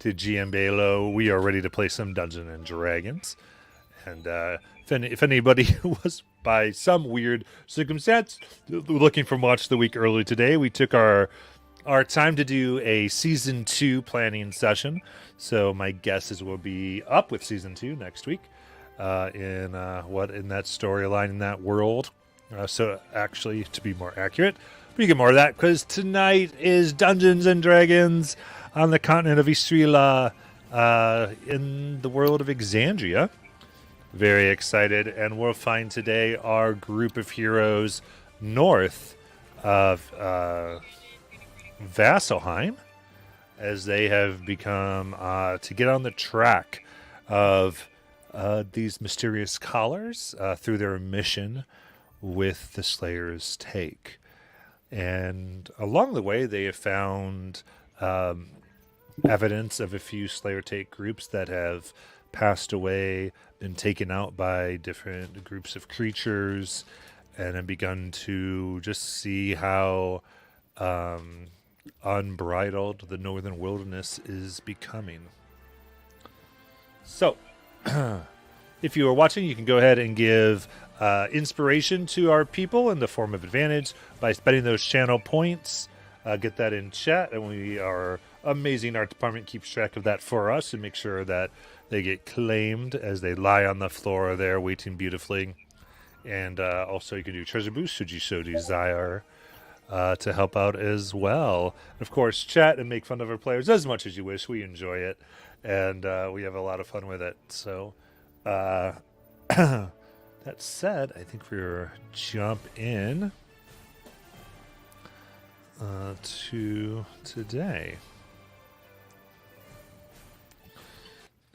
to GM Balo. We are ready to play some Dungeons and Dragons. And if anybody was by some weird circumstance looking for Watch the Week early today, we took our time to do a season 2 planning session. So my guess is we'll be up with season 2 next week in that storyline in that world. So actually, to be more accurate, we get more of that because tonight is Dungeons and Dragons on the continent of Istrila in the world of Exandria. Very excited, and we'll find today our group of heroes north of Vasselheim, as they have become to get on the track of these mysterious collars through their mission with the Slayer's Take. And along the way, they have found evidence of a few Slayer Take groups that have passed away, been taken out by different groups of creatures, and have begun to just see how unbridled the northern wilderness is becoming. So, if you are watching, you can go ahead and give inspiration to our people in the form of advantage by spending those channel points. Get that in chat, and our amazing art department keeps track of that for us and make sure that they get claimed as they lie on the floor there waiting beautifully. And also you can do treasure boost should you so desire to help out as well. Of course, chat and make fun of our players as much as you wish. We enjoy it, and we have a lot of fun with it. So that said, I think we're jump in to today.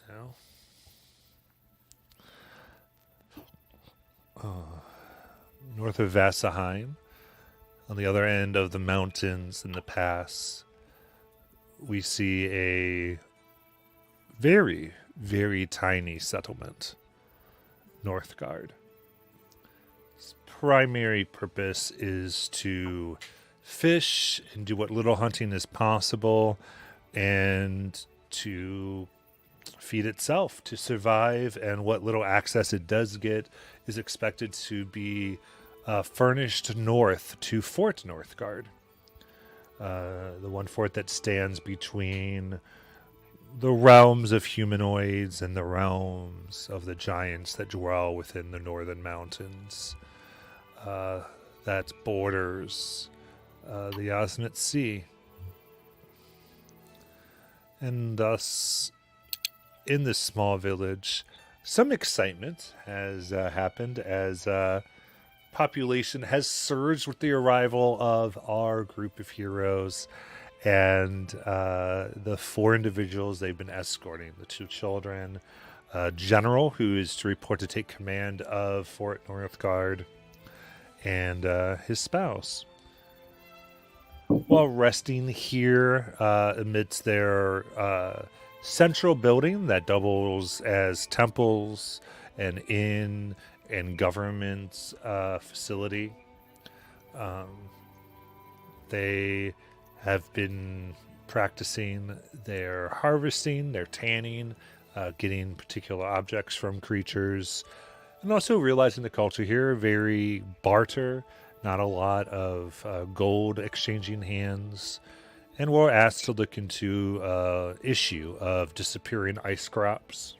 Now, north of Vasselheim, on the other end of the mountains in the pass, we see a very, very tiny settlement, Northgard. Its primary purpose is to fish and do what little hunting is possible and to feed itself, to survive, and what little access it does get is expected to be furnished north to Fort Northgard, the one fort that stands between the realms of humanoids and the realms of the giants that dwell within the northern mountains. That borders the Osmit Sea. And thus, in this small village, some excitement has happened as population has surged with the arrival of our group of heroes and the 4 individuals they've been escorting, the 2 children, General, who is to report to take command of Fort Northgard, and his spouse. While resting here amidst their central building that doubles as temples, an inn, and government facility, they have been practicing their harvesting, their tanning, getting particular objects from creatures, and also realizing the culture here, very barter, not a lot of gold exchanging hands. And we're asked to look into issue of disappearing ice crops,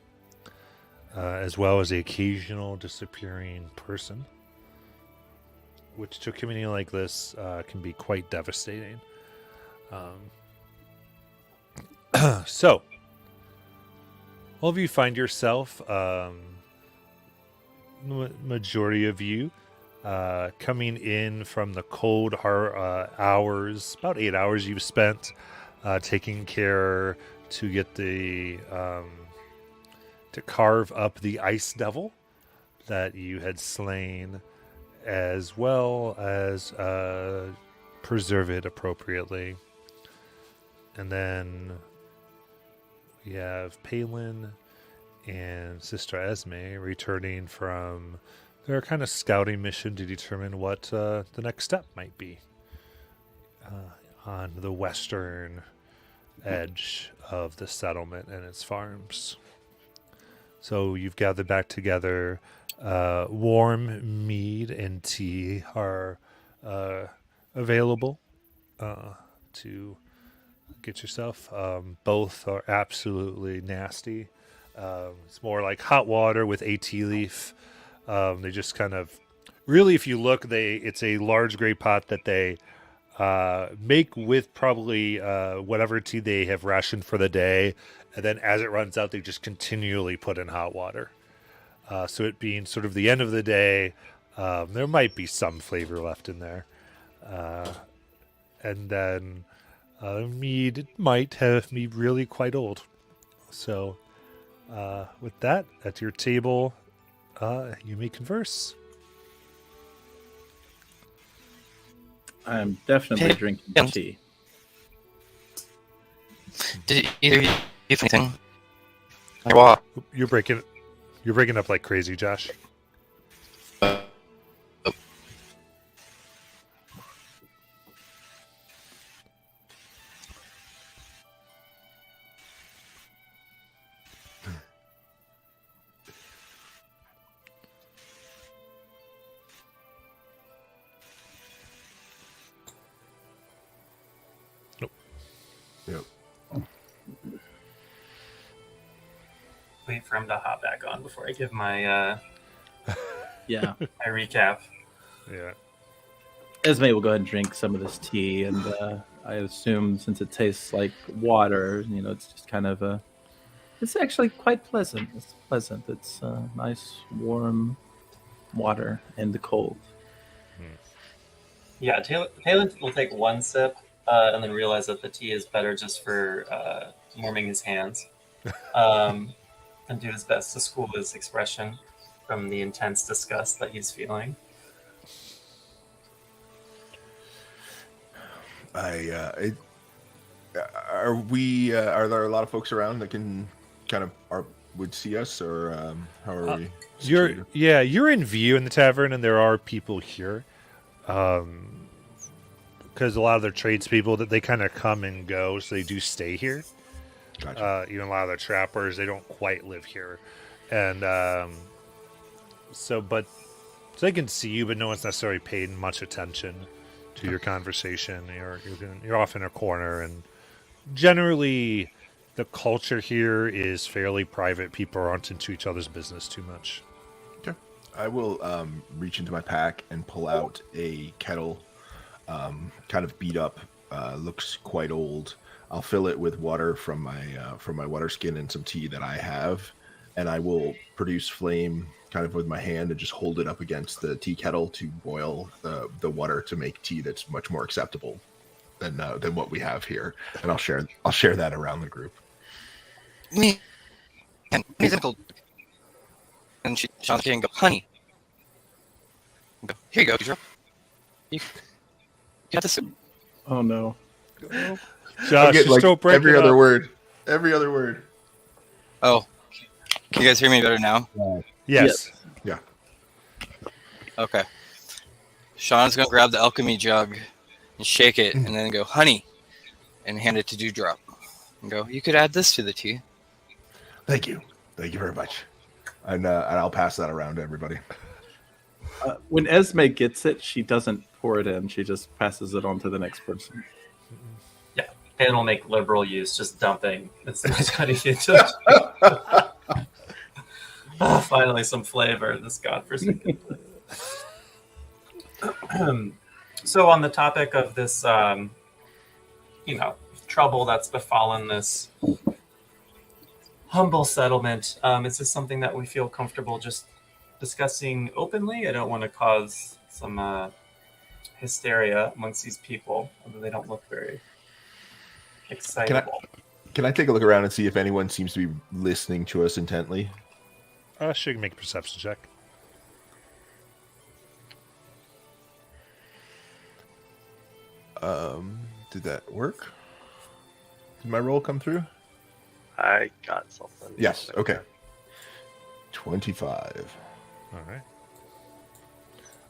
as well as the occasional disappearing person, which to a community like this can be quite devastating. So, all of you find yourself, majority of you, coming in from the cold hours, about 8 hours you've spent taking care to get the to carve up the ice devil that you had slain, as well as preserve it appropriately. And then we have Palin and Sister Esme returning from their kind of scouting mission to determine what the next step might be on the western edge of the settlement and its farms. So you've gathered back together. Warm mead and tea are available to get yourself. Both are absolutely nasty. It's more like hot water with a tea leaf. They just kind of, really, if you look, it's a large gray pot that they make with probably whatever tea they have rationed for the day, and then as it runs out, they just continually put in hot water. So it being sort of the end of the day, there might be some flavor left in there, and then mead might have me really quite old. So with that, at your table, you may converse. I'm definitely drinking tea. Did either of you think anything? Well, You're breaking up like crazy, Josh. Yep. Wait for him to hop back on before I give my Yeah. my recap. Yeah. Esme will go ahead and drink some of this tea, and I assume since it tastes like water, it's just kind of it's actually quite pleasant. It's pleasant. It's nice, warm water in the cold. Yeah, Taylor will take one sip and then realize that the tea is better just for warming his hands, and do his best to school his expression from the intense disgust that he's feeling. Are there a lot of folks around that can kind of would see us, or how are we? You're in view in the tavern, and there are people here. Because a lot of their tradespeople that they kind of come and go, so they do stay here. Gotcha. Even a lot of the trappers, they don't quite live here, and so they can see you, but no one's necessarily paying much attention to your conversation. You're off in a corner, and generally, the culture here is fairly private. People aren't into each other's business too much. Okay. I will reach into my pack and pull out a kettle, kind of beat up, looks quite old. I'll fill it with water from my water skin and some tea that I have, and I will produce flame kind of with my hand and just hold it up against the tea kettle to boil the water to make tea that's much more acceptable than what we have here. And I'll share that around the group. Me and and Sean can go, honey. Go, here you go, Pedro. You got this. Oh no. Josh, Like don't break every it other up. word. Every other word. Oh, can you guys hear me better now? Yes. Yeah. Okay. Sean's gonna grab the alchemy jug and shake it, and then go, honey, and hand it to Dewdrop. And go, you could add this to the tea. Thank you very much. And I'll pass that around to everybody. When Esme gets it, she doesn't pour it in. She just passes it on to the next person. Yeah, Taylor will make liberal use, just dumping as much honey into it. Finally, some flavor. This godforsaken place. So, on the topic of this, trouble that's befallen this humble settlement, is this something that we feel comfortable just discussing openly? I don't want to cause some hysteria amongst these people, although they don't look very excitable. Can I take a look around and see if anyone seems to be listening to us intently? She can make a perception check. Did that work? Did my roll come through? I got something. Yes. Okay. 25. All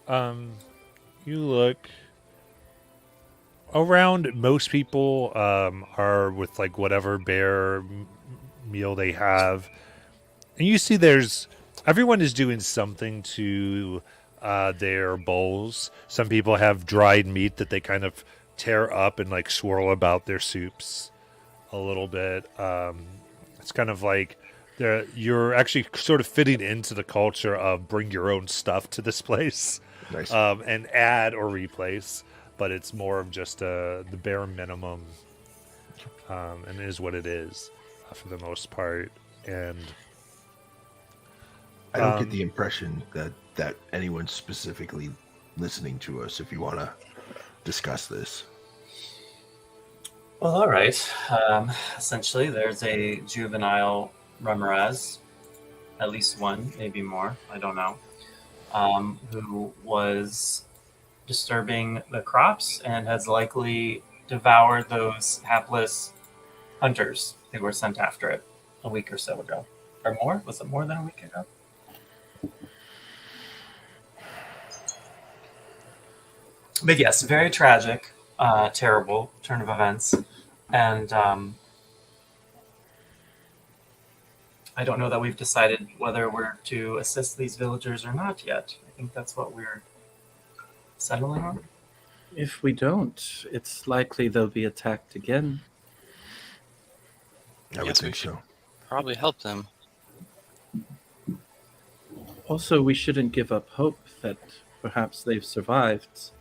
right. You look around most people are with like whatever meal they have, and you see everyone is doing something to their bowls. Some people have dried meat that they kind of tear up and like swirl about their soups a little bit. It's kind of like you're actually sort of fitting into the culture of bring your own stuff to this place, Nice. and add or replace. But it's more of just the bare minimum, and it is what it is for the most part. And I don't get the impression that anyone's specifically listening to us. If you want to discuss this, Well, all right. Essentially, there's a juvenile Ramirez, at least one, maybe more, I don't know, who was disturbing the crops and has likely devoured those hapless hunters who were sent after it a week or so ago. Or more? Was it more than a week ago? But yes, very tragic, terrible turn of events. And I don't know that we've decided whether we're to assist these villagers or not yet. I think that's what we're settling on. If we don't, it's likely they'll be attacked again. I would Yes, we think should. so. Probably help them. Also, we shouldn't give up hope that perhaps they've survived.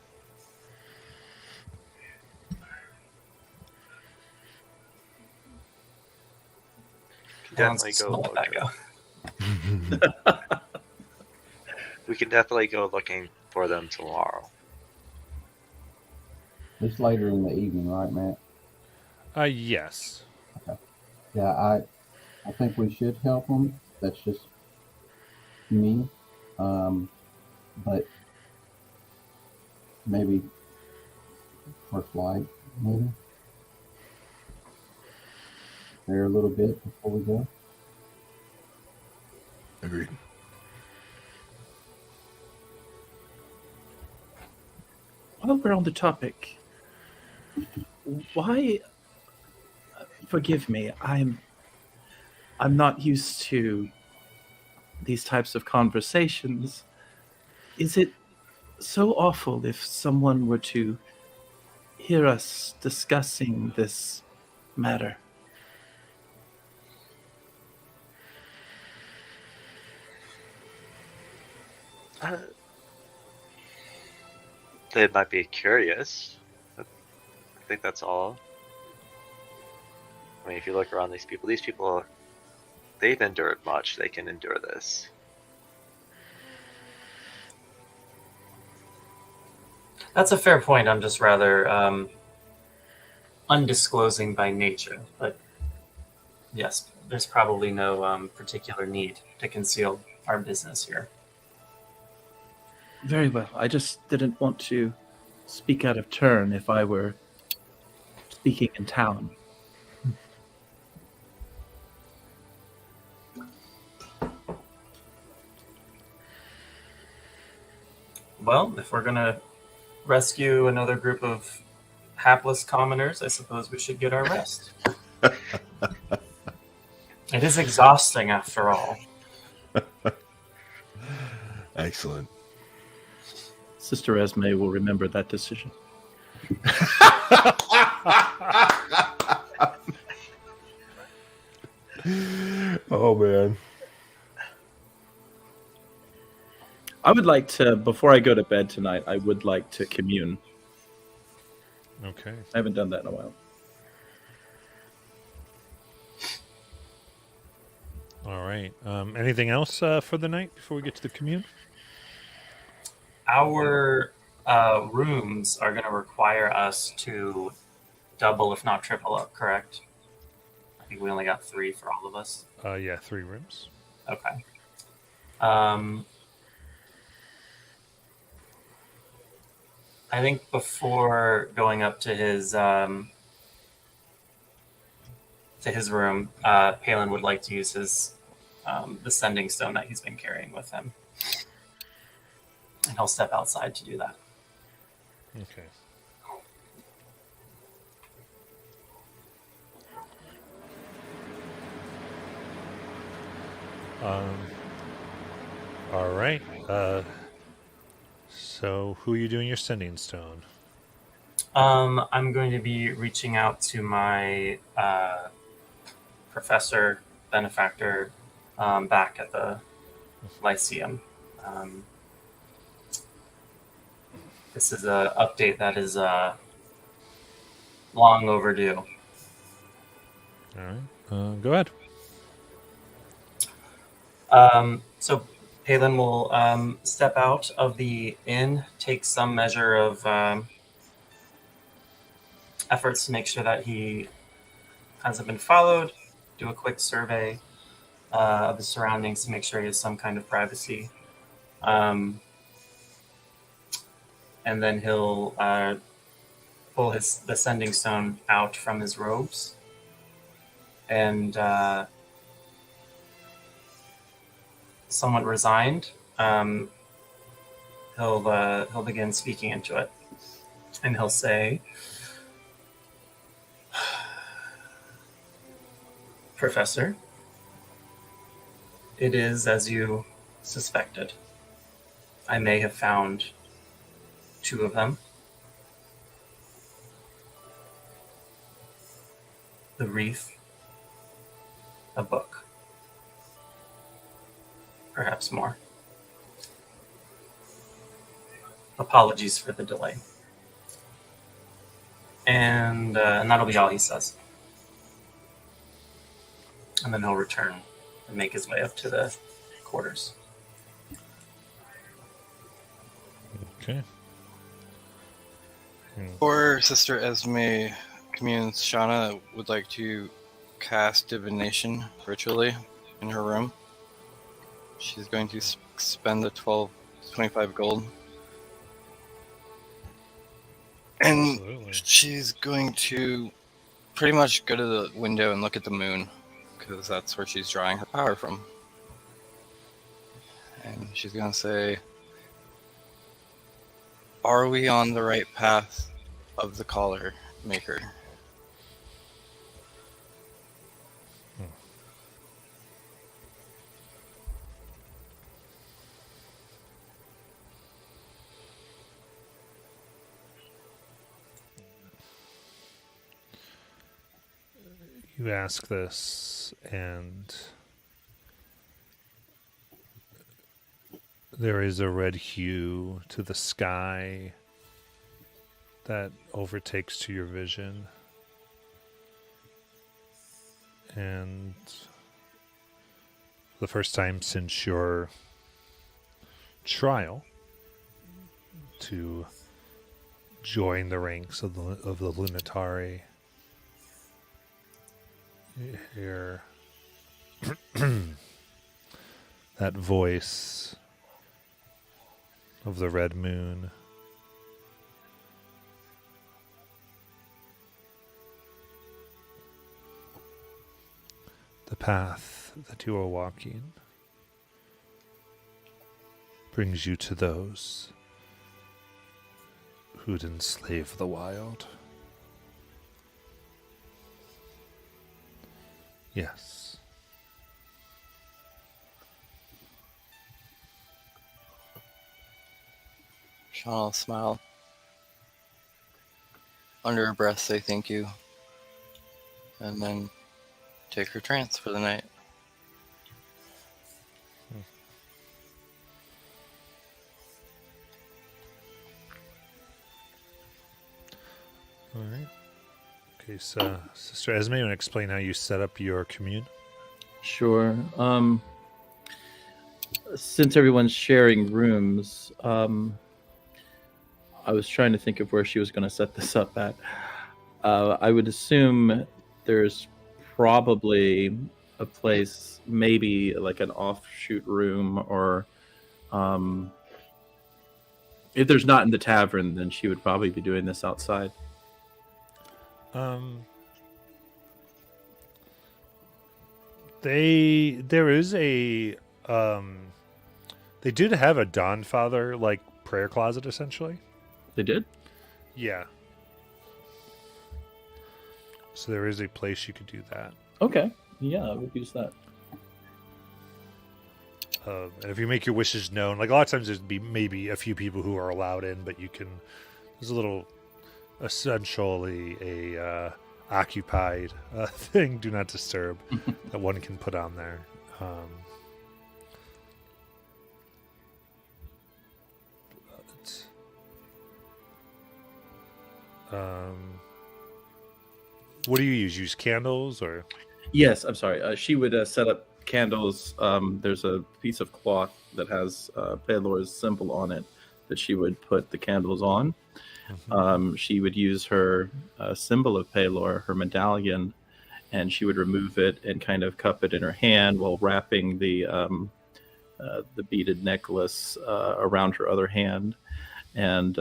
Definitely go Let that looking. go. We can definitely go looking for them tomorrow. It's later in the evening, right, Matt? Yes. Yeah, I think we should help them. That's just me. But maybe for flight, maybe. There a little bit before we go. Agreed. While we're on the topic, why? Forgive me, I'm not used to these types of conversations. Is it so awful if someone were to hear us discussing this matter? They might be curious. I think that's all. I mean, if you look around these people, they've endured much. They can endure this. That's a fair point. I'm just rather undisclosing by nature. But yes, there's probably no particular need to conceal our business here. Very well. I just didn't want to speak out of turn if I were speaking in town. Well, if we're going to rescue another group of hapless commoners, I suppose we should get our rest. It is exhausting after all. Excellent. Sister Esme will remember that decision. Oh man. I would like to, before I go to bed tonight, I would like to commune. Okay. I haven't done that in a while. All right. Anything else for the night before we get to the commune? Our rooms are going to require us to double, if not triple up, correct? I think we only got 3 for all of us. Yeah, 3 rooms. Okay. I think before going up to his room, Palin would like to use his the sending stone that he's been carrying with him, and he'll step outside to do that. Okay. Um, all right. So who are you doing your sending stone? I'm going to be reaching out to my professor, benefactor, back at the Lyceum. Um, this is a update that is long overdue. All right. Go ahead. So Palin will step out of the inn, take some measure of efforts to make sure that he hasn't been followed, do a quick survey of his surroundings to make sure he has some kind of privacy. And then he'll pull the sending stone out from his robes and somewhat resigned, he'll begin speaking into it, and he'll say, "Professor, it is as you suspected. I may have found 2 of them. The wreath, a book, perhaps more. Apologies for the delay." And that'll be all he says. And then he'll return and make his way up to the quarters. Okay. Or Sister Esme communes, Shauna would like to cast divination ritually in her room. She's going to spend the 25 gold. And Absolutely. she's going to pretty much go to the window and look at the moon, because that's where she's drawing her power from. And she's going to say, "Are we on the right path of the collar maker?" You ask this, and there is a red hue to the sky that overtakes to your vision. And the first time since your trial to join the ranks of the Lunatari, you hear that voice of the red moon. The path that you are walking brings you to those who'd enslave the wild. Yes. Shauna will smile. Under her breath, say thank you. And then take her trance for the night. All right. Okay, so Sister Esme, you want to explain how you set up your commune? Sure. Since everyone's sharing rooms, I was trying to think of where she was going to set this up at. I would assume there's probably a place, maybe like an offshoot room, or if there's not in the tavern, then she would probably be doing this outside. There is a they did have a Dawn Father like prayer closet essentially. They did? Yeah. So there is a place you could do that. Okay. Yeah, I would use that. And if you make your wishes known, like a lot of times there'd be maybe a few people who are allowed in, but you can. There's a little, essentially a occupied thing, do not disturb, that one can put on there. What do you use? Use candles or? Yes, I'm sorry. She would set up candles. There's a piece of cloth that has Pelor's symbol on it that she would put the candles on. She would use her symbol of Pelor, her medallion, and she would remove it and kind of cup it in her hand while wrapping the beaded necklace around her other hand. And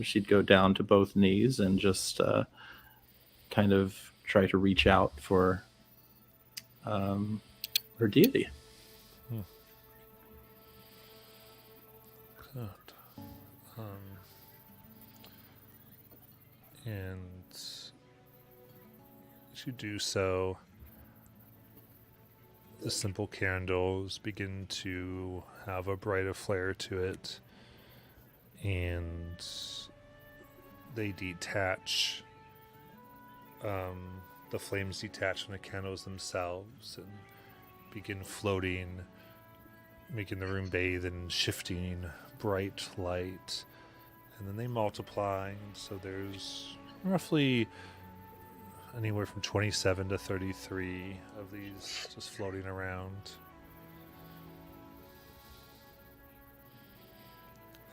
she'd go down to both knees and just kind of try to reach out for her deity. Good. And as you do so, the simple candles begin to have a brighter flare to it, and they detach. The flames detach from the candles themselves and begin floating, making the room bathe in shifting bright light. And then they multiply, so there's roughly anywhere from 27 to 33 of these just floating around.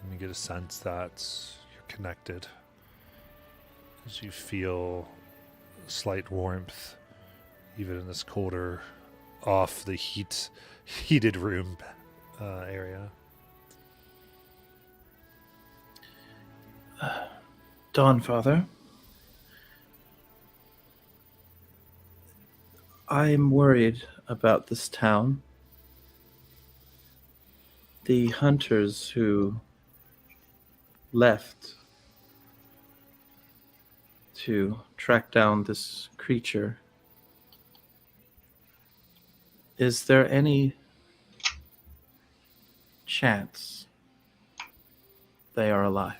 And you get a sense that you're connected as you feel slight warmth, even in this colder, off the heated room area. Dawnfather, I'm worried about this town. The hunters who left to track down this creature. Is there any chance they are alive?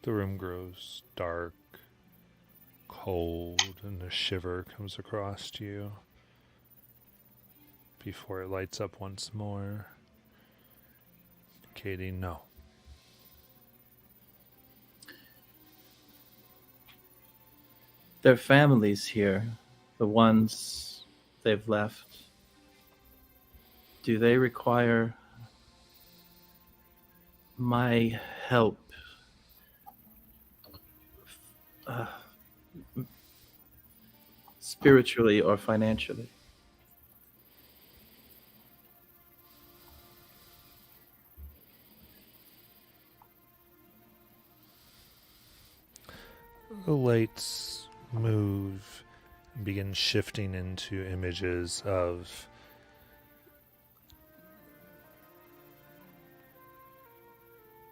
The room grows dark, cold, and a shiver comes across you before it lights up once more, indicating no. Their families here, the ones they've left, do they require my help? Spiritually or financially? The lights move and begin shifting into images of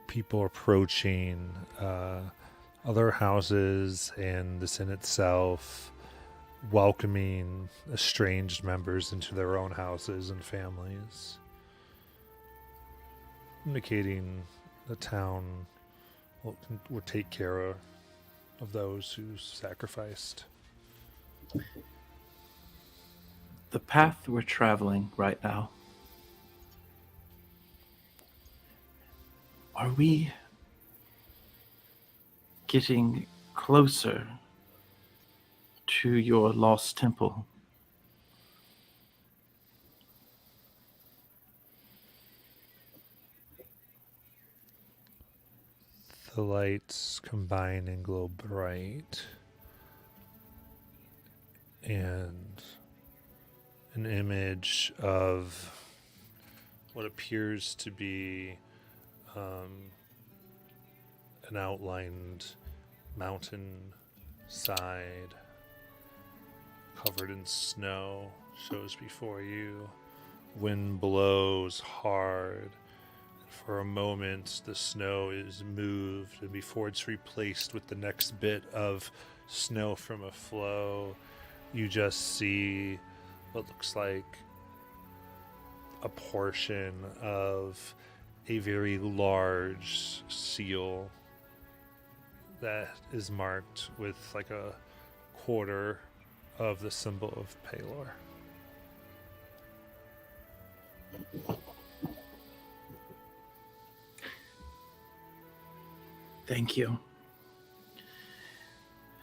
people approaching other houses and this in itself, welcoming estranged members into their own houses and families, indicating the town will take care of those who sacrificed. The path we're traveling right now, are we getting closer to your lost temple? The lights combine and glow bright, and an image of what appears to be an outlined mountain side covered in snow shows before you. Wind blows hard, For a moment, the snow is moved, and before it's replaced with the next bit of snow from a floe, you just see what looks like a portion of a very large seal that is marked with like a quarter of the symbol of Palor. Thank you.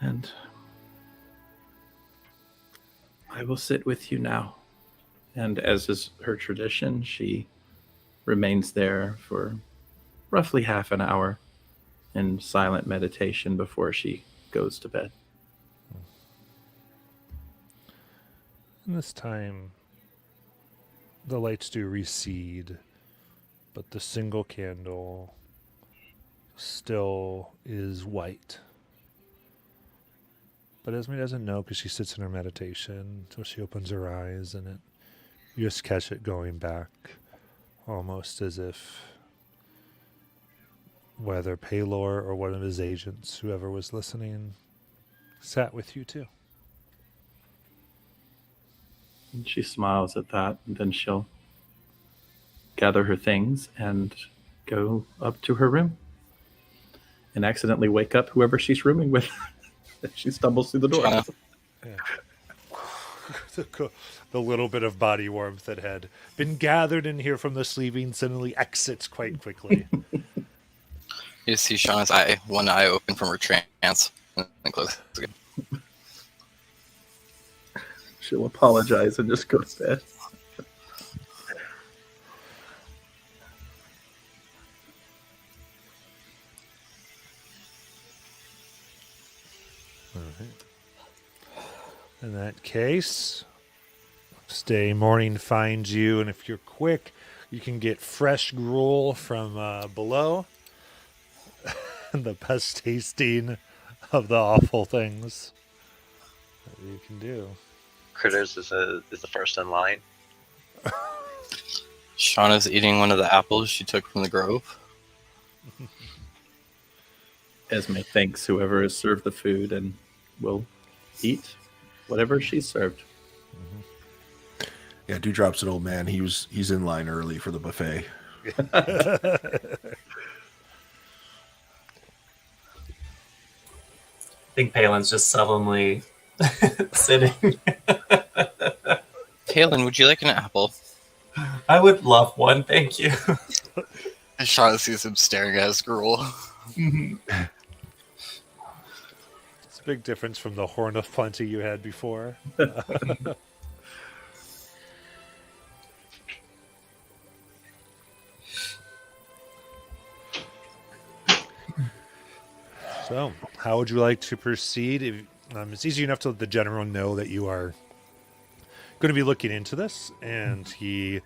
And I will sit with you now. And as is her tradition, she remains there for roughly half an hour in silent meditation before she goes to bed. And this time, the lights do recede, but the single candle still is white. But Esme doesn't know because she sits in her meditation until she opens her eyes, and you just catch it going back, almost as if whether Palor or one of his agents, whoever was listening, sat with you too. And she smiles at that, and then she'll gather her things and go up to her room and accidentally wake up whoever she's rooming with. She stumbles through the door. Shauna. Yeah. The little bit of body warmth that had been gathered in here from the sleeping suddenly exits quite quickly. You see Shauna's one eye open from her trance, and then close again. She'll apologize and just go to bed. All right. In that case, stay morning finds you, and if you're quick, you can get fresh gruel from below. And the best tasting of the awful things that you can do. Critters is the first in line. Shauna's eating one of the apples she took from the grove. Esme thanks whoever has served the food and will eat whatever she's served. Yeah, Dewdrop's an old man. He's in line early for the buffet. I think Palin's just sullenly sitting. Kaylin, would you like an apple? I would love one, thank you. And Shauna sees him staring at his gruel. It's a big difference from the horn of plenty you had before. So, how would you like to proceed? It's easy enough to let the general know that you are going to be looking into this, and he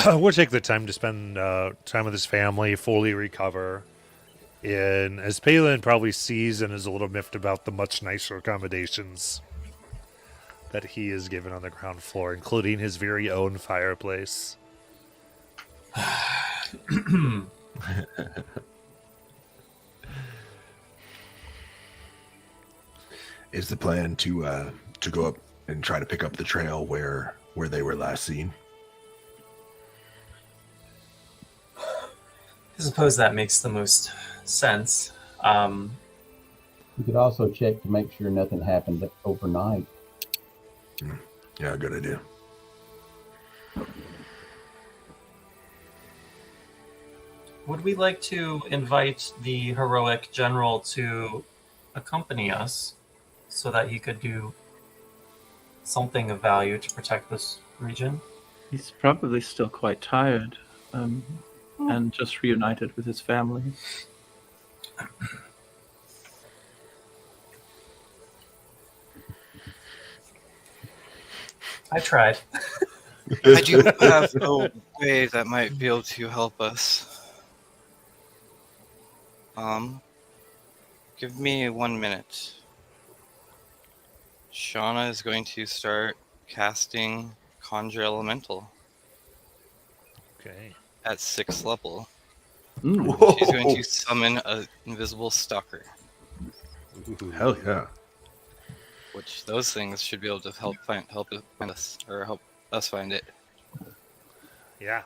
will take the time to spend time with his family, fully recover. And as Palin probably sees and is a little miffed about the much nicer accommodations that he is given on the ground floor, including his very own fireplace. Is the plan to go up and try to pick up the trail where they were last seen? I suppose that makes the most sense. You could also check to make sure nothing happened overnight. Yeah, good idea. Would we like to invite the heroic general to accompany us so that he could do something of value to protect this region? He's probably still quite tired and just reunited with his family. I tried. I do have a way that might be able to help us. Give me 1 minute. Shauna is going to start casting Conjure Elemental. Okay. at 6th level. Mm. She's going to summon an invisible stalker, Hell yeah. which those things should be able to help find us, or help us find it. Yeah.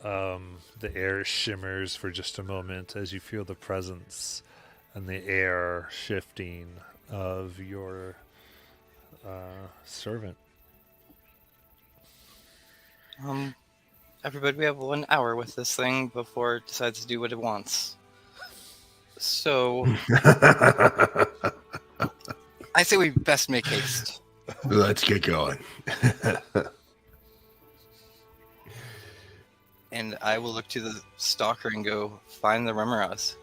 The air shimmers for just a moment as you feel the presence and the air shifting of your servant. Everybody, we have 1 hour with this thing before it decides to do what it wants. So I say we best make haste. Let's get going. And I will look to the stalker and go, find the Remoras.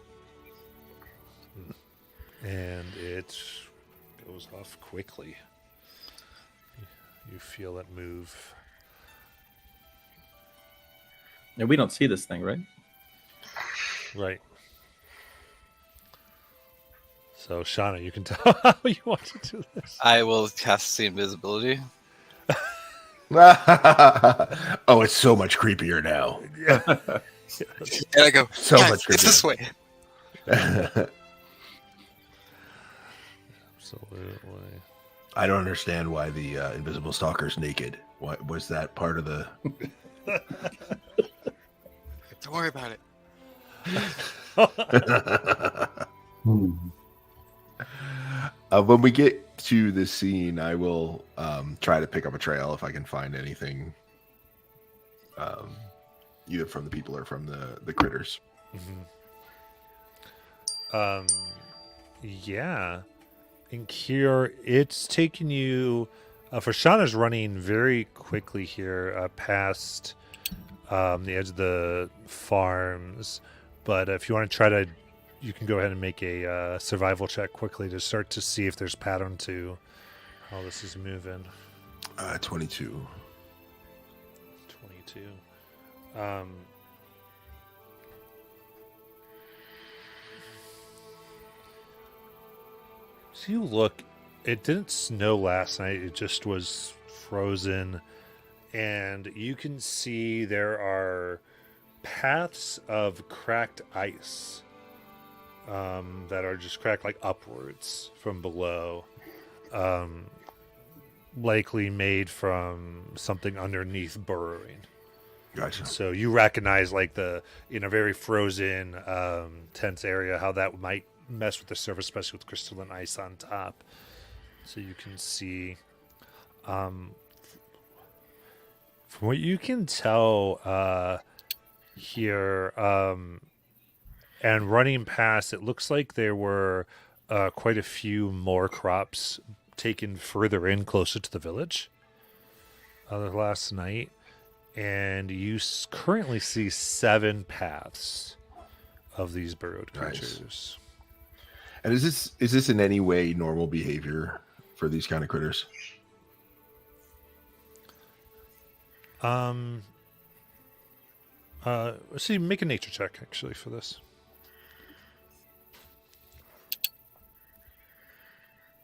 And it goes off quickly. You feel it move. And we don't see this thing, right? Right. So, Shauna, you can tell how you want to do this. I will cast the invisibility. Oh, it's so much creepier now. Yeah. And I go, So "Guys, much it's this way." Absolutely. I don't understand why the invisible stalker's naked. Why was that part of the? Don't worry about it. When we get to this scene, I will try to pick up a trail if I can find anything, either from the people or from the critters. Yeah. And here, it's taken you. For Shauna's running very quickly here past the edge of the farms. But if you want to try to, you can go ahead and make a survival check quickly to start to see if there's pattern to how this is moving. 22. 22. So you look, it didn't snow last night, it just was frozen. And you can see there are paths of cracked ice that are just cracked like upwards from below. Likely made from something underneath burrowing. Gotcha. So you recognize, like, in a very frozen, tense area, how that might mess with the surface, especially with crystalline ice on top. So you can see, from what you can tell here, and running past, it looks like there were quite a few more crops taken further in, closer to the village last night. And you currently see 7 paths of these burrowed creatures. Nice. And is this in any way normal behavior for these kind of critters? Let's see, make a nature check actually for this.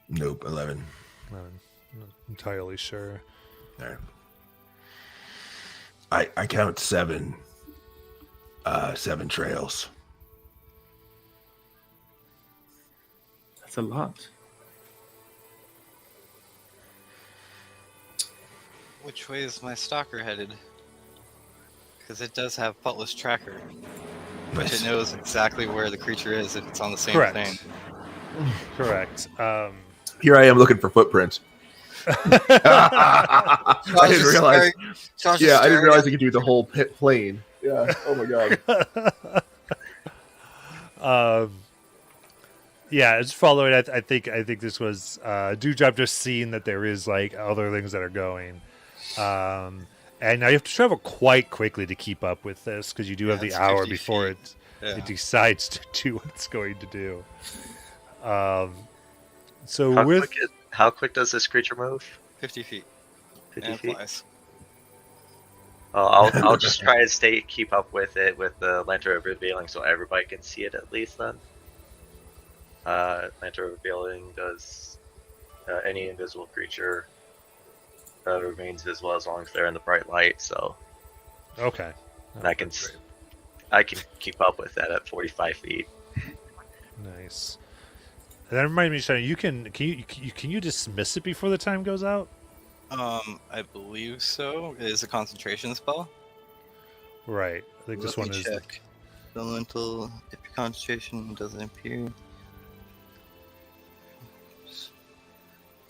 Nope, 11. I'm not entirely sure. All right. I count 7. 7 trails. That's a lot. Which way is my stalker headed? Because it does have Faultless Tracker, which it knows exactly where the creature is if it's on the same Correct. thing. Correct. Here I am looking for footprints. I didn't realize. I didn't realize you could do the whole pit plane. Yeah. Oh my god. Yeah, it's following. I think this was Dewdrop just seeing that there is like other things that are going, and now you have to travel quite quickly to keep up with this because you do have the it's hour 50 before feet. it decides to do what it's going to do. So How quick does this creature move? 50 feet. 50 And feet? flies. I'll just try and keep up with it with the lantern revealing so everybody can see it at least then. Lantern revealing does any invisible creature remains visible as long as they're in the bright light, so Okay. And I can keep up with that at 45 feet. Nice. And that reminds me, Shane, can you dismiss it before the time goes out? I believe so. It is a concentration spell. Right. I think this Let one me is. check. Elemental, if your concentration doesn't appear.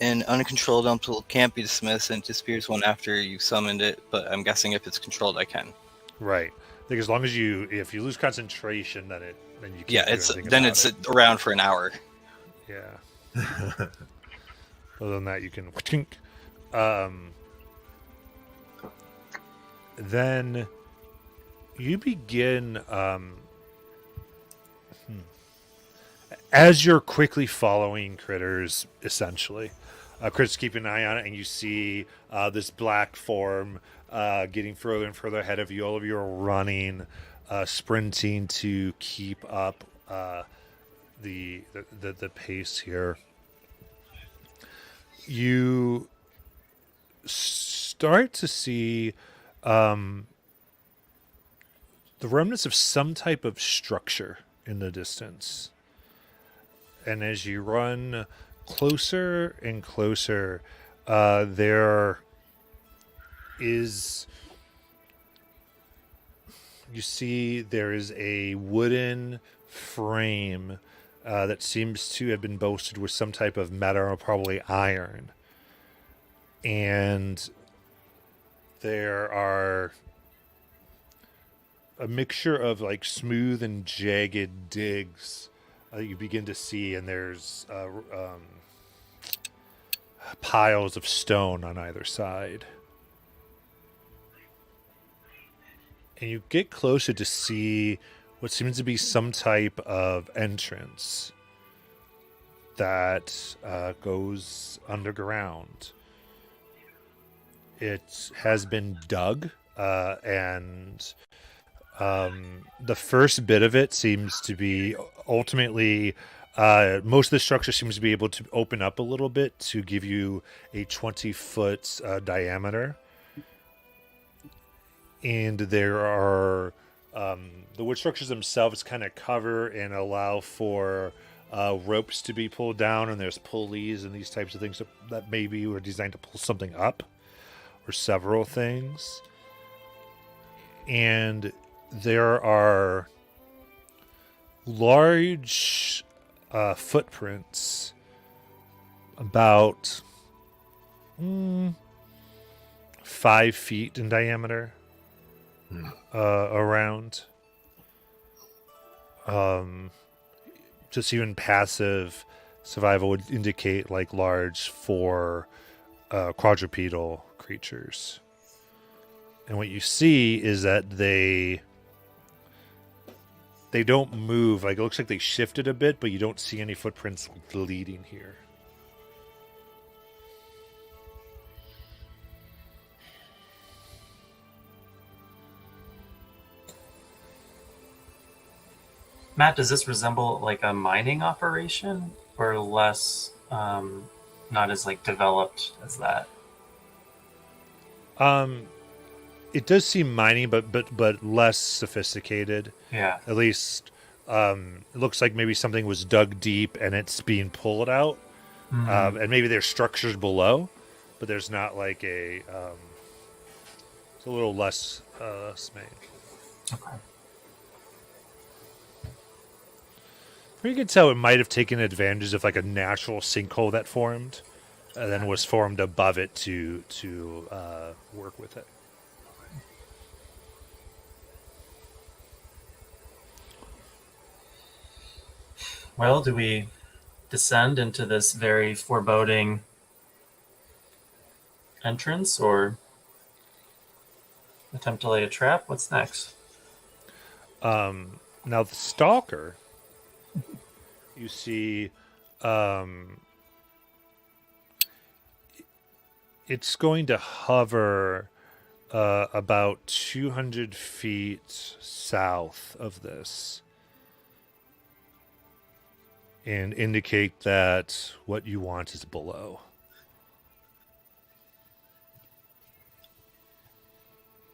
An uncontrolled elemental can't be dismissed and disappears one after you've summoned it, but I'm guessing if it's controlled, I can. Right. I think as long as if you lose concentration, then you can't Yeah, do it's anything then about it's it. around for an hour. Yeah. Other than that, you can. Then you begin as you're quickly following critters, essentially. Critters keep an eye on it, and you see this black form getting further and further ahead of you. All of you are running, sprinting to keep up the pace here. You start to see the remnants of some type of structure in the distance. And as you run closer and closer, there is. You see, there is a wooden frame that seems to have been bolstered with some type of metal, or probably iron. And there are a mixture of like smooth and jagged digs you begin to see, and there's piles of stone on either side. And you get closer to see what seems to be some type of entrance that goes underground. It has been dug, and the first bit of it seems to be ultimately most of the structure seems to be able to open up a little bit to give you a 20-foot diameter. And there are the wood structures themselves kind of cover and allow for ropes to be pulled down, and there's pulleys and these types of things that maybe were designed to pull something up or several things. And there are large footprints about 5 feet in diameter around. Just even passive survival would indicate like large for quadrupedal creatures. And what you see is that they don't move. Like, it looks like they shifted a bit, but you don't see any footprints leading here. Matt, does this resemble like a mining operation, or less, not as like developed as that? It does seem mining, but less sophisticated. Yeah. At least, it looks like maybe something was dug deep and it's being pulled out. And maybe there's structures below, but there's not like it's a little less made. Okay. You can tell it might have taken advantage of like a natural sinkhole that formed, and then was formed above it to work with it. Well, do we descend into this very foreboding entrance, or attempt to lay a trap? What's next? Now the stalker, you see, it's going to hover about 200 feet south of this, and indicate that what you want is below.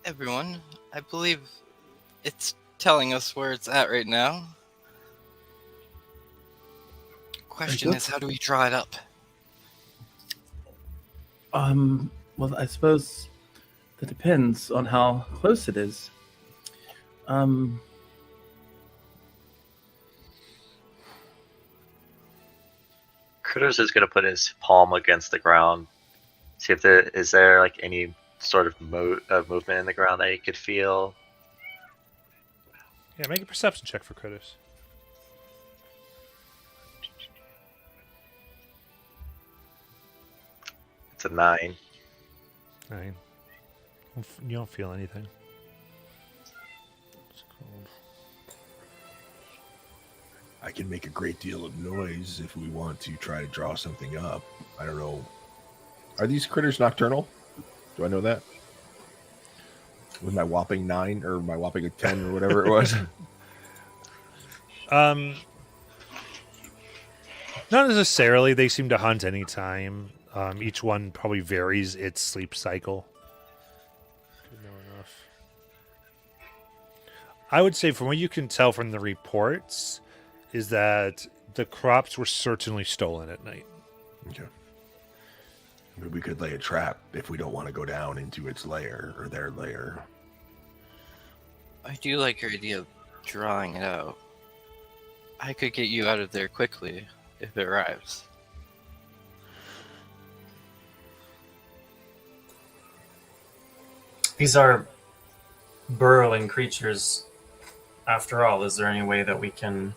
everyone. I believe it's telling us where it's at right now. Question good. is, how do we draw it up? Well, I suppose that depends on how close it is. Critters is gonna put his palm against the ground. See if there like any sort of movement in the ground that he could feel. Yeah, make a perception check for critters. It's a 9. 9. You don't feel anything. It's cold. I can make a great deal of noise if we want to try to draw something up. I don't know. Are these critters nocturnal? Do I know that? With my whopping 9 or my whopping 10 or whatever it was? Not necessarily. They seem to hunt anytime. Each one probably varies its sleep cycle. Should know enough. I would say, from what you can tell from the reports, is that the crops were certainly stolen at night. Okay. Maybe we could lay a trap if we don't want to go down into its lair or their lair. I do like your idea of drawing it out. I could get you out of there quickly if it arrives. These are burrowing creatures. After all, is there any way that we can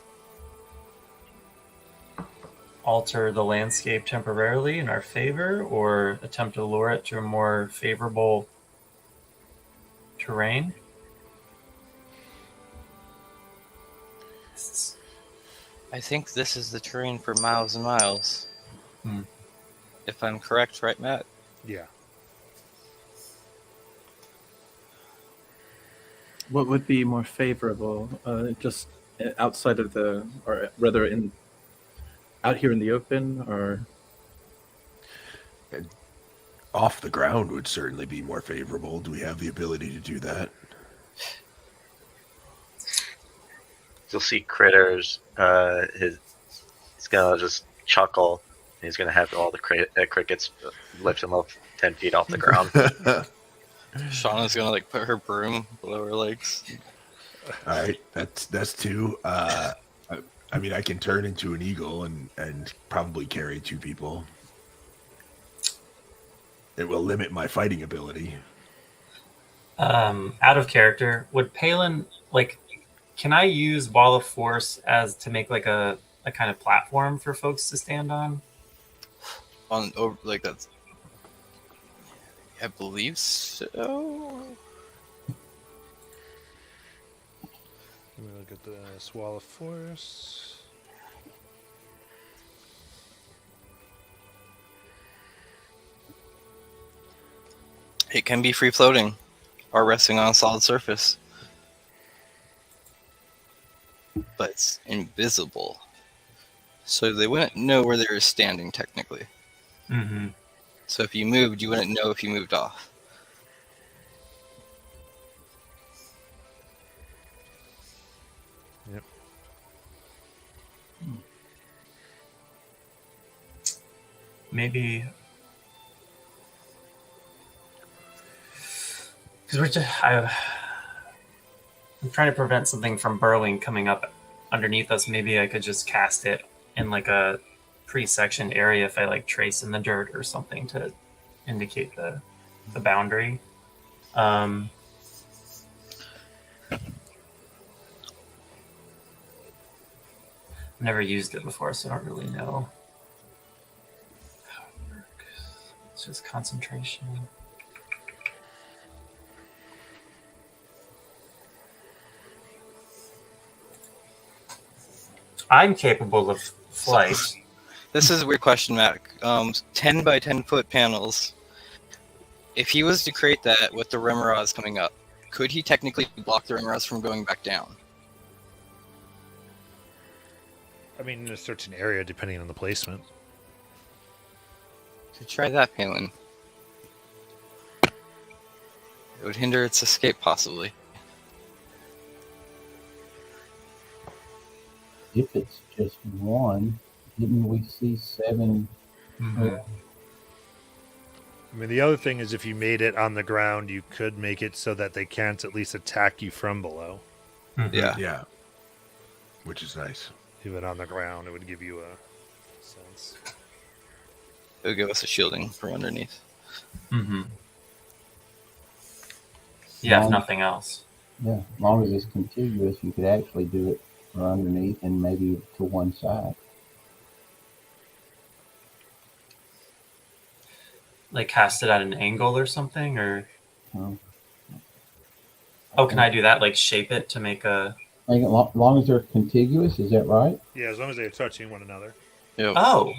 alter the landscape temporarily in our favor, or attempt to lure it to a more favorable terrain? I think this is the terrain for miles and miles. If I'm correct, right, Matt? Yeah. What would be more favorable? Just outside of the, or rather out here in the open, or Off the ground would certainly be more favorable. Do we have the ability to do that? You'll see Critters. He's gonna just chuckle. He's gonna have all the crickets lift him up 10 feet off the ground. Shauna's gonna like put her broom below her legs. All right, that's 2. I mean, I can turn into an eagle and probably carry 2 people. It will limit my fighting ability. Out of character, would Palin, like, can I use Wall of Force as to make like a kind of platform for folks to stand on? On over like that's. I believe so. Let me look at the Wall of Force. It can be free floating or resting on a solid surface. But it's invisible. So they wouldn't know where they were standing technically. Mm-hmm. So if you moved, you wouldn't know if you moved off. Yep. Maybe because I'm trying to prevent something from burrowing coming up underneath us. Maybe I could just cast it in like a pre-sectioned area if I like trace in the dirt or something to indicate the boundary. I've never used it before, so I don't really know how it works. It's just concentration. I'm capable of flight. This is a weird question, Matt. 10 by 10 foot panels. If he was to create that with the Remoras coming up, could he technically block the Remoras from going back down? I mean, in a certain area, depending on the placement. So try that, Palin. It would hinder its escape, possibly. If it's just one, didn't we see 7? Mhm. I mean, the other thing is if you made it on the ground, you could make it so that they can't at least attack you from below. Mhm. Yeah. Yeah. Which is nice. Even on the ground, it would give you a sense. It would give us a shielding from underneath. Mhm. Yeah, if Long- nothing else. Yeah, as long as it's contiguous, you could actually do it for underneath and maybe to one side. Like cast it at an angle or something, or So, oh, can I do that? Like shape it to make a. as long as they're contiguous, is that right? Yeah, as long as they're touching one another. Yep. Oh,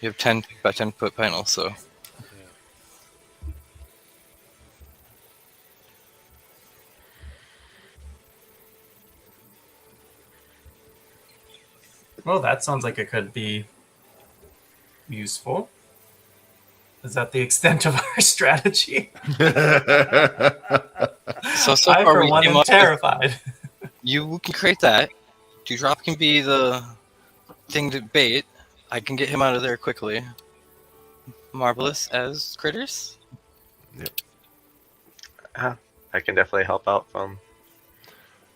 You have 10 by 10-foot panels, so well, that sounds like it could be useful. Is that the extent of our strategy? so I, far for we one, came am up with, terrified. you can create that. Dewdrop can be the thing to bait. I can get him out of there quickly. Marvelous as critters. I can definitely help out from.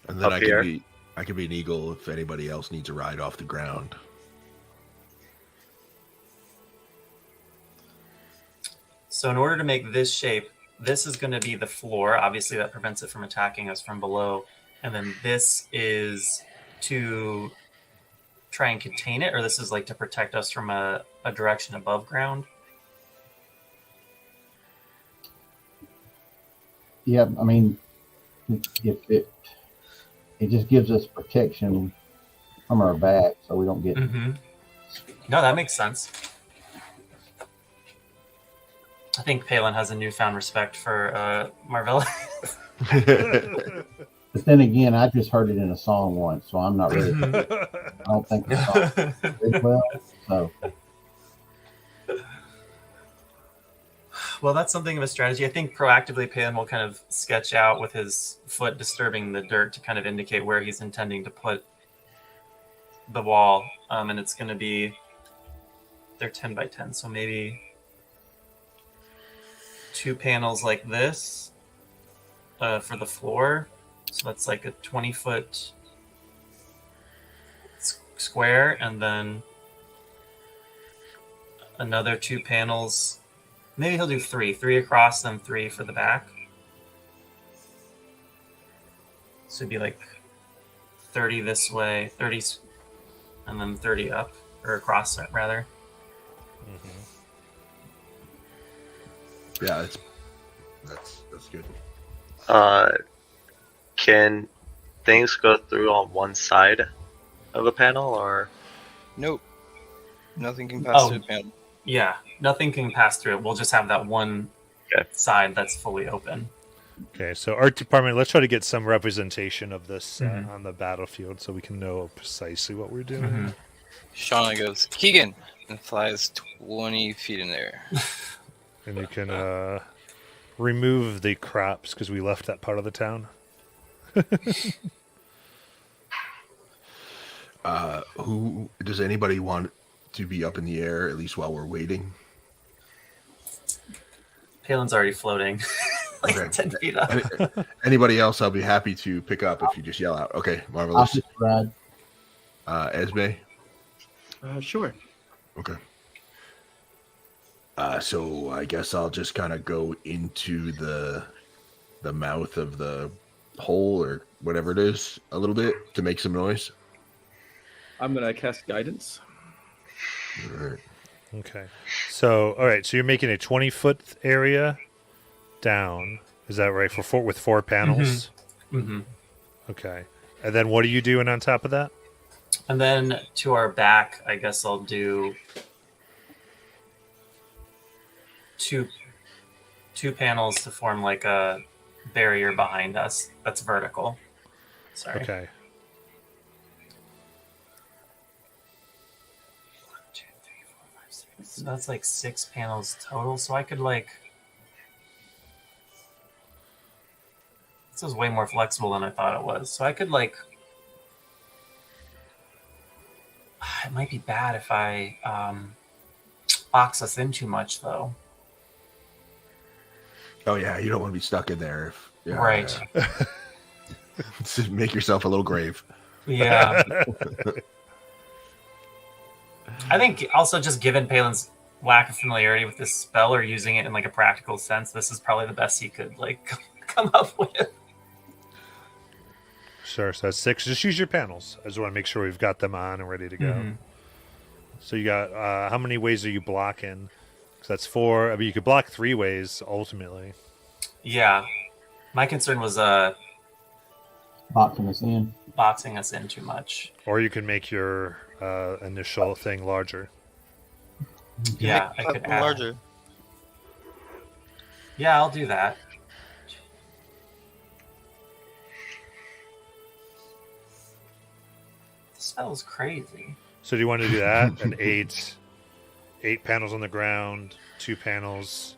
And then Up here. I can be an eagle if anybody else needs a ride off the ground. So in order to make this shape, this is going to be the floor. Obviously, that prevents it from attacking us from below. And then this is to try and contain it, or this is like to protect us from a direction above ground. Yeah, I mean, if it just gives us protection from our back, so we don't get. Mm-hmm. No, that makes sense. I think Palin has a newfound respect for Marvella. But then again, I just heard it in a song once, so I'm not really. I don't think the song did well. So Well, that's something of a strategy. I think proactively Palin will kind of sketch out with his foot disturbing the dirt to kind of indicate where he's intending to put the wall. And it's going to be, they're 10 by 10, so maybe 2 panels like this for the floor. So that's like a 20-foot square, and then another 2 panels. Maybe he'll do 3 across, then 3 for the back. So it'd be like 30 this way, 30, and then 30 up, or across it, rather. Yeah, that's good. Can things go through on one side of a panel, or Nope. Nothing can pass Oh. through the panel. Yeah, nothing can pass through it. We'll just have that one Okay. side that's fully open. Okay, so art department, let's try to get some representation of this Mhm. on the battlefield so we can know precisely what we're doing. Mhm. Shauna goes, Keegan, and flies 20 feet in there. And you can remove the crops because we left that part of the town. Who does anybody want to be up in the air at least while we're waiting? Palin's already floating, like Okay. 10 feet up. Anybody else? I'll be happy to pick up if you just yell out. Okay, I'll marvelous. just ride. Esme. Sure. Okay. So I guess I'll just kind of go into the mouth of the hole or whatever it is a little bit to make some noise. I'm gonna cast guidance. All right. Okay. So, all right. So you're making a 20-foot area down. Is that right? With 4 panels. Mm-hmm. Okay. And then what are you doing on top of that? And then to our back, I guess I'll do two panels to form like a barrier behind us that's vertical. Sorry. Okay. 1, 2, 3, 4, 5, 6. So that's like 6 panels total. So I could like This is way more flexible than I thought it was. So I could like. It might be bad if I box us in too much, though. Oh yeah, you don't want to be stuck in there. Right. Yeah. Just make yourself a little grave. Yeah. I think also just given Palin's lack of familiarity with this spell or using it in like a practical sense, this is probably the best he could like come up with. Sure, so that's 6. Just use your panels. I just want to make sure we've got them on and ready to go. Mhm. So you got, how many ways are you blocking? So that's 4. I mean, you could block 3 ways, ultimately. Yeah. My concern was Boxing us in. boxing us in too much. Or you can make your initial thing larger. Yeah, I Make could them add. larger. Yeah, I'll do that. This spell is crazy. So do you want to do that? And 8 panels on the ground, 2 panels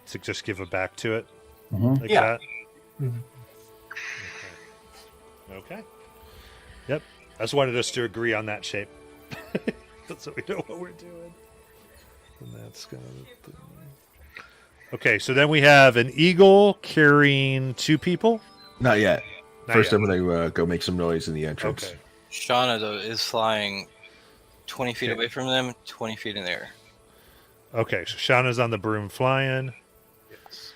to just give a back to it? Mhm. Like Yeah. that? Mhm. Okay. Yep. I just wanted us to agree on that shape. So we know what we're doing. And that's gonna. Okay, so then we have an eagle carrying 2 people. Not yet. Not First, yet. I'm going to go make some noise in the entrance. Okay. Shauna, though, is flying 20 feet Okay. away from them, 20 feet in the air. Okay, so Shauna's on the broom flying. Yes.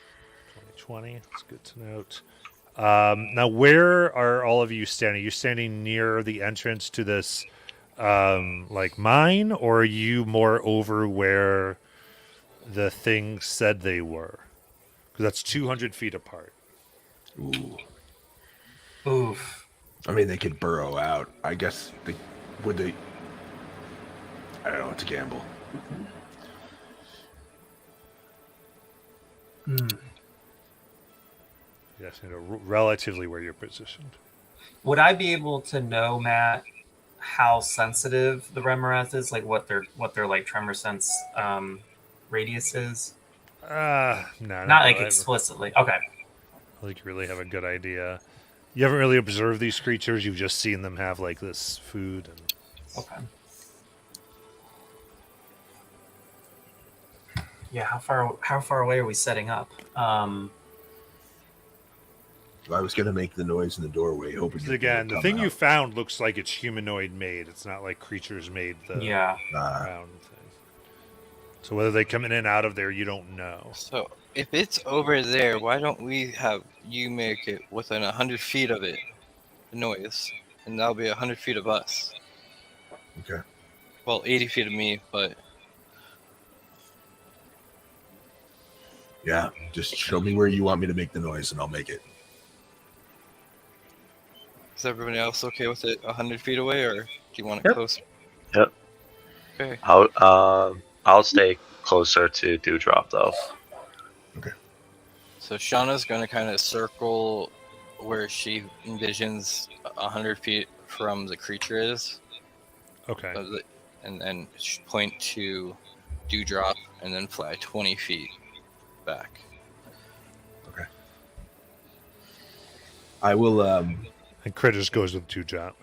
2020. That's good to note. Now, where are all of you standing? Are you standing near the entrance to this, like, mine, or are you more over where the thing said they were? Because that's 200 feet apart. Ooh. Oof. I mean, they could burrow out. I guess they would. They. I don't know. It's a gamble. Yes, you know, relatively where you're positioned. Would I be able to know, Matt, how sensitive the Remorath is? Like what their like tremor sense radius is? No, Not like I explicitly. Okay. don't think you really have a good idea. You haven't really observed these creatures. You've just seen them have like this food and. Okay. Yeah, how far away are we setting up? I was going to make the noise in the doorway, hoping. So that they again, would the come thing you out. found looks like it's humanoid made. It's not like creatures made the Yeah. round thing. So whether they come in and out of there, you don't know. So if it's over there, why don't we have you make it within 100 feet of it, the noise, and that'll be 100 feet of us. Okay. Well, 80 feet of me, but Yeah. Just show me where you want me to make the noise, and I'll make it. is everybody else okay with it 100 feet away, or do you want it Yep. close? Yep. Okay. I'll stay closer to Dewdrop though. So Shauna's going to kind of circle where she envisions 100 feet from the creature is, Okay. and then point to Dewdrop, and then fly 20 feet back. I will. And Critters goes with 2 jump.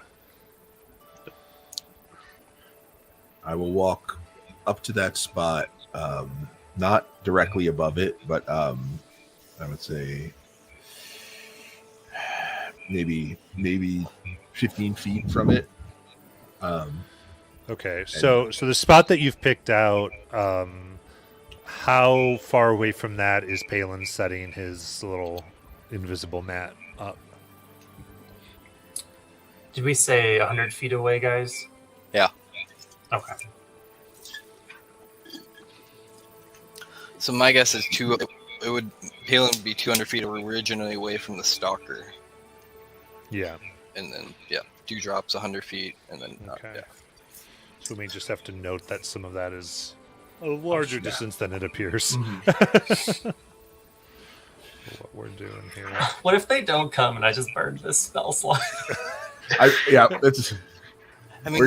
I will walk up to that spot, not directly above it, but I would say maybe 15 feet from it. Okay. So the spot that you've picked out, how far away from that is Palin setting his little invisible mat up? Did we say 100 feet away, guys? Yeah. Okay. So my guess is Palin would be 200 feet originally away from the stalker, Yeah. and then Dewdrop's 100 feet, and then Okay. So we may just have to note that some of that is a larger Yeah. distance than it appears. Mm-hmm. What we're doing here. What if they don't come and I just burned this spell slot? It's. I mean,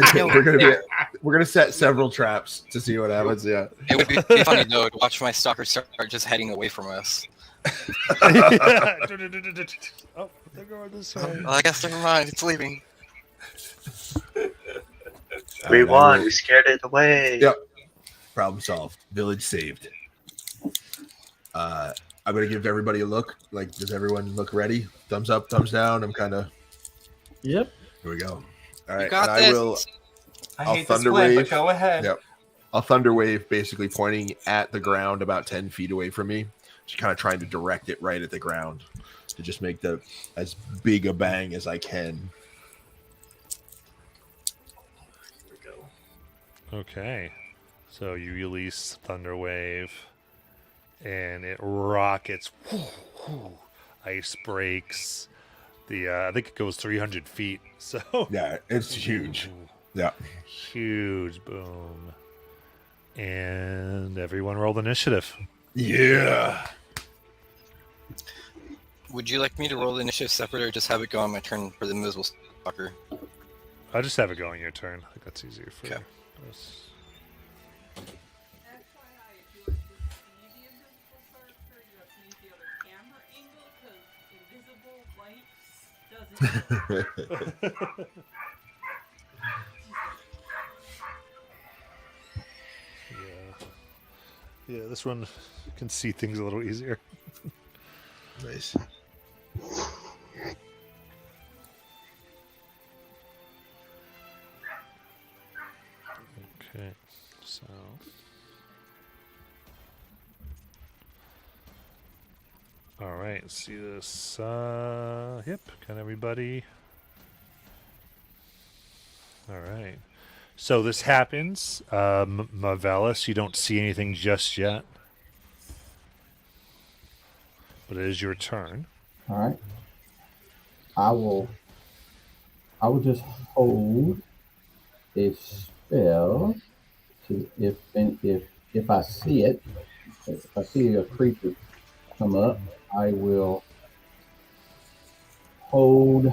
We're gonna set several traps to see what happens. Yeah. it would be funny though to watch my stalker start just heading away from us. Oh, they're going this way. I guess never mind. It's leaving. We Alright, I won. will- We scared it away. Yep. Problem solved. Village saved. I'm gonna give everybody a look. Like, does everyone look ready? Thumbs up, thumbs down. I'm kind of. Yep. Here we go. All right, got and I this. will. I I'll hate this thunder plan, but wave. go ahead. Yep. I'll thunder wave, basically pointing at the ground about 10 feet away from me. Just kind of trying to direct it right at the ground to just make the as big a bang as I can. Here we go. Okay. So you release Thunder Wave, and it rockets. Ice breaks. I think it goes 300 feet. So Yeah, it's huge. Yeah. huge boom. And everyone rolled initiative. Yeah. Would you like me to roll the initiative separate or just have it go on my turn for the invisible stalker? I'll just have it go on your turn. I think that's easier for Okay. us. Yeah, this one can see things a little easier. Nice. Okay, so all right, let's see this. Yep, got everybody. All right. So this happens. Marvelous, you don't see anything just yet, but it is your turn. All right. I will just hold a spell to if I see it, if I see a creature come up, I will hold.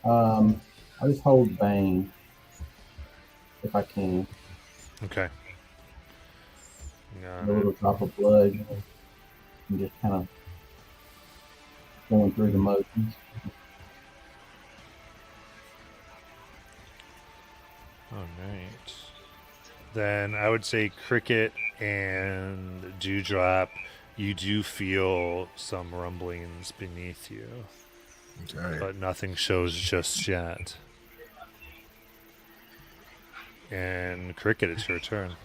I'll just hold Bane if I can. Okay. A little drop of blood, and just kind of going through the motions. All right. Then I would say Cricket and Dewdrop, you do feel some rumblings beneath you, Okay. but nothing shows just yet. And Cricket, it's your turn.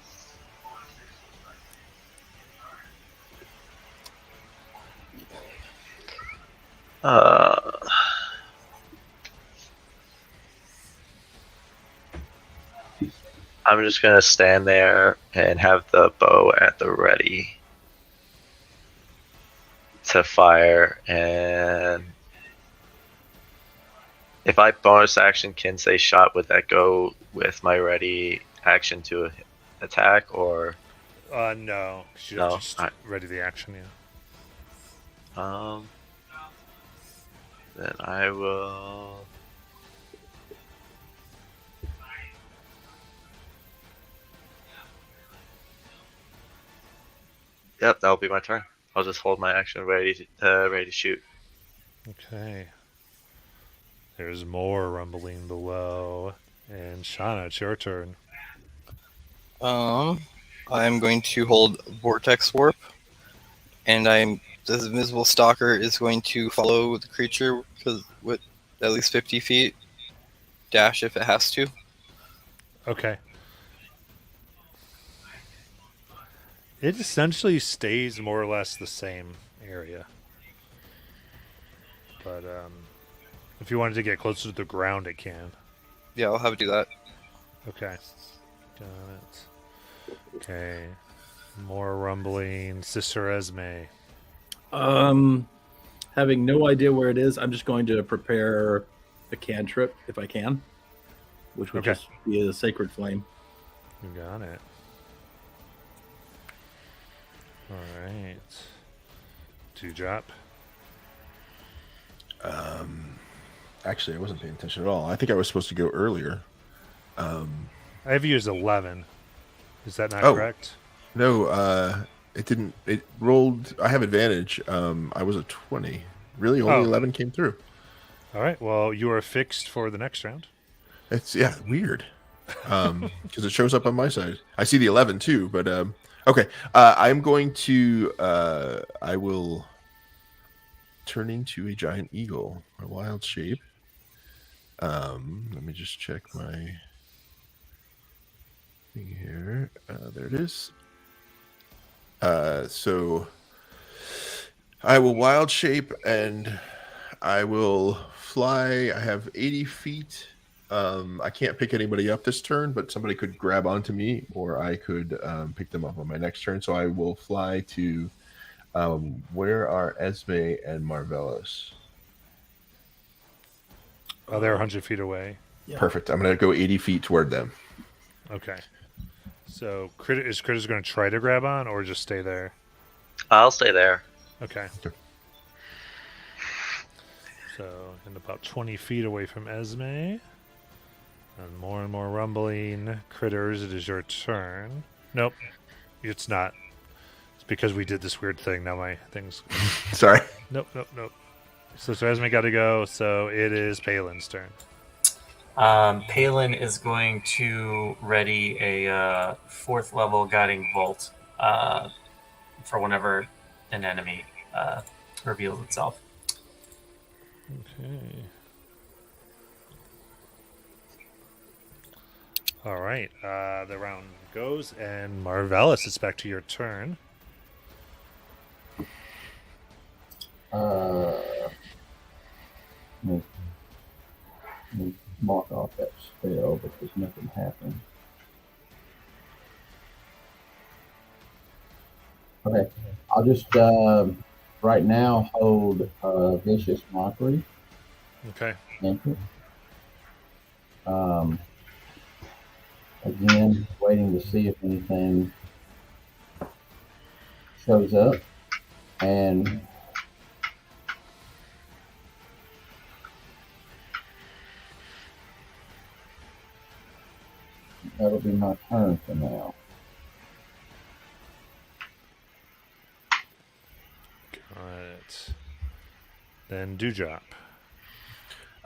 I'm just gonna stand there and have the bow at the ready to fire, and if I bonus action can say shot, would that go with my ready action to attack, or No. 'Cause you No, just I- ready the action, yeah. then I will. Yep, that'll be my turn. I'll just hold my action ready to shoot. Okay. There's more rumbling below. And Shauna, it's your turn. I'm going to hold Vortex Warp, and the invisible stalker is going to follow the creature with at least 50 feet, dash if it has to. Okay. It essentially stays more or less the same area. But if you wanted to get closer to the ground, it can. Yeah, I'll have it do that. Okay. Got it. Okay. More rumbling. Sister Esme. Having no idea where it is, I'm just going to prepare a cantrip if I can, which would Okay. just be a sacred flame. You got it. All right. Dewdrop. Actually, I wasn't paying attention at all. I think I was supposed to go earlier. I have you as 11. Is that not Oh. correct? No, It didn't. It rolled. I have advantage. I was a 20. Really, only Oh. 11 came through. All right. Well, you are fixed for the next round. It's weird. Because it shows up on my side. I see the 11 too, but okay. I'm going to. I will turn into a giant eagle, a wild shape. Let me just check my thing here. There it is. So I will wild shape and I will fly. I have 80 feet. I can't pick anybody up this turn, but somebody could grab onto me, or I could pick them up on my next turn. So I will fly to where are Esme and Marvelous? Oh, they're 100 feet away. Yeah. Perfect. I'm going to go 80 feet toward them. Okay. So Critter's going to try to grab on or just stay there? I'll stay there. Okay. Okay. So, and about 20 feet away from Esme. And more rumbling. Critters, it is your turn. Nope. It's not. It's because we did this weird thing. Now my thing's... Sorry. Nope. So Esme got to go, so it is Palin's turn. Palin is going to ready a 4th level guiding bolt for whenever an enemy reveals itself. Okay. All right. The round goes, and Marvelous, it's back to your turn. Let me mark off that spell because nothing happened. Okay, I'll just right now hold Vicious Mockery. Okay. Enter. Again, waiting to see if anything shows up, and that'll be my turn for now. Got it. Then Dewdrop.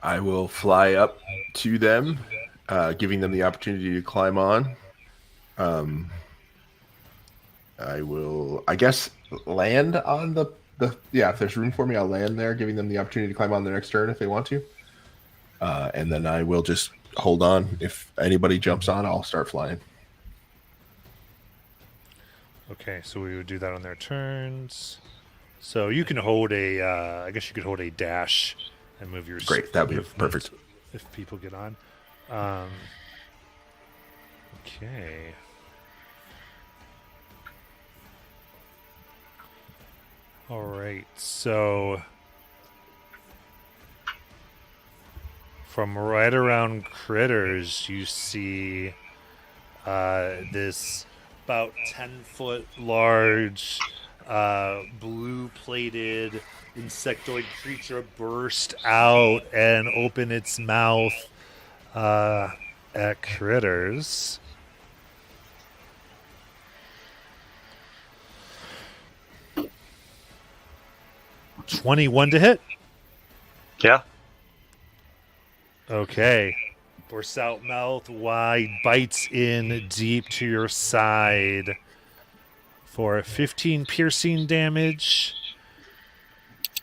I will fly up to them, giving them the opportunity to climb on. I will, I guess, land on the if there's room for me, I'll land there, giving them the opportunity to climb on the next turn if they want to. And then I will just hold on. If anybody jumps on, I'll start flying. Okay, so we would do that on their turns. So you can hold a, I guess you could hold a dash and move your Great, that'd be movement perfect. if people get on. Okay. All right, so from right around Critters, you see this about 10-foot large blue-plated insectoid creature burst out and open its mouth at Critters. $21 to hit. Yeah. Okay. Bursts out mouth wide, bites in deep to your side for 15 piercing damage.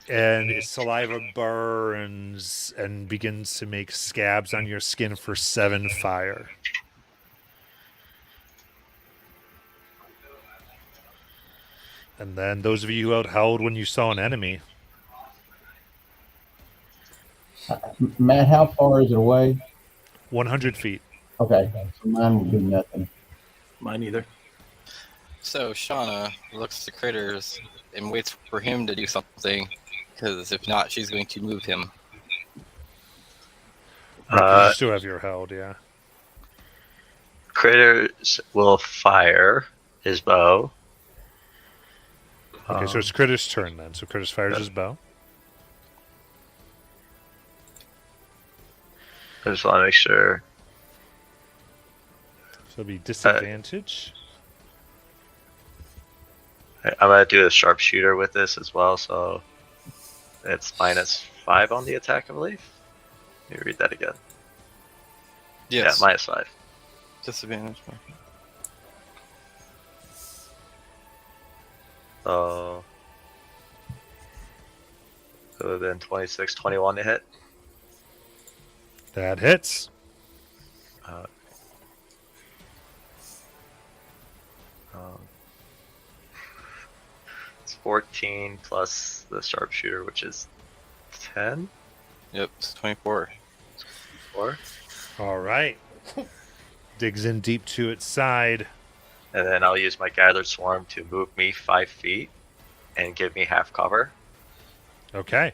And its saliva burns and begins to make scabs on your skin for 7 fire. And then those of you who held when you saw an enemy. Matt, how far is it away? 100 feet. Okay, so mine will do nothing. Mine either. So Shauna looks to Critters and waits for him to do something, because if not, she's going to move him. You still have your held, yeah. Critters will fire his bow. Okay, so it's Critter's turn then. So Critters fires his bow. I just want to make sure. So it'll be disadvantage. I'm gonna do a sharpshooter with this as well, so it's -5 on the attack, I believe. Let me read that again. Yes. Yeah, -5. Disadvantage. So it would have been 26, 21 to hit. That hits. Um, it's 14 plus the sharpshooter, which is 10. Yep, it's 24. 4. All right. Digs in deep to its side. And then I'll use my gathered swarm to move me 5 feet and give me half cover. Okay.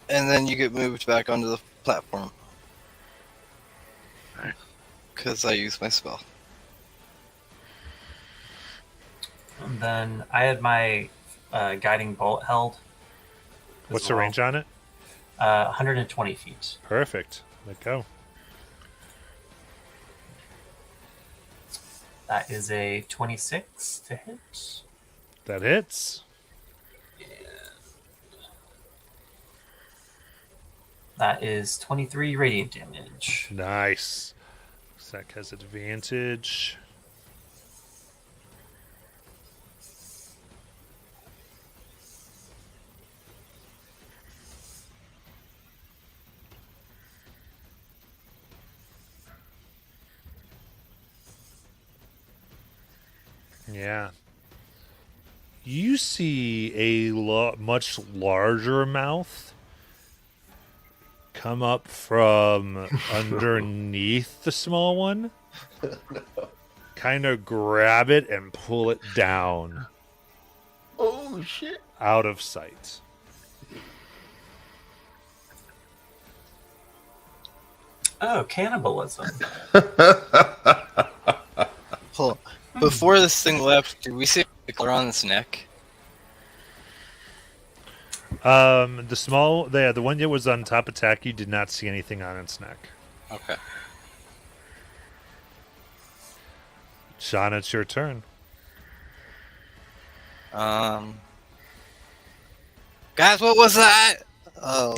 And then you get moved back onto the platform. Alright. Because I used my spell. And then I had my guiding bolt held. as What's the well. range on it? 120 feet. Perfect. Let go. That is a 26 to hit. That hits. That is 23 radiant damage. Nice. Zach has advantage. Yeah. You see a much larger mouth come up from underneath the small one. Kind of grab it and pull it down Oh shit! out of sight. Oh, cannibalism. Hold on. Before this thing left, did we see a color on its neck? The one that was on top attack, you did not see anything on its neck. Okay. Sean, it's your turn. Guys, what was that? Oh.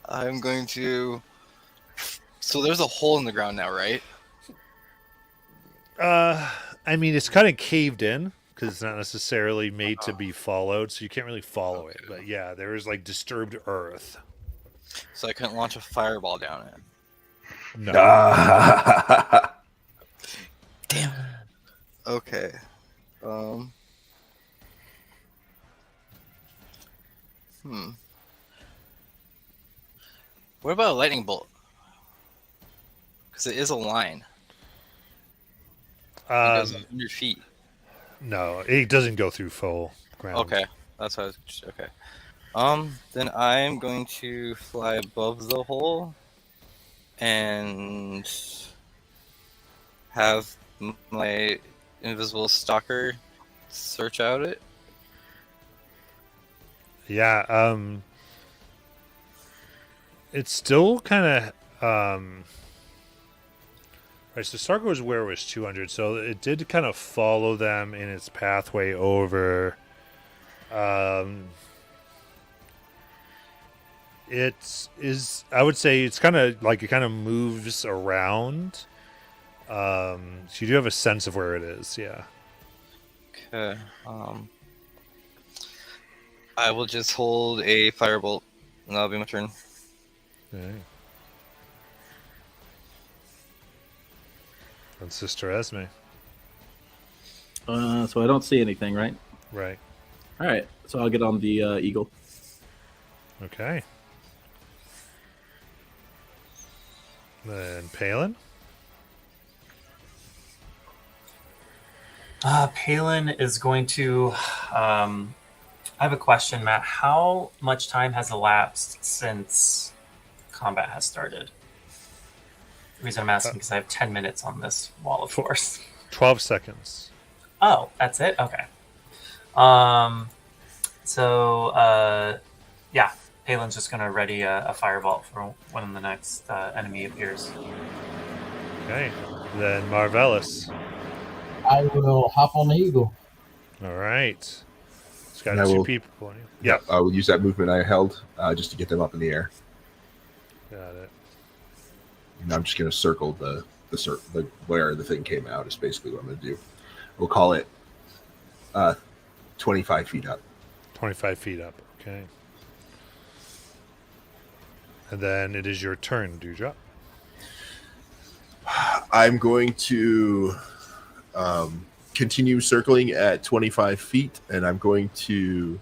I'm going to. So there's a hole in the ground now, right? I mean, it's kind of caved in because it's not necessarily made to be followed, so you can't really follow it. But yeah, there is like disturbed earth. So I couldn't launch a fireball down it. No. Damn. Okay. What about a lightning bolt? Because it is a line. It goes 100 feet. No, it doesn't go through full ground. Okay, that's what I was. Okay. Then I'm going to fly above the hole and have my invisible stalker search out it. Yeah, it's still kind of right. So Sargo's where was 200, so it did kind of follow them in its pathway over. I would say it's kind of like it kind of moves around. So you do have a sense of where it is, yeah. Okay. I will just hold a firebolt, and that'll be my turn. Okay. And Sister Esme. So I don't see anything, right? Right. All right. So I'll get on the eagle. Okay. Then Palin. Palin is going to. I have a question, Matt. How much time has elapsed since combat has started? The reason I'm asking because I have 10 minutes on this wall of force. 12 seconds. Oh, that's it? Okay. Yeah, Palin's just going to ready a firebolt for when the next enemy appears. Okay. Then Marvellus. I will hop on the eagle. All right. It's got And I two will- people pointing. Yep. I will use that movement I held just to get them up in the air. Got it. And I'm just going to circle the where the thing came out is basically what I'm going to do. We'll call it 25 feet up. 25 feet up. Okay. And then it is your turn, Dewdrop. I'm going to continue circling at 25 feet, and I'm going to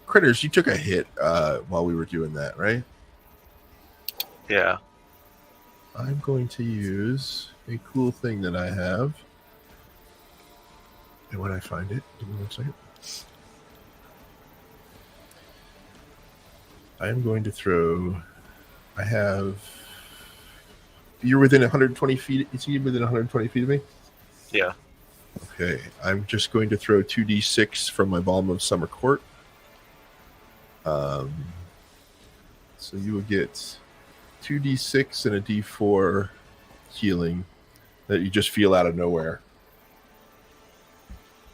Critters, you took a hit while we were doing that, right? Yeah. I'm going to use a cool thing that I have. And when I find it, give me 1 second. I am going to throw. I have. You're within 120 feet. Is he within 120 feet of me? Yeah. Okay. I'm just going to throw 2d6 from my Balm of Summer Court. So you will get 2d6 and a d4 healing that you just feel out of nowhere.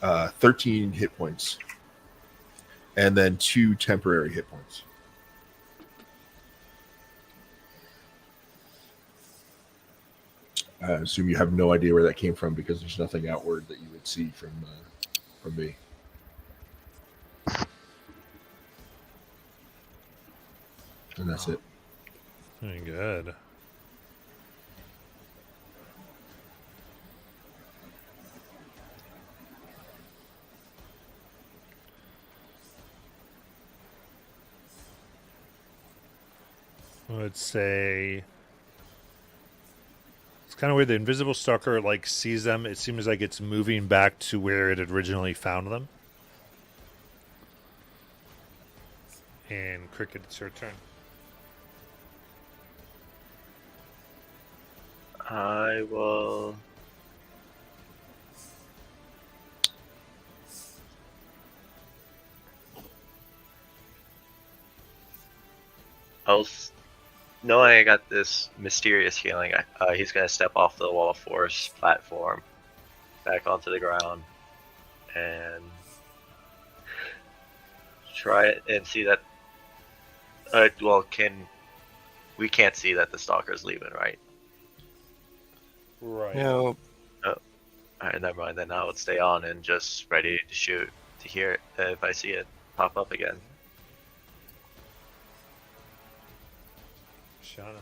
13 hit points. And then 2 temporary hit points. I assume you have no idea where that came from because there's nothing outward that you would see from me. And that's it. Very good. I would say it's kind of weird. The invisible stalker like sees them. It seems like it's moving back to where it had originally found them. And Cricket, it's your turn. I will. Knowing I got this mysterious healing, he's going to step off the wall of force platform back onto the ground and try it and see that. We can't see that the stalker's leaving, right? Right. No. Alright, never mind. Then I would stay on and just ready to shoot to hear it if I see it pop up again. Shauna.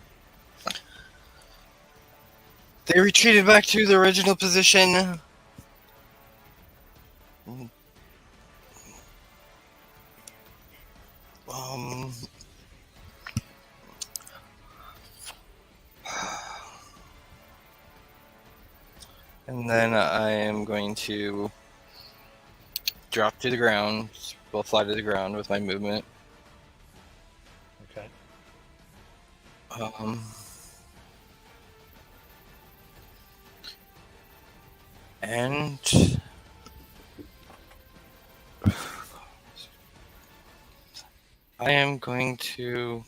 They retreated back to the original position. And then I am going to drop to the ground. We'll fly to the ground with my movement. Okay. And I am going to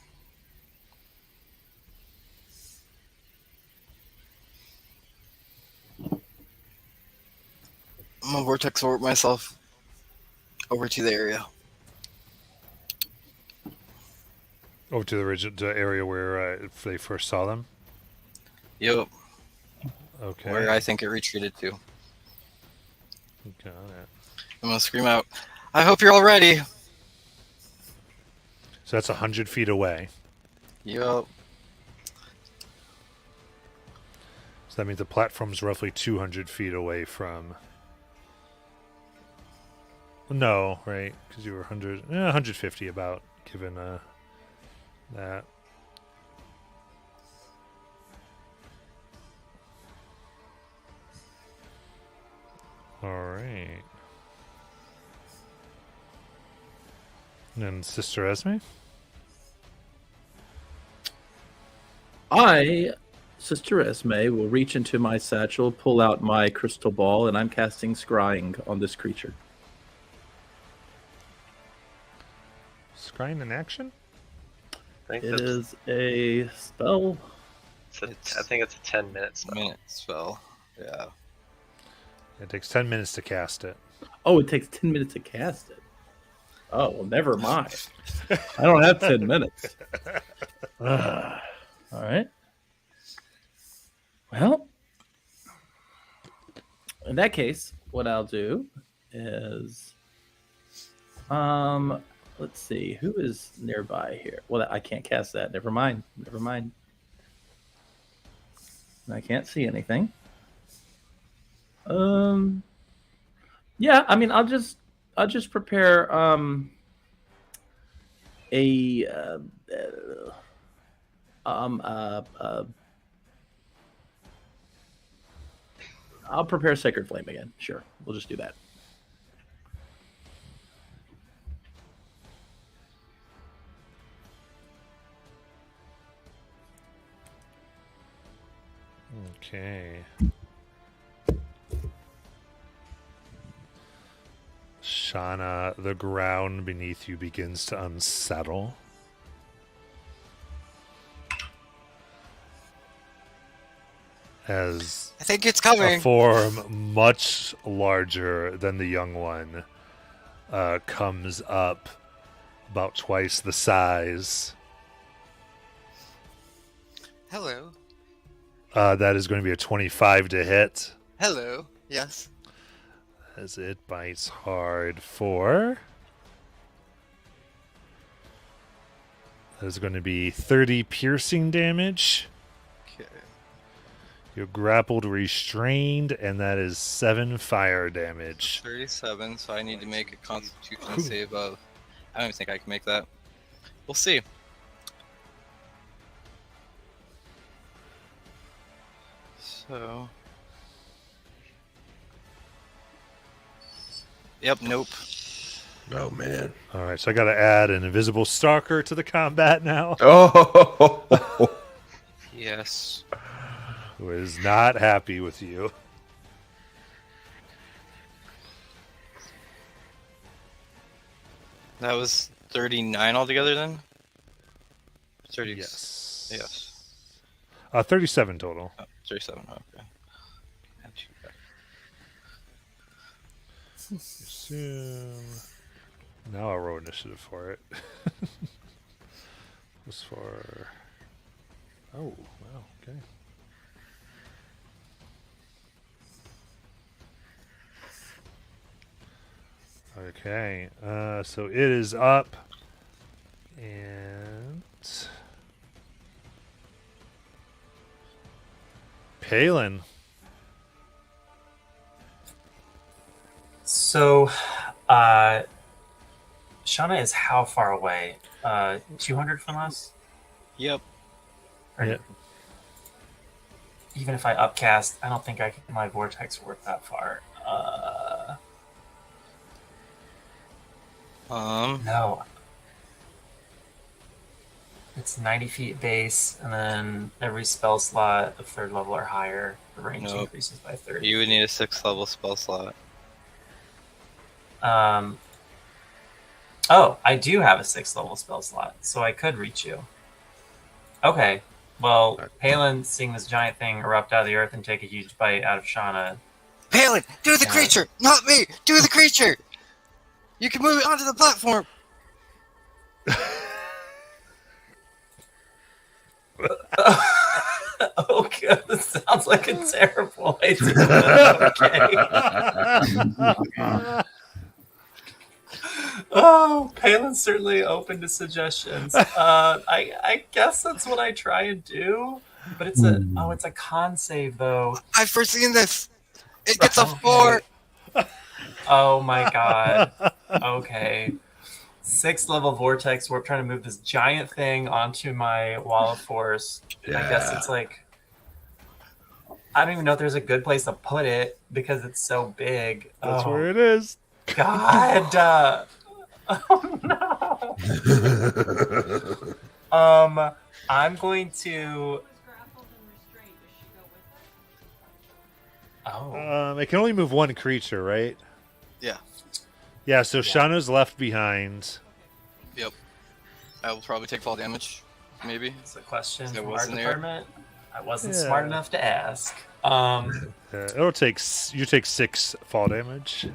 I'm gonna vortex warp myself over to the area. Over to the area where they first saw them. Yep, Okay. where I think it retreated to. Got it. I'm gonna scream out, I hope you're all ready. So that's 100 feet away. Yep. So that means the platform's roughly 200 feet away from. No, right? Because you were 150 about, given that. All right. And then Sister Esme? Sister Esme, will reach into my satchel, pull out my crystal ball, and I'm casting Scrying on this creature. Scrying in action? think It that's, is a spell. I think it's a 10-minute spell. Minute spell. Yeah. It takes 10 minutes to cast it. Oh, it takes 10 minutes to cast it. Oh, well, never mind. I don't have 10 minutes. All right. Well, in that case, what I'll do is, let's see, who is nearby here? Well, I can't cast that. Never mind. Never mind. I can't see anything. Yeah, I mean, I'll just prepare a I'll prepare Sacred Flame again. Sure, we'll just do that. Okay. Shauna, the ground beneath you begins to unsettle. As I think it's a coming. form much larger than the young one comes up, about twice the size. Hello. That is going to be a 25 to hit, Hello. Yes. as it bites hard for. That is going to be 30 piercing damage. Okay. You're grappled, restrained, and that is 7 fire damage. 37, so I need to make a Constitution save of. I don't even think I can make that. We'll see. So. Yep, nope. Oh man. All right, so I got to add an invisible stalker to the combat now, Oh. Yes. who is not happy with you. That was 39 altogether then? 30. Yes. Yes. 37 total. Oh, 37, okay. Add two back. Assume. Now I'll roll initiative for it. Was for. Oh, wow, okay. Okay, so it is up, and Palin. So, Shauna is how far away? 200 from us? Yep. Or Yeah. Even if I upcast, I don't think my vortex worked that far. No. It's 90 feet base, and then every spell slot of 3rd level or higher, the range Nope. increases by 30. You would need a 6th level spell slot. Oh, I do have a 6th level spell slot, so I could reach you. Okay. Well, Palin, seeing this giant thing erupt out of the earth and take a huge bite out of Shauna. Palin, do the Yeah. creature, not me. Do the creature. You can move it onto the platform. Okay, this sounds like a terrible idea. Okay. Oh, Palin's certainly open to suggestions. I guess that's what I try and do, but it's a con save though. I've foreseen this. It gets a Okay. 4. Oh my god. Okay. 6th level vortex warp, trying to move this giant thing onto my wall of force. And I guess it's like, I don't even know if there's a good place to put it because it's so big. That's Oh, where it is. God. Oh no. I'm going to. Oh. It can only move one creature, right? Yeah. Yeah, so Shauna's left behind. Yep. I will probably take fall damage. maybe. It's a question That from our wasn't there? department. I wasn't Yeah. smart enough to ask. It'll take you take 6 fall damage.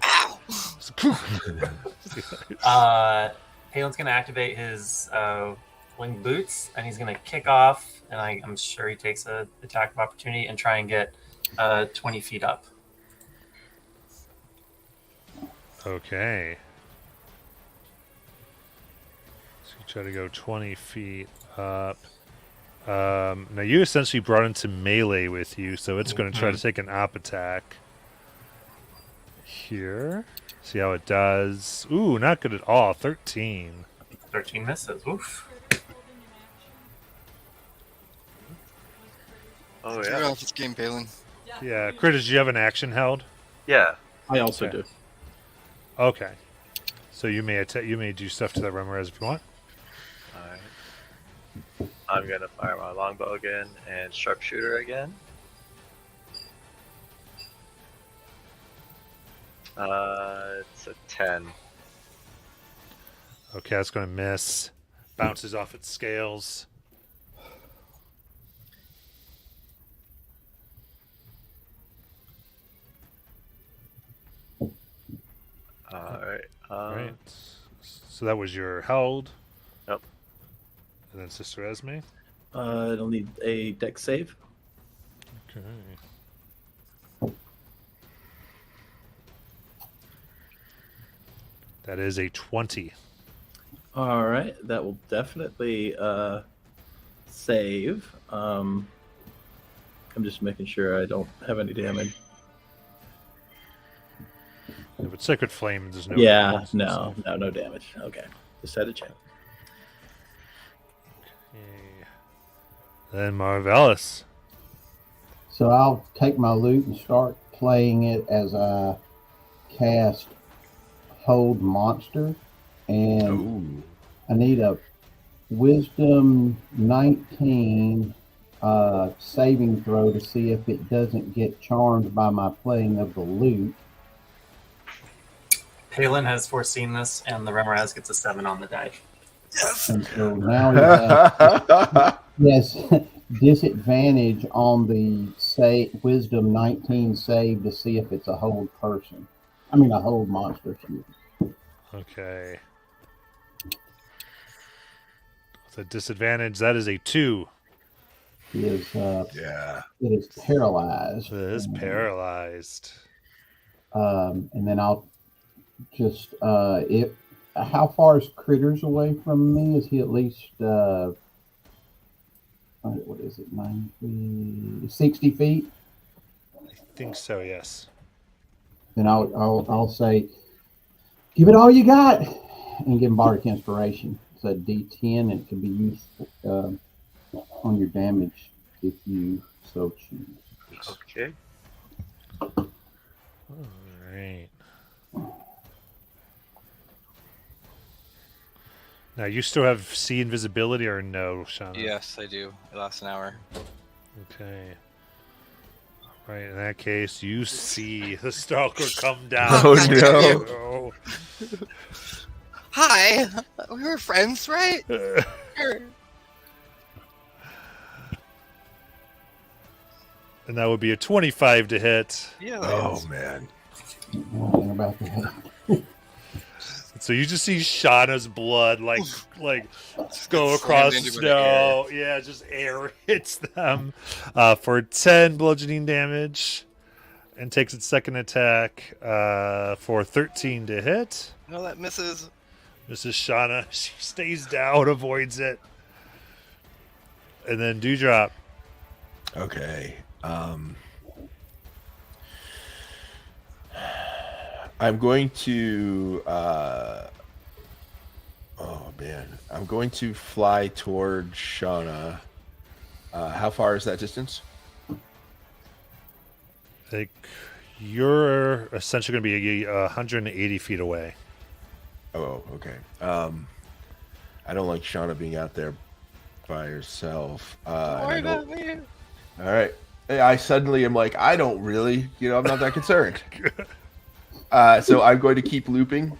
Palin's gonna activate his wing boots, and he's gonna kick off. And I'm sure he takes a attack of opportunity and try and get 20 feet up. Okay. So you try to go 20 feet up. Now you essentially brought into melee with you, so it's going to try to take an op attack. Here. See how it does. Ooh, not good at all. 13. 13 misses. Oof. Oh You're yeah. off this game, Balin. Yeah, Critters, do you have an action held? Yeah. I also Okay. do. Okay. So you may do stuff to that Remoraz if you want. Alright. I'm gonna fire my longbow again and sharpshooter again. It's a 10. Okay, that's going to miss. Bounces off its scales. Alright. Right. So that was your held. Yep. And then Sister Esme. It'll need a dex save. Okay. That is a 20. All right, that will definitely save. I'm just making sure I don't have any damage. Yeah, but Sacred Flame, there's no. Yeah, damage, no so- damage. Okay, just had to check. Okay. Then Marvellus. So I'll take my lute and start playing it as I cast Hold Monster, and Ooh. I need a Wisdom 19 saving throw to see if it doesn't get charmed by my playing of the lute. Palin has foreseen this, and the Remoraz gets a 7 on the die. Yes. And so now he has disadvantage on the Wisdom 19 save to see if it's a hold person. I mean, a hold monster. Excuse me. Okay. With a disadvantage, that is a 2. It is, Yeah. it is paralyzed. It is paralyzed. And then I'll just how far is Critters away from me? Is he at least what is it, 90, 60 feet? I think so, yes. Then I'll say, give it all you got, and give him Bardic Inspiration. It's a D10, and it can be used on your damage if you so choose. Okay. All right. Now, you still have see invisibility or no, Shauna? Yes, I do. It lasts an hour. Okay. All right, in that case, you see the stalker come down. Oh, no. Oh. Hi. We were friends, right? And that would be a 25 to hit. Yeah. Oh, man. Nothing about that. So you just see Shauna's blood like go across the into the snow. Yeah, just air hits them for 10 bludgeoning damage, and takes its second attack for 13 to hit. No, that misses. Mrs. Shauna, she stays down, avoids it, and then Dewdrop. Okay. I'm going to I'm going to fly toward Shauna. How far is that distance? Like you're essentially going to be 180 feet away. Oh, okay. I don't like Shauna being out there by herself. Don't worry about me. All right. I suddenly am like, I don't really, I'm not that concerned. So I'm going to keep looping,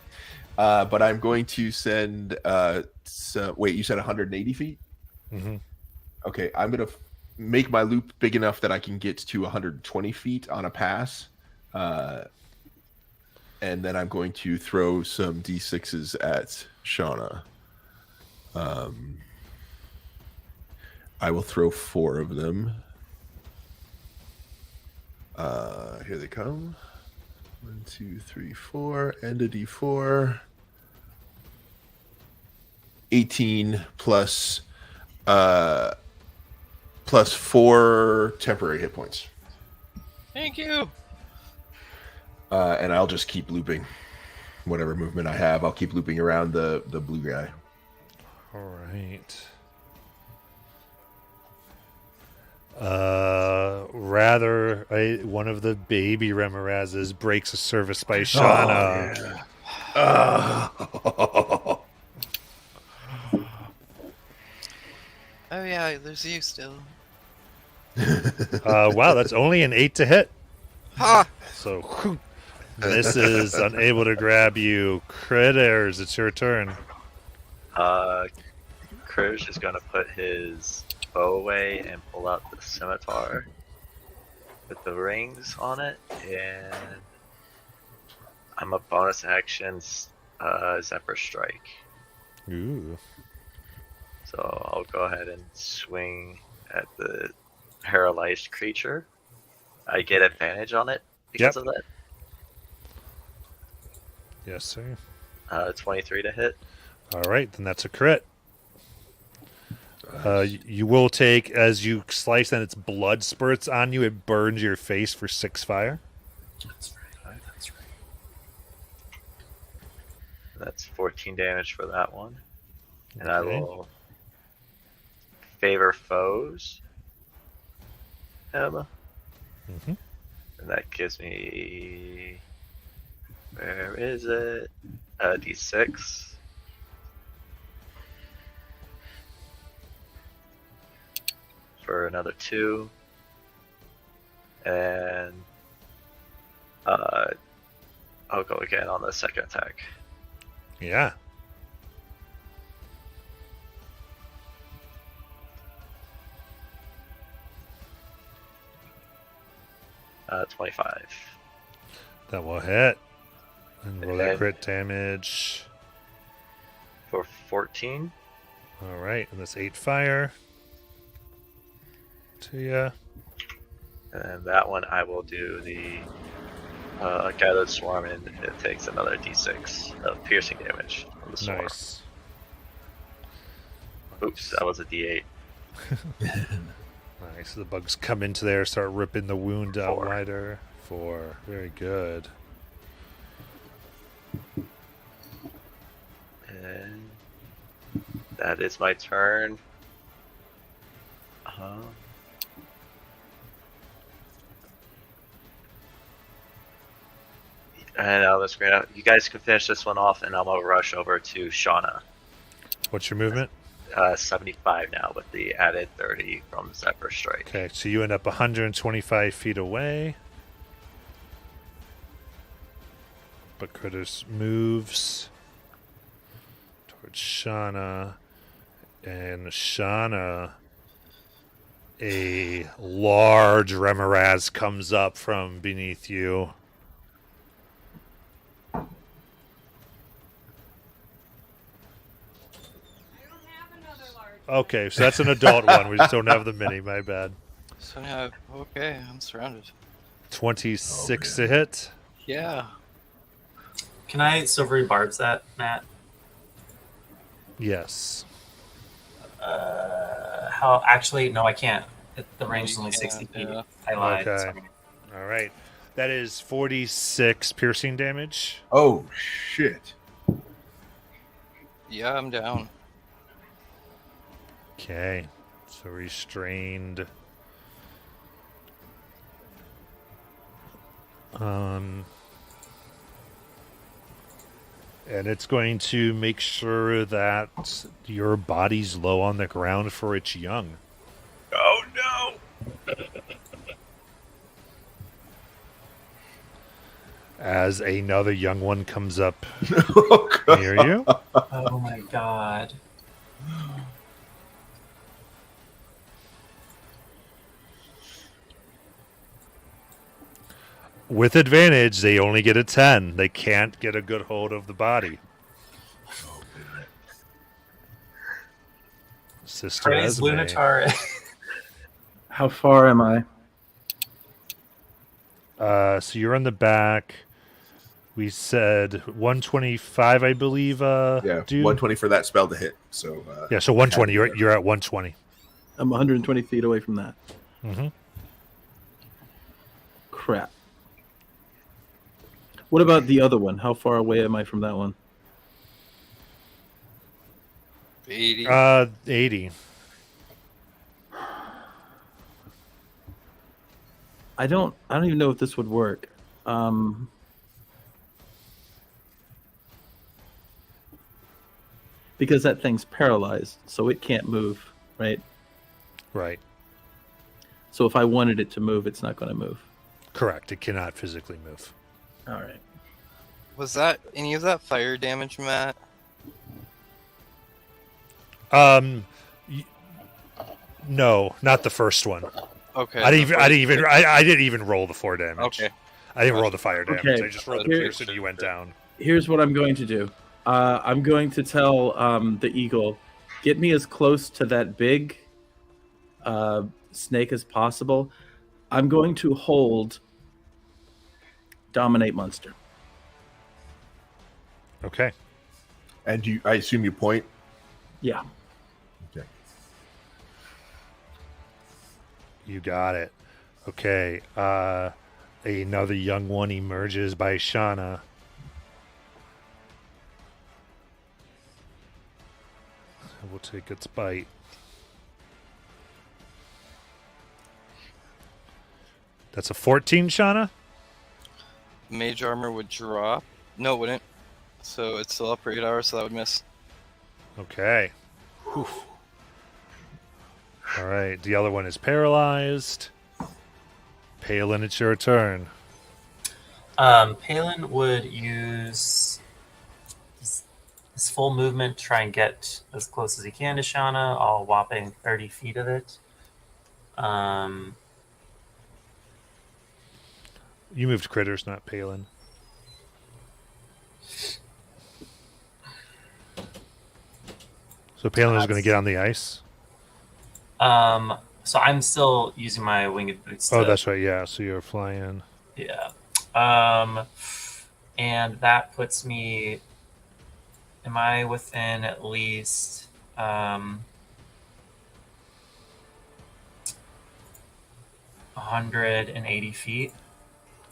but I'm going to send. Wait, you said 180 feet? Mhm. Okay, I'm gonna make my loop big enough that I can get to 120 feet on a pass, and then I'm going to throw some d6s at Shauna. I will throw 4 of them. Here they come. 1, 2, 3, 4, and a d4. 18 plus 4 temporary hit points. Thank you. And I'll just keep looping. Whatever movement I have, I'll keep looping around the blue guy. All right. One of the baby Remorazes breaks a service by Shauna. Oh yeah, there's you still. Wow, that's only an 8 to hit. Ha! So this is unable to grab you. Critters, it's your turn. Critter's just gonna put his bow away and pull out the scimitar with the rings on it, and I'm a bonus action Zephyr Strike. Ooh. So I'll go ahead and swing at the paralyzed creature. I get advantage on it because of that. Yes, sir. 23 to hit. All right, then that's a crit. You will take, as you slice and its blood spurts on you, it burns your face for 6 fire. That's right. That's right. That's 14 damage for that one. And I Okay. will favor foes. Emma. Mhm. And that gives me. Where is it? D6. For another 2. And I'll go again on the second attack. Yeah. Uh, 25. That will hit. And roll that Okay. crit damage. For 14. All right, and that's 8 fire. To ya. And that one I will do the Gathered Swarm, and it takes another d6 of piercing damage from the swarm. Nice. Oops, that was a d8. Nice. The bugs come into there, start ripping the wound out 4. wider. 4. Very good. And that is my turn. And I'll just grab. You guys can finish this one off, and I'm gonna rush over to Shauna. What's your movement? 75 now with the added 30 from Zephyr Strike. Okay, so you end up 125 feet away. But Critters moves towards Shauna. And Shauna, a large Remoraz comes up from beneath you. Okay, so that's an adult one. We just don't have the mini. My bad. So now, okay, I'm surrounded. 26 to hit. Yeah. Can I silvery barbs that, Matt? Yes. How? Actually, no, I can't. The range is only You 60 can't, feet. yeah. I lied. Okay. Sorry. All right. That is 46 piercing damage. Oh shit! Yeah, I'm down. Okay. So restrained. And it's going to make sure that your body's low on the ground for its young. Oh no! As another young one comes up Oh, God. near you. Oh my god. With advantage, they only get a 10. They can't get a good hold of the body. Sister Praise Esme. Lunatar. How far am I? So you're in the back. We said 125, I believe. Yeah, Dude. 120 for that spell to hit. So Yeah, so 120. You're at 120. I'm 120 feet away from that. Mm-hmm. Crap. What about the other one? How far away am I from that one? 80. 80. I don't even know if this would work. Because that thing's paralyzed, so it can't move, right? Right. So if I wanted it to move, it's not going to move. Correct. It cannot physically move. All right. Was that any of that fire damage, Matt? No, not the first one. Okay. I didn't even roll the 4 damage. Okay. I didn't roll the fire damage. Okay. I just rolled the Here- pierce and you went down. Here's what I'm going to do. I'm going to tell the eagle, get me as close to that big snake as possible. I'm going to hold dominate monster. Okay. And I assume you point. Yeah. Okay. You got it. Okay. Another young one emerges by Shauna. We'll take its bite. That's a 14, Shauna? Mage armor would drop. No, it wouldn't. So it's still up for 8 hours, so that would miss. Okay. Whew. All right. The other one is paralyzed. Palin, it's your turn. Palin would use his full movement to try and get as close as he can to Shauna, all whopping 30 feet of it. You moved critters, not Palin. So Palin is going to get on the ice. So I'm still using my winged boots. Oh, to- that's right. Yeah. So you're flying. Yeah. And that puts me. Am I within at least 180 feet?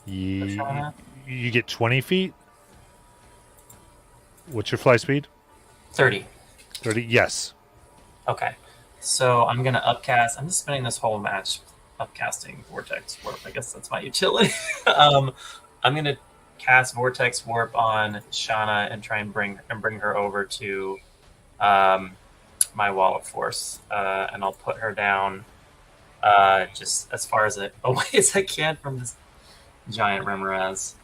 You get 20 feet. What's your fly speed? 30. 30. Yes. Okay. So I'm gonna upcast. I'm just spending this whole match upcasting Vortex Warp. I guess that's my utility. I'm gonna cast Vortex Warp on Shauna and try and bring her over to my wall of force, and I'll put her down just as far as away as I can from this giant Remoraz.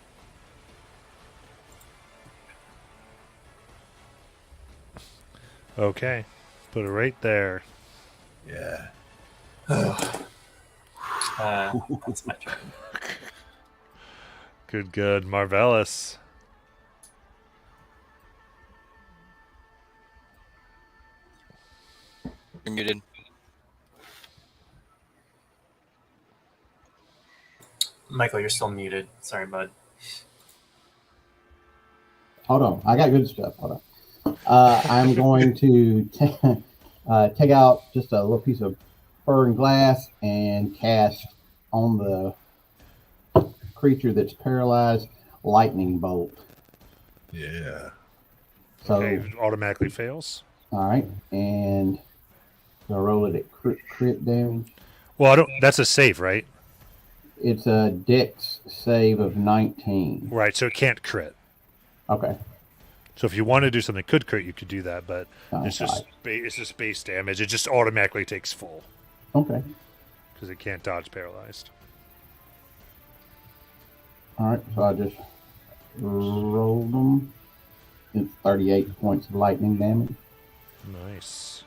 Okay. Put it right there. Yeah. That's my turn. Good, good. Marvelous. You're muted. Michael, you're still muted. Sorry, bud. Hold on. I got good stuff. Hold on. I'm going to take out just a little piece of fur and glass and cast on the creature that's paralyzed lightning bolt. Yeah. So, Okay. It automatically fails. all right. And so I roll it at crit damage. Well, I don't. That's a save, right? It's a dex save of 19. Right. So it can't crit. Okay. So if you want to do something that could crit, you could do that, but it's just Okay. it's just base damage. It just automatically takes full Okay. because it can't dodge paralyzed. All right. So I just rolled them. It's 38 points of lightning damage. Nice.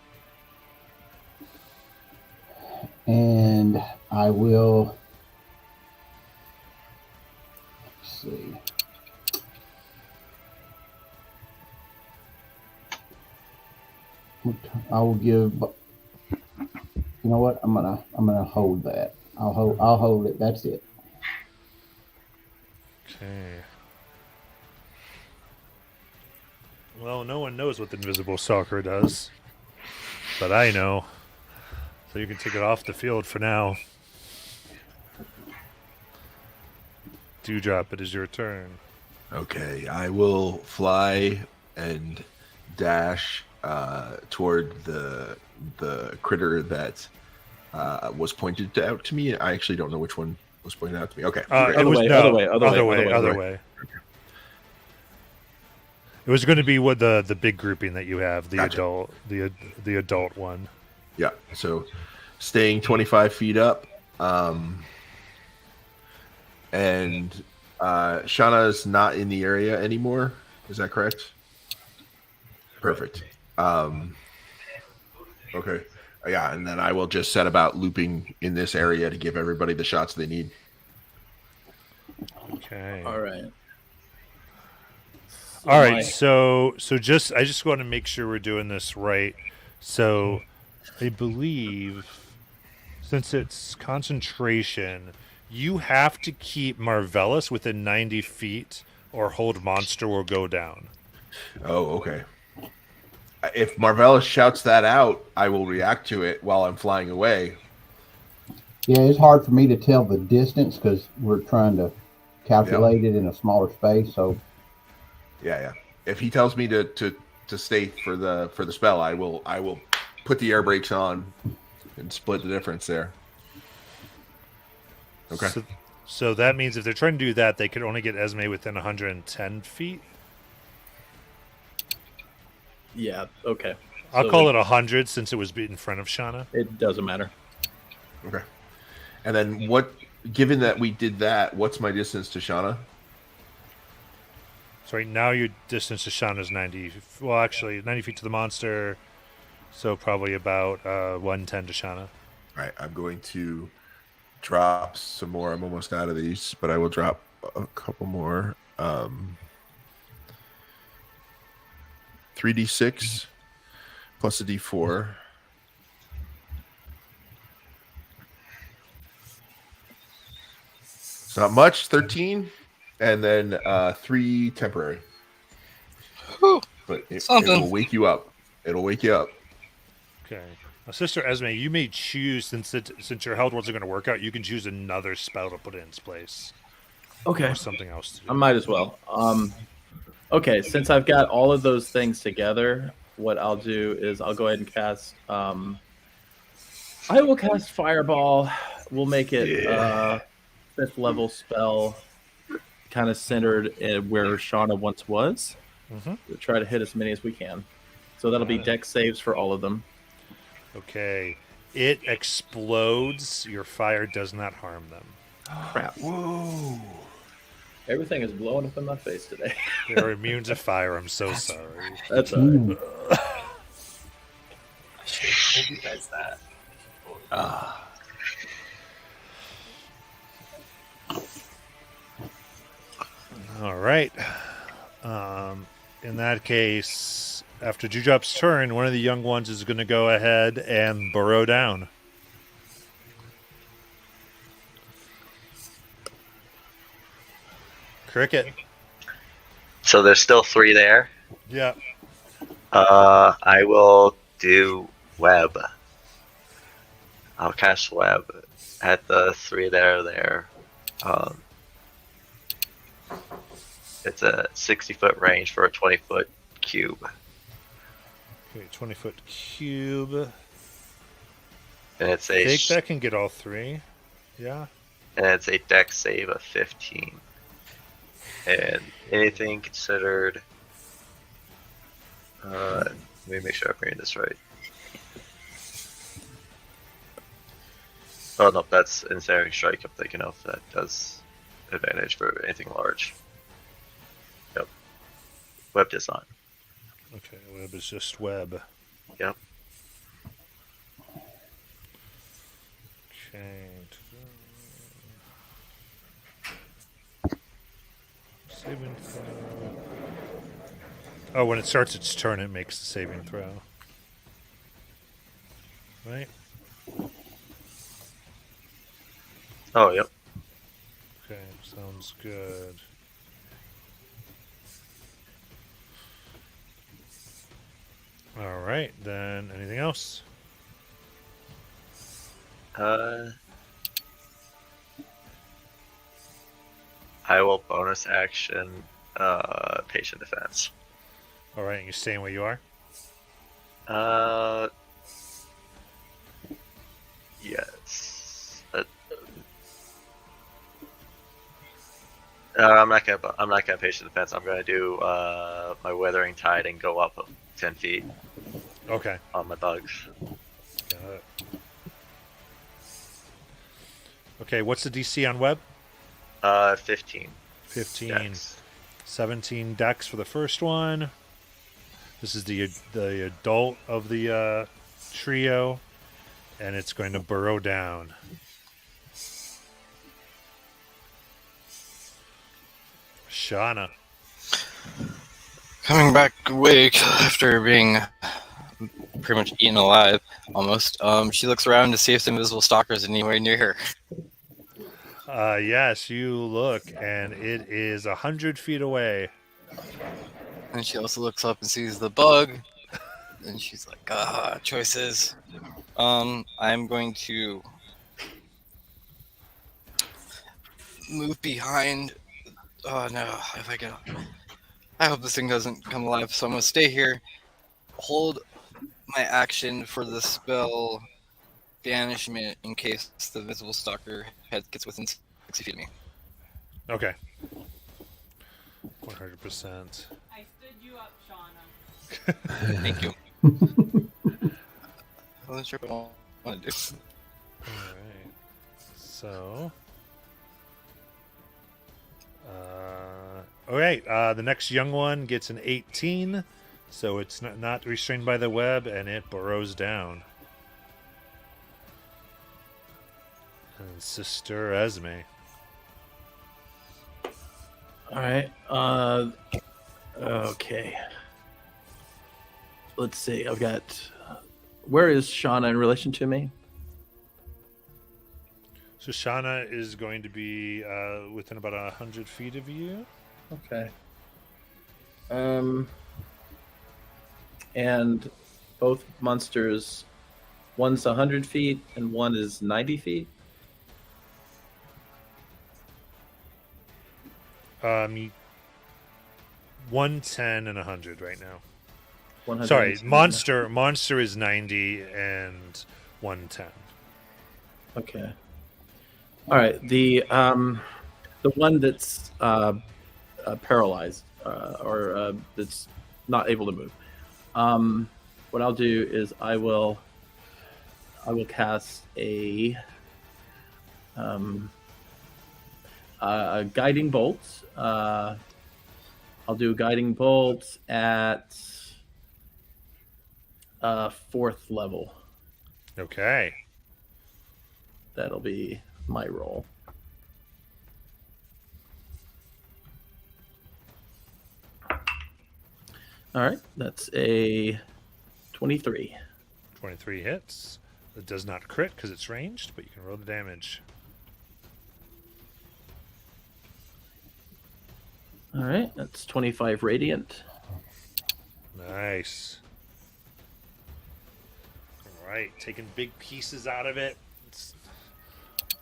And I will see. I will give. You know what? I'm gonna hold that. I'll hold it. That's it. Okay. Well, no one knows what the invisible stalker does, but I know. So you can take it off the field for now. Dewdrop, it is your turn. Okay, I will fly and dash toward the critter that was pointed out to me. I actually don't know which one was pointed out to me. Okay, great. It was other other way. way. It was going to be what the big grouping that you have, the Gotcha. the adult one. Yeah, so staying 25 feet up, and Shauna's not in the area anymore. Is that correct? Perfect. Okay. Yeah, and then I will just set about looping in this area to give everybody the shots they need. Okay. All right. All right. So I just want to make sure we're doing this right. So I believe since it's concentration, you have to keep Marvellus within 90 feet or hold monster will go down. Oh, okay. If Marvellus shouts that out, I will react to it while I'm flying away. Yeah, it's hard for me to tell the distance because we're trying to calculate it in a smaller space. So Yeah. If he tells me to stay for the spell, I will put the air brakes on and split the difference there. Okay. So that means if they're trying to do that, they could only get Esme within 110 feet. Yeah. Okay. I'll call it 100 since it was in front of Shauna. It doesn't matter. Okay. And then given that we did that, what's my distance to Shauna? So right now your distance to Shauna is 90. Well, actually, 90 feet to the monster. So probably about 110 to Shauna. All right. I'm going to drop some more. I'm almost out of these, but I will drop a couple more. 3d6 plus a d4. It's not much, 13, and then 3 temporary. Whew, But it something. will wake you up. It'll wake you up. Okay. Now, Sister Esme, you may choose, since your health wasn't going to work out, you can choose another spell to put in its place. Okay. Or something else to do. I might as well. Okay, since I've got all of those things together, what I'll do is I'll go ahead and cast. I will cast Fireball. We'll make it 5th level spell, kind of centered in where Shauna once was. Mm-hmm. We'll try to hit as many as we can. So that'll be dex saves for all of them. Okay. It explodes. Your fire does not harm them. Crap. Whoa. Everything is blowing up in my face today. They're immune to fire. I'm so sorry. That's all right. I should have told you guys that. All right. In that case, after Dewdrop's turn, one of the young ones is going to go ahead and burrow down. Cricket. So there's still 3 there. Yeah. I will do web. I'll cast web at the 3 that are there. It's a 60-foot range for a 20-foot cube. Okay, 20-foot cube. And it's I a think that can get all 3. Yeah. and it's a dex save of 15. And anything considered. Let me make sure I'm reading this right. Oh no, that's ensnaring strike. I'm thinking of that does advantage for anything large. Yep. Web design. Okay, web is just web. Yep. Okay. Saving throw. Oh, when it starts its turn, it makes the saving throw. Right? Oh, yep. Okay, sounds good. All right, then anything else? I will bonus action patient defense. All right, and you're staying where you are? Yes. I'm not gonna patient defense. I'm gonna do my weathering tide and go up 10 feet Okay. on my bugs. Got it. Okay, what's the DC on web? 15. 15. Dex. 17 dex for the first one. This is the adult of the trio, and it's going to burrow down. Shauna. Coming back awake after being pretty much eaten alive, almost. She looks around to see if the invisible stalker is anywhere near her. Yes, you look, and it is 100 feet away. And she also looks up and sees the bug, and she's like, choices. I'm going to move behind. Oh no, if I can. I hope this thing doesn't come alive, so I'm going to stay here, hold my action for the spell banishment in case the visible stalker head gets within 60 feet of me. Okay. 100%. I stood you up, Shauna. Thank you. I wasn't sure what I want to do. All right. So. All right. The next young one gets an 18, so it's not restrained by the web, and it burrows down. And Sister Esme. All right. Okay. Let's see. I've got. Where is Shauna in relation to me? So Shauna is going to be within about 100 feet of you. Okay. And both monsters, one's 100 feet and one is 90 feet. 110 and 100 right now. 100 Sorry, and- monster is 90 and 110. Okay. All right. The one that's paralyzed or that's not able to move. What I'll do is I will cast a guiding bolt. I'll do guiding bolt at 4th level. Okay. That'll be my roll. All right, that's a 23. 23 hits. It does not crit because it's ranged, but you can roll the damage. All right, that's 25 radiant. Nice. All right, taking big pieces out of it. It's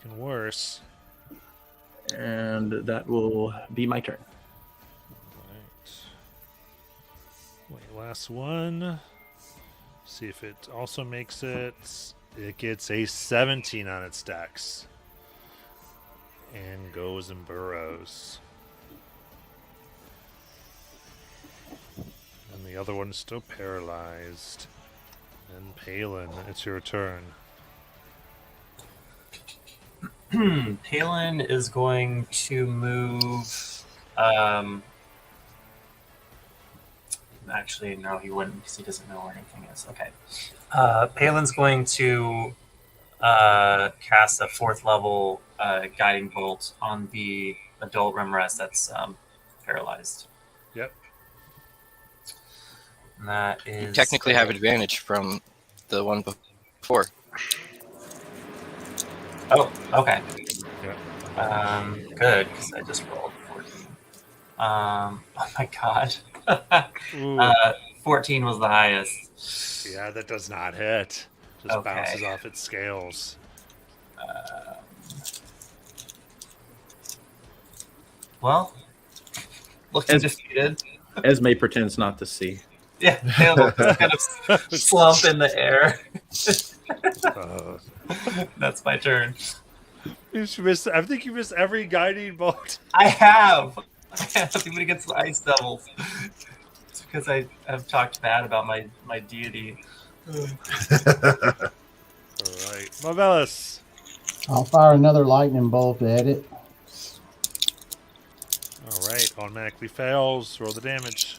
getting worse. And that will be my turn. Right. Wait, last one. See if it also makes it. It gets a 17 on its dex. And goes and burrows. And the other one is still paralyzed. And Palin, it's your turn. Palin is going to move. Actually, no, he wouldn't because he doesn't know where anything is. Okay. Palin's going to cast a 4th level guiding bolt on the adult Remorez that's paralyzed. Yep. And that You is technically have advantage from the one before. Oh, okay. Yeah. Good, because I just rolled 14. Oh my god. Ooh. 14 was the highest. Yeah, that does not hit. Just Okay. bounces off its scales. Well, looking As- defeated. Esme pretends not to see. Yeah, Caleb kind of slump in the air. That's my turn. I think you missed every guiding bolt. I have even against the ice devils. It's because I have talked bad about my deity. All right, Marvelous. I'll fire another lightning bolt at it. All right, automatically fails. Roll the damage.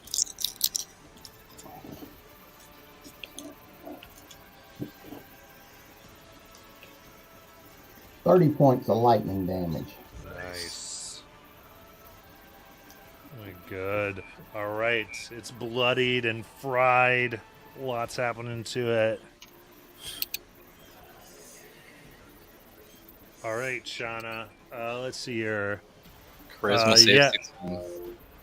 30 points of lightning damage. Nice. Very good. All right, it's bloodied and fried. Lots happening to it. All right, Shauna. Let's see here. Charisma save yeah. 16.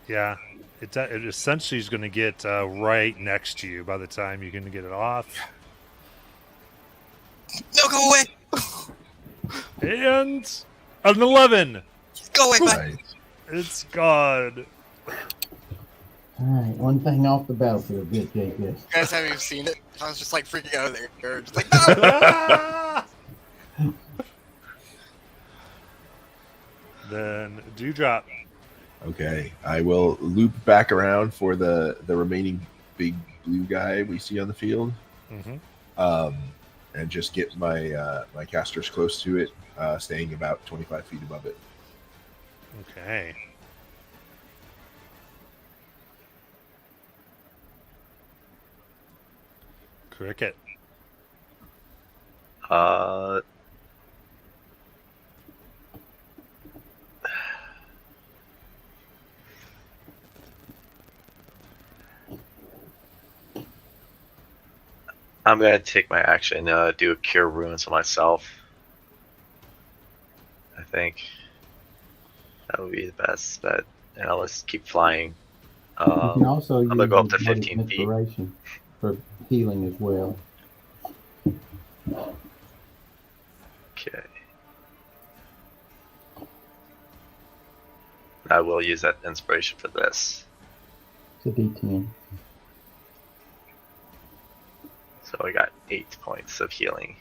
Yeah, it essentially is going to get right next to you by the time you can get it off. No, go away! And an 11. Go away, bud! Nice. It's gone. All right, one thing off the battlefield. Get this. You guys haven't even seen it. I was just like freaking out there. Just like, no! Ah! Then Dewdrop. Okay, I will loop back around for the remaining big blue guy we see on the field, and just get my my casters close to it, staying about 25 feet above it. Okay. Cricket. I'm gonna take my action, do a cure wounds on myself. I think that would be the best bet, and I'll just keep flying. You can also use I'm gonna go up to Bardic 15 feet. Inspiration for healing as well. Okay. I will use that inspiration for this. It's a D10. So I got 8 points of healing.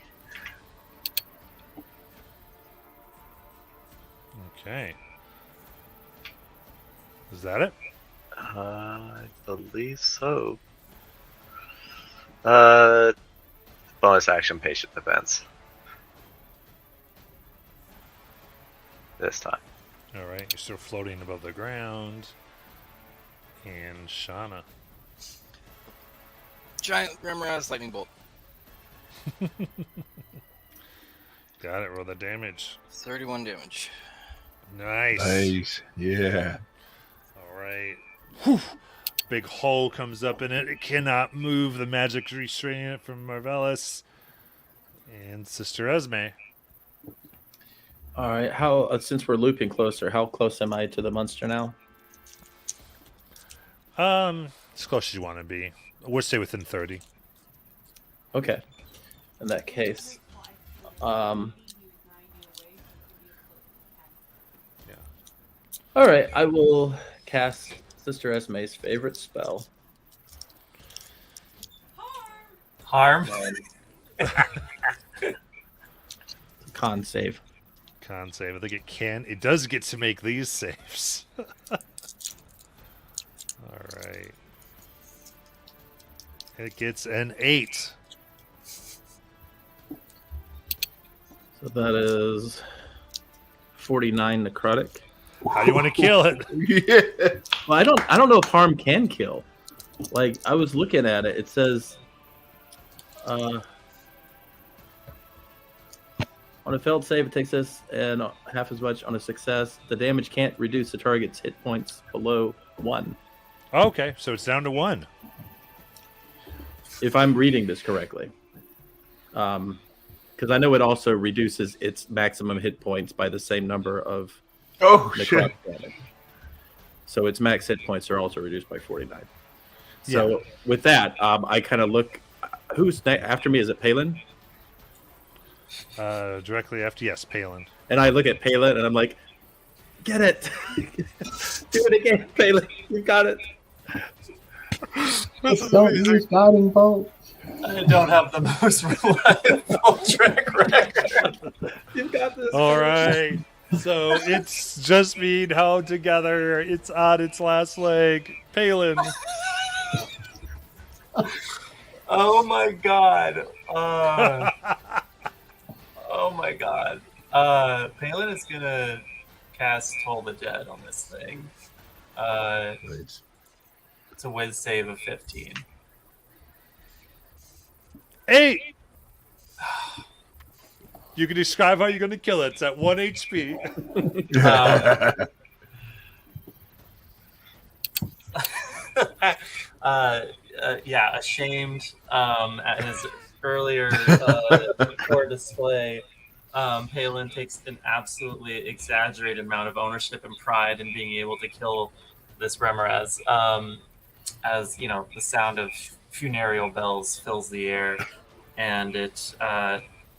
Okay. Is that it? I believe so. Bonus action patient defense. This time. All right. You're still floating above the ground. And Shauna. Giant Remoraz lightning bolt. Got it. Roll the damage. 31 damage. Nice. Nice, yeah. All right. Whew. Big hole comes up in it. It cannot move. The magic restraining it from Marvelous. And Sister Esme. All right. How since we're looping closer, how close am I to the monster now? As close as you want to be. We'll stay within 30. Okay. In that case, Yeah. all right. I will cast Sister Esme's favorite spell. Harm. Con save. Con save. I think it can. It does get to make these saves. All right. It gets an 8. So that is 49 necrotic. How do you want to kill it? Yeah. Well, I don't know if harm can kill. Like I was looking at it, it says On a failed save, it takes this and half as much on a success. The damage can't reduce the target's hit points below 1. Okay, so it's down to 1. If I'm reading this correctly. Because I know it also reduces its maximum hit points by the same number of Oh shit! necrotic damage. So its max hit points are also reduced by 49. So with that, I kind of look. Who's after me? Is it Palin? Directly after, yes, Palin. And I look at Palin and I'm like, get it. Do it again, Palin. You got it. Don't use guiding bolt. I don't have the most reliable track record. You got this. All right. So it's just me now together. It's on its last leg. Palin. Oh my god. Oh my god. Palin is gonna cast Toll the Dead on this thing. Right. It's a whiz save of 15. 8. You can describe how you're going to kill it. It's at 1 HP. Yeah, ashamed at his earlier poor display. Palin takes an absolutely exaggerated amount of ownership and pride in being able to kill this Remoraz. As you know, the sound of funereal bells fills the air, and it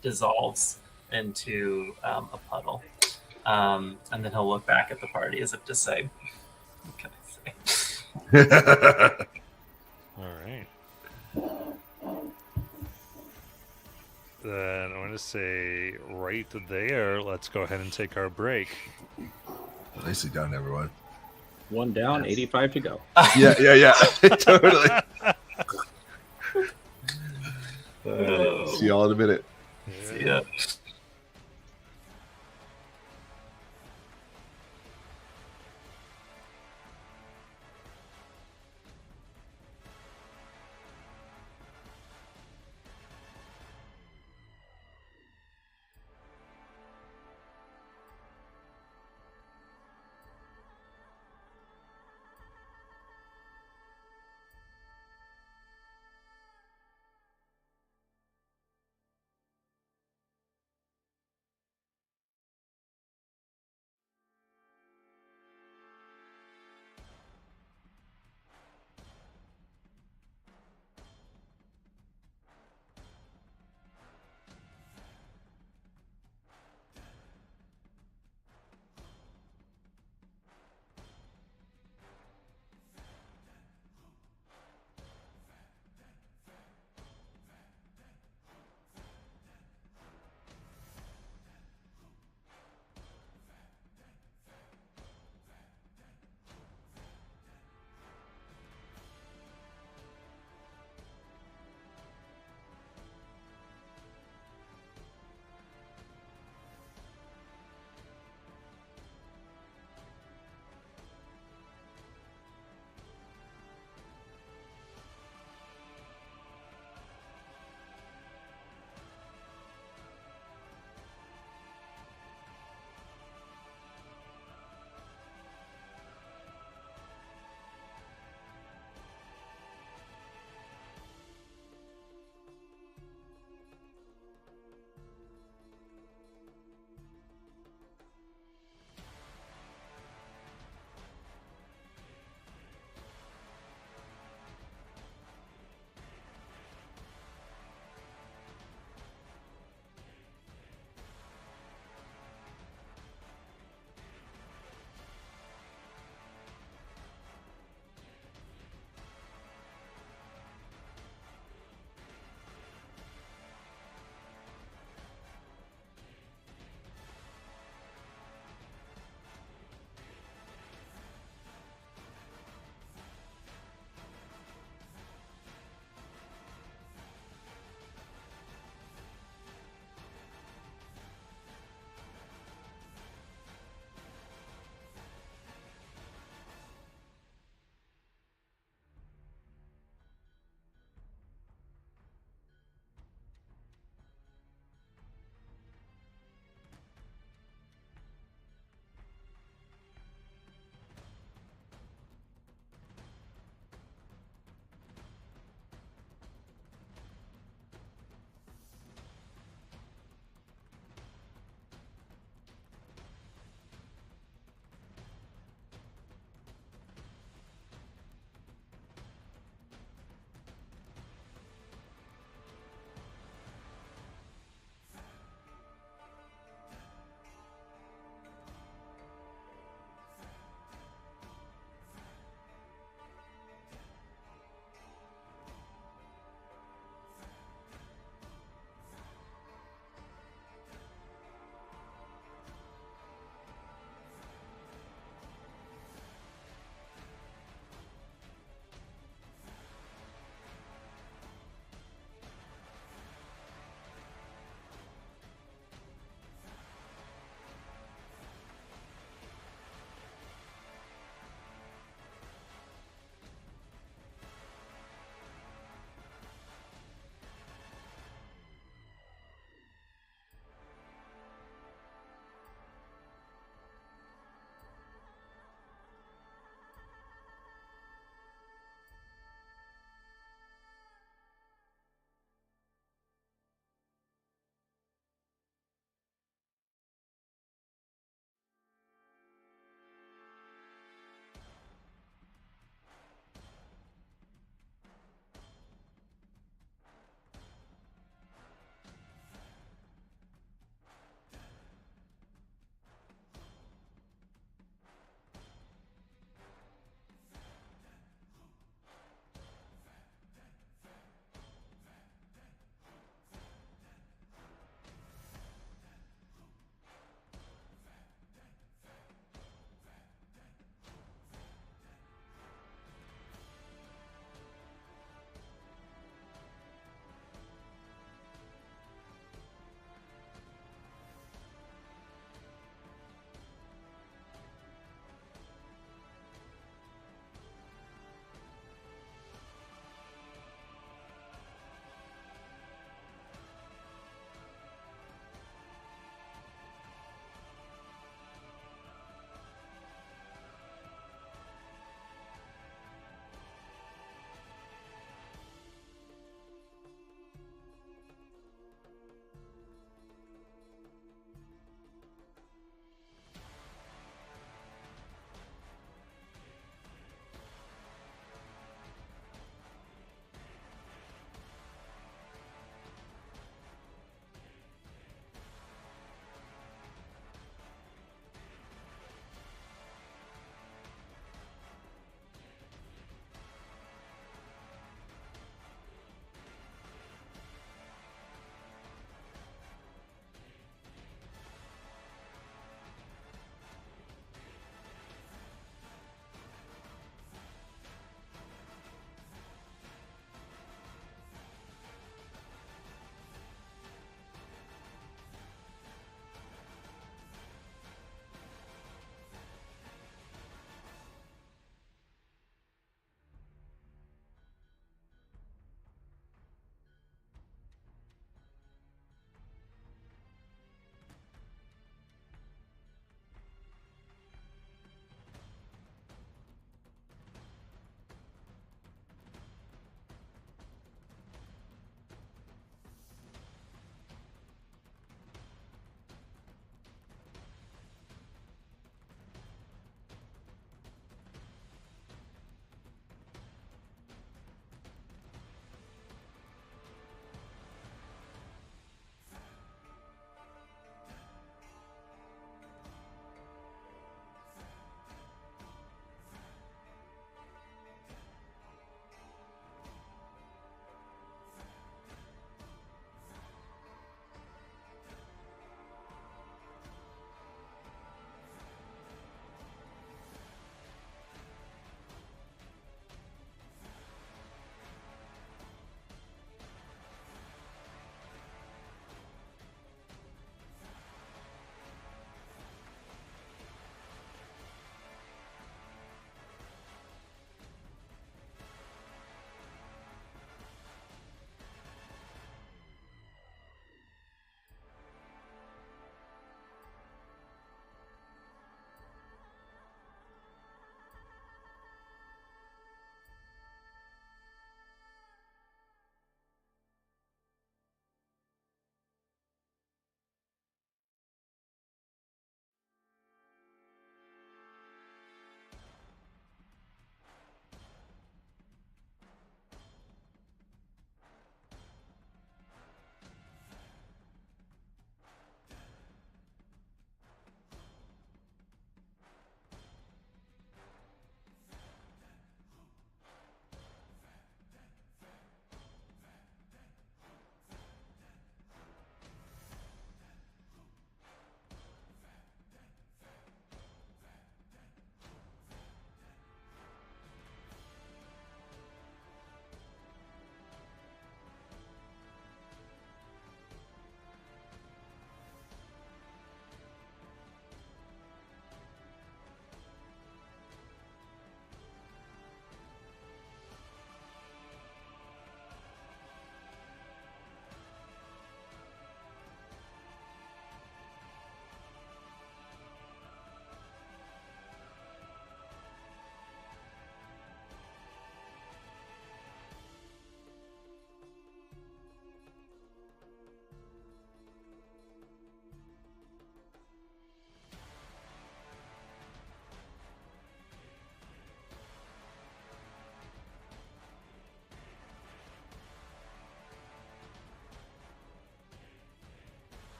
dissolves into a puddle. And then he'll look back at the party as if to say, "What can I say?" All right. Then I'm going to say right there, let's go ahead and take our break. Nicely done, everyone. 1 down, 85 to go. Yeah. Totally. See y'all in a minute. See ya.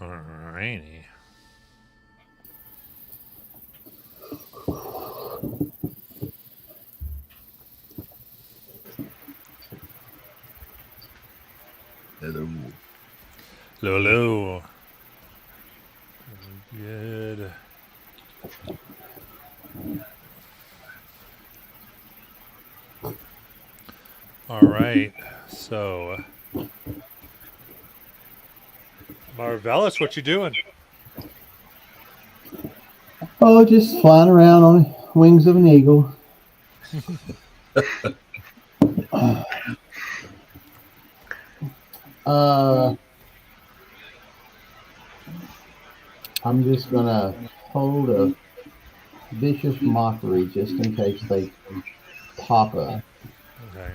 Alrighty. Hello. Lolo. Good. All right. So, Marvelous, what you doing? Oh, just flying around on the wings of an eagle. I'm just gonna hold a vicious mockery just in case they pop up. Okay.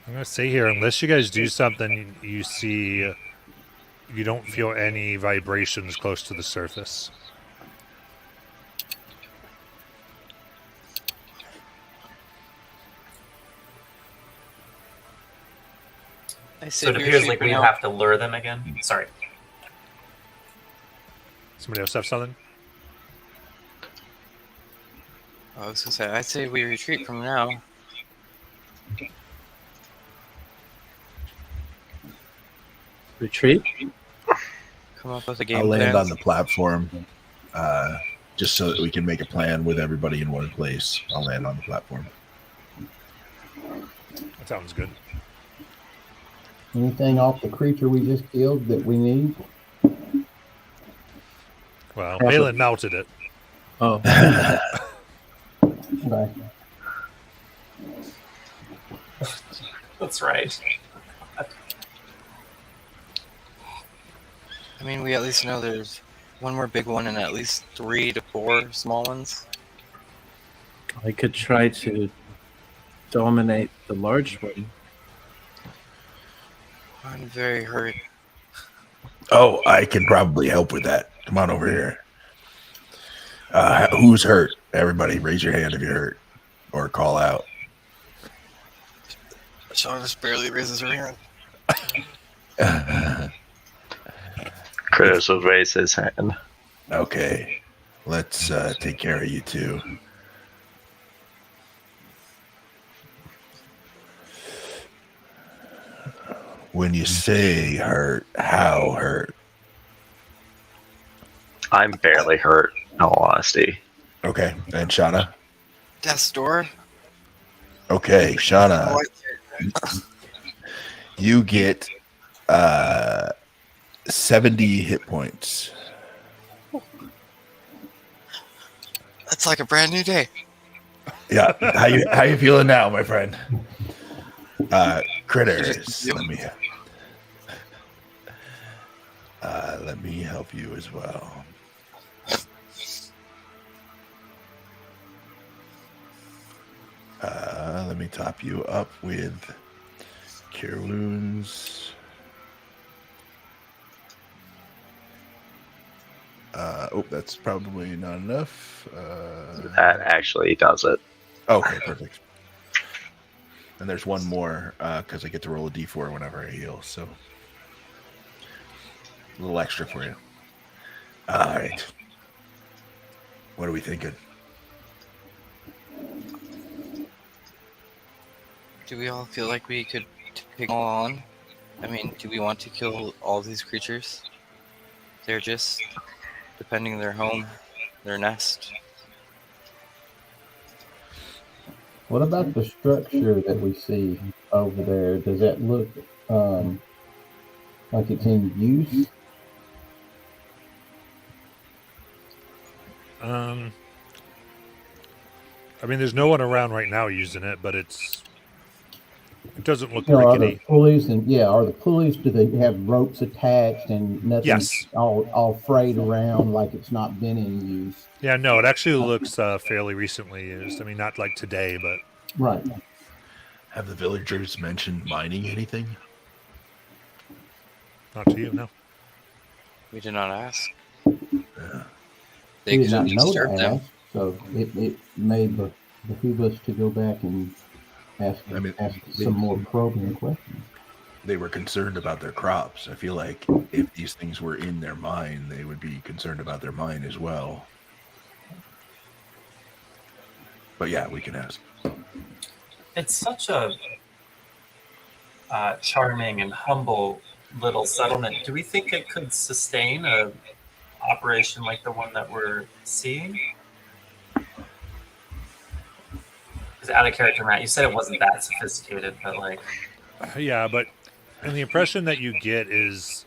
I'm gonna say here, unless you guys do something, you see, you don't feel any vibrations close to the surface. So it appears like we have to lure them again. Sorry. Somebody else have something? I was gonna say, I'd say we retreat from now. Retreat? Come up with a game I'll land plan. on the platform, just so that we can make a plan with everybody in one place. I'll land on the platform. That sounds good. Anything off the creature we just killed that we need? Well, Balin melted it. Oh, Okay. That's right. I mean, we at least know there's one more big one and at least 3 to 4 small ones. I could try to dominate the large one. I'm very hurt. Oh, I can probably help with that. Come on over here. Who's hurt? Everybody, raise your hand if you're hurt, or call out. Sean just barely raises her hand. Critters will raise his hand. Okay, let's take care of you two. When you say hurt, how hurt? I'm barely hurt, in all honesty. Okay, and Shauna? Death's door? Okay, Shauna, Oh, you get 70 hit points. that's like a brand new day. Yeah, how you feeling now, my friend? Critters, let me help you as well. Let me top you up with cure wounds. That's probably not enough. That actually does it. Okay, perfect. And there's one more because I get to roll a d4 whenever I heal, so a little extra for you. All right. What are we thinking? Do we all feel like we could take them all on? I mean, do we want to kill all these creatures? They're just defending their home, their nest. What about the structure that we see over there? Does that look like it's in use? I mean, there's no one around right now using it, but it doesn't look Are the rickety. pulleys are the pulleys? Do they have ropes attached and nothing? Yes. all frayed around like it's not been in use. Yeah, no, it actually looks fairly recently used. I mean, not like today, but Right. Have the villagers mentioned mining anything? not to you, no. We did not ask. Yeah. They We did not could know disturb to them. ask, so it may behoove us to go back and ask I mean, some more probing questions. they were concerned about their crops. I feel like if these things were in their mine, they would be concerned about their mine as well. But yeah, we can ask. It's such a charming and humble little settlement. Do we think it could sustain a operation like the one that we're seeing? Because out of character, Matt, you said it wasn't that sophisticated, but like, Yeah, but and the impression that you get is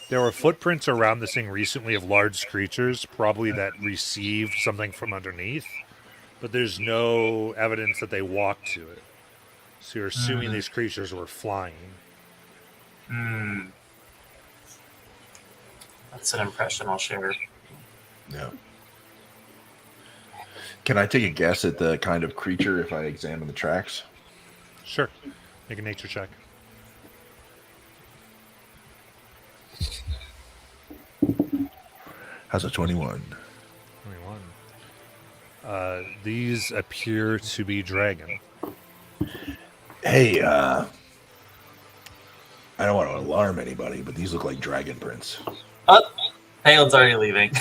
there were footprints around this thing recently of large creatures, probably that received something from underneath, but there's no evidence that they walked to it. So you're assuming these creatures were flying. that's an impression I'll share. Yeah. Can I take a guess at the kind of creature if I examine the tracks? Sure. Make a nature check. How's a 21? 21. These appear to be dragon. Hey, I don't want to alarm anybody, but these look like dragon prints. Oh, Palin's already leaving.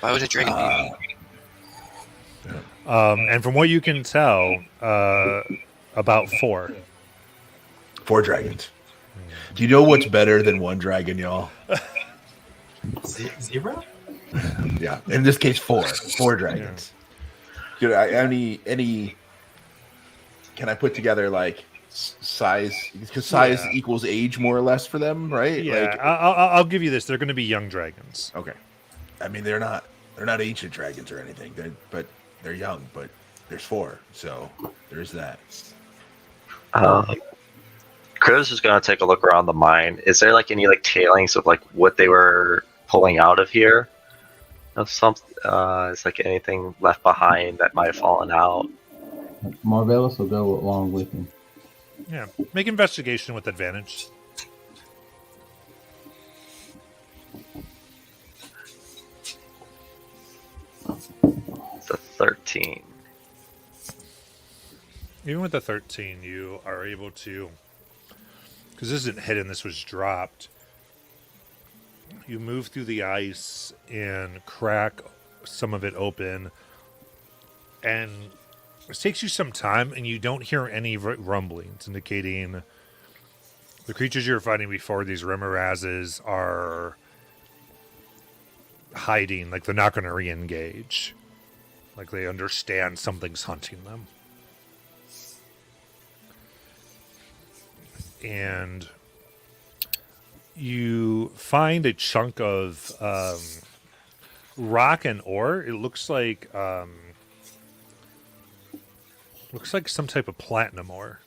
Why would a dragon be? And from what you can tell, about 4. 4 dragons. Do you know what's better than 1 dragon, y'all? Zebra? Yeah, in this case, 4 dragons. Dude, any? Can I put together like size? Because size equals age, more or less, for them, right? Yeah, Like, I'll give you this. They're going to be young dragons. okay. I mean, they're not ancient dragons or anything. They're young, but there's 4, so there's that. Chris is gonna take a look around the mine. Is there like any like tailings of like what they were pulling out of here? Of some, is like anything left behind that might have fallen out? Marvelous will go along with him. Yeah. Make investigation with advantage. It's a 13. Even with the 13, you are able to, because this isn't hidden, this was dropped. You move through the ice and crack some of it open, and it takes you some time, and you don't hear any rumblings, indicating the creatures you were fighting before, these Remorazes, are hiding, like they're not going to re-engage. Like they understand something's hunting them. And you find a chunk of rock and ore. It looks like some type of platinum ore.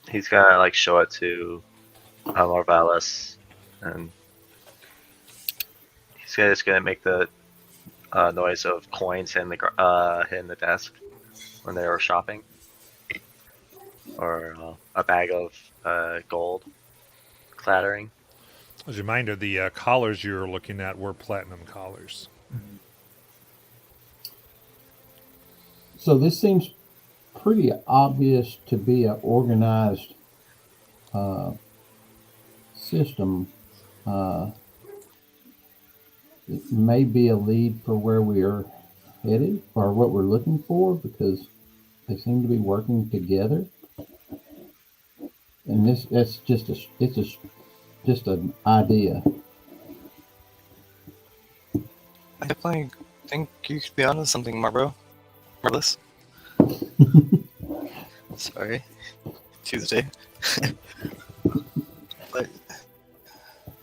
He's gonna like show it to Marvalis, and he's just gonna make the noise of coins hitting the desk when they were shopping, or a bag of gold clattering. As a reminder, the collars you were looking at were platinum collars. So this seems pretty obvious to be an organized system. It may be a lead for where we are headed or what we're looking for, because they seem to be working together. And that's just an idea. I definitely think you could be onto something, Marvelous. Sorry. Tuesday. But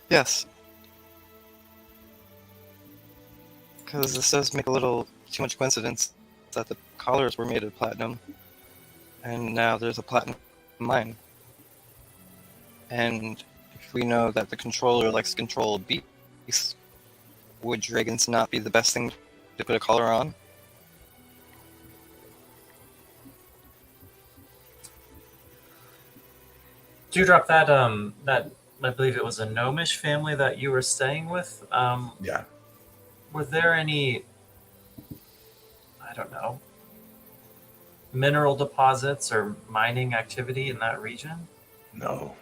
yes. Because this does make a little too much coincidence that the collars were made of platinum, and now there's a platinum mine. And if we know that the controller likes to control beasts, would dragons not be the best thing to put a collar on? Dewdrop, that I believe it was a gnomish family that you were staying with. Yeah. Were there any I don't know, mineral deposits or mining activity in that region? No.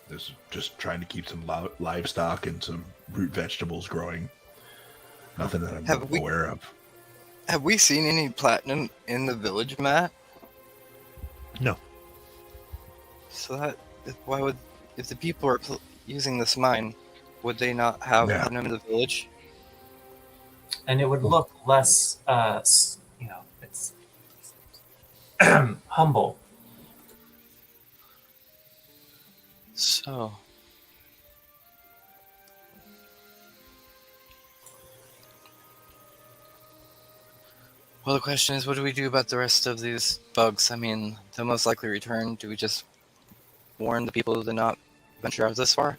This is just trying to keep some livestock and some root vegetables growing. Nothing that I'm aware of. Have we seen any platinum in the village, Matt? No. So why would, if the people are using this mine, would they not have platinum in the village? And it would look less, it's humble. So. Well, the question is, what do we do about the rest of these bugs? I mean, they'll most likely return. Do we just warn the people to not venture out this far?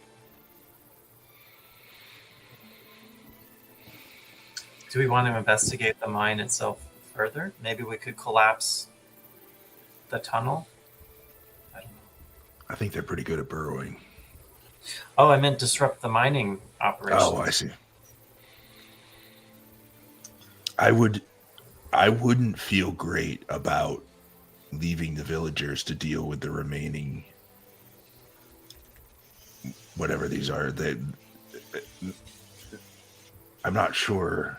Do we want to investigate the mine itself further? Maybe we could collapse the tunnel? I don't know. I think they're pretty good at burrowing. Oh, I meant disrupt the mining operation. Oh, I see. I wouldn't feel great about leaving the villagers to deal with the remaining whatever these are. I'm not sure.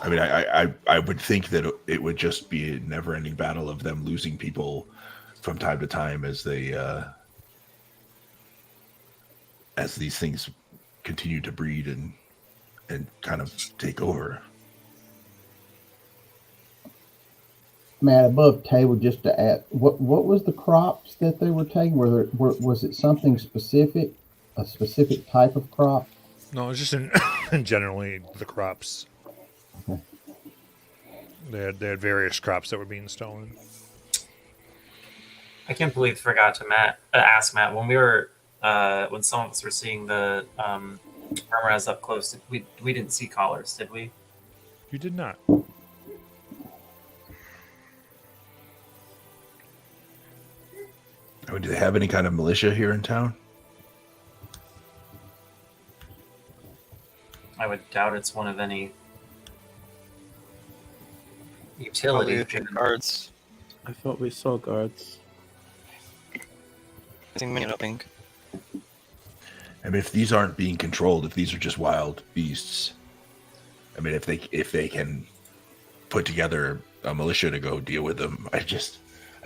I mean, I would think that it would just be a never-ending battle of them losing people from time to time as they as these things continue to breed and kind of take over. Matt, above table, just to add, what was the crops that they were taking? Was it something specific, a specific type of crop? No, it's just in generally the crops. Okay. They had various crops that were being stolen. I can't believe I forgot to ask Matt when we were when some of us were seeing the murmurs up close. We didn't see collars, did we? You did not. I mean, do they have any kind of militia here in town? I would doubt it's one of any utility. Probably guards. I thought we saw guards. I think many nothing. I mean, if these aren't being controlled, if these are just wild beasts, I mean, if they can put together a militia to go deal with them, I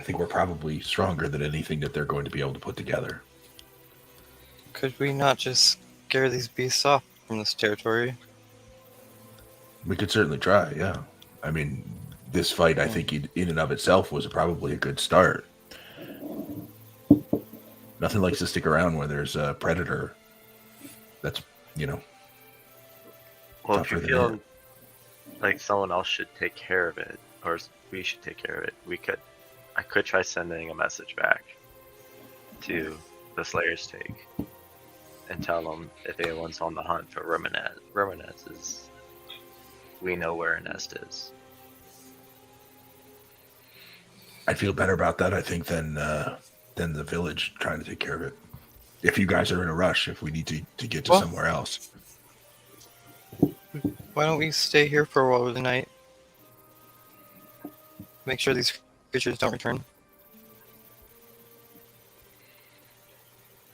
think we're probably stronger than anything that they're going to be able to put together. Could we not just scare these beasts off from this territory? We could certainly try, yeah. I mean, this fight, I think, in and of itself was probably a good start. Nothing likes to stick around where there's a predator that's, Well, if tougher you than feel it. like someone else should take care of it, or we should take care of it, I could try sending a message back to the Slayer's Take and tell them if anyone's on the hunt for Romanets is, we know where a nest is. I'd feel better about that, I think, than the village trying to take care of it. If you guys are in a rush, if we need to get to somewhere else. Why don't we stay here for a while of the night? Make sure these creatures don't return.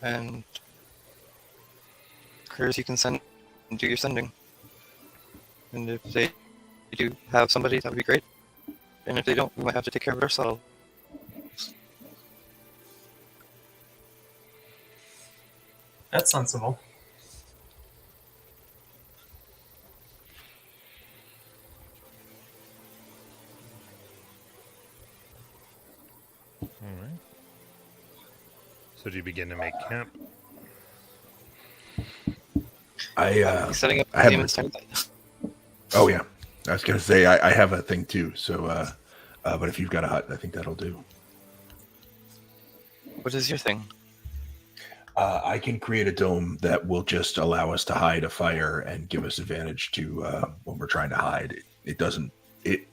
And Curtis, you can do your sending. And if they do have somebody, that would be great. And if they don't, we might have to take care of it ourselves. That's sensible. All right. So do you begin to make camp? Setting up I have demons type. Oh yeah, I was gonna say I have a thing too. So, but if you've got a hut, I think that'll do. What is your thing? I can create a dome that will just allow us to hide a fire and give us advantage to when we're trying to hide. It doesn't. It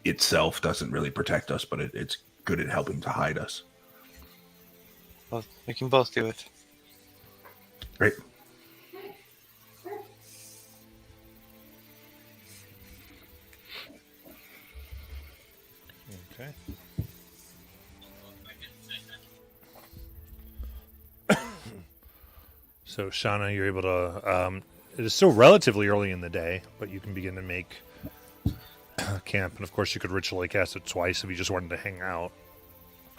itself doesn't really protect us, but it's good at helping to hide us. Well, we can both do it. Great. Okay. So, Shauna, you're able to. It is still relatively early in the day, but you can begin to make camp. And of course, you could ritually cast it twice if you just wanted to hang out.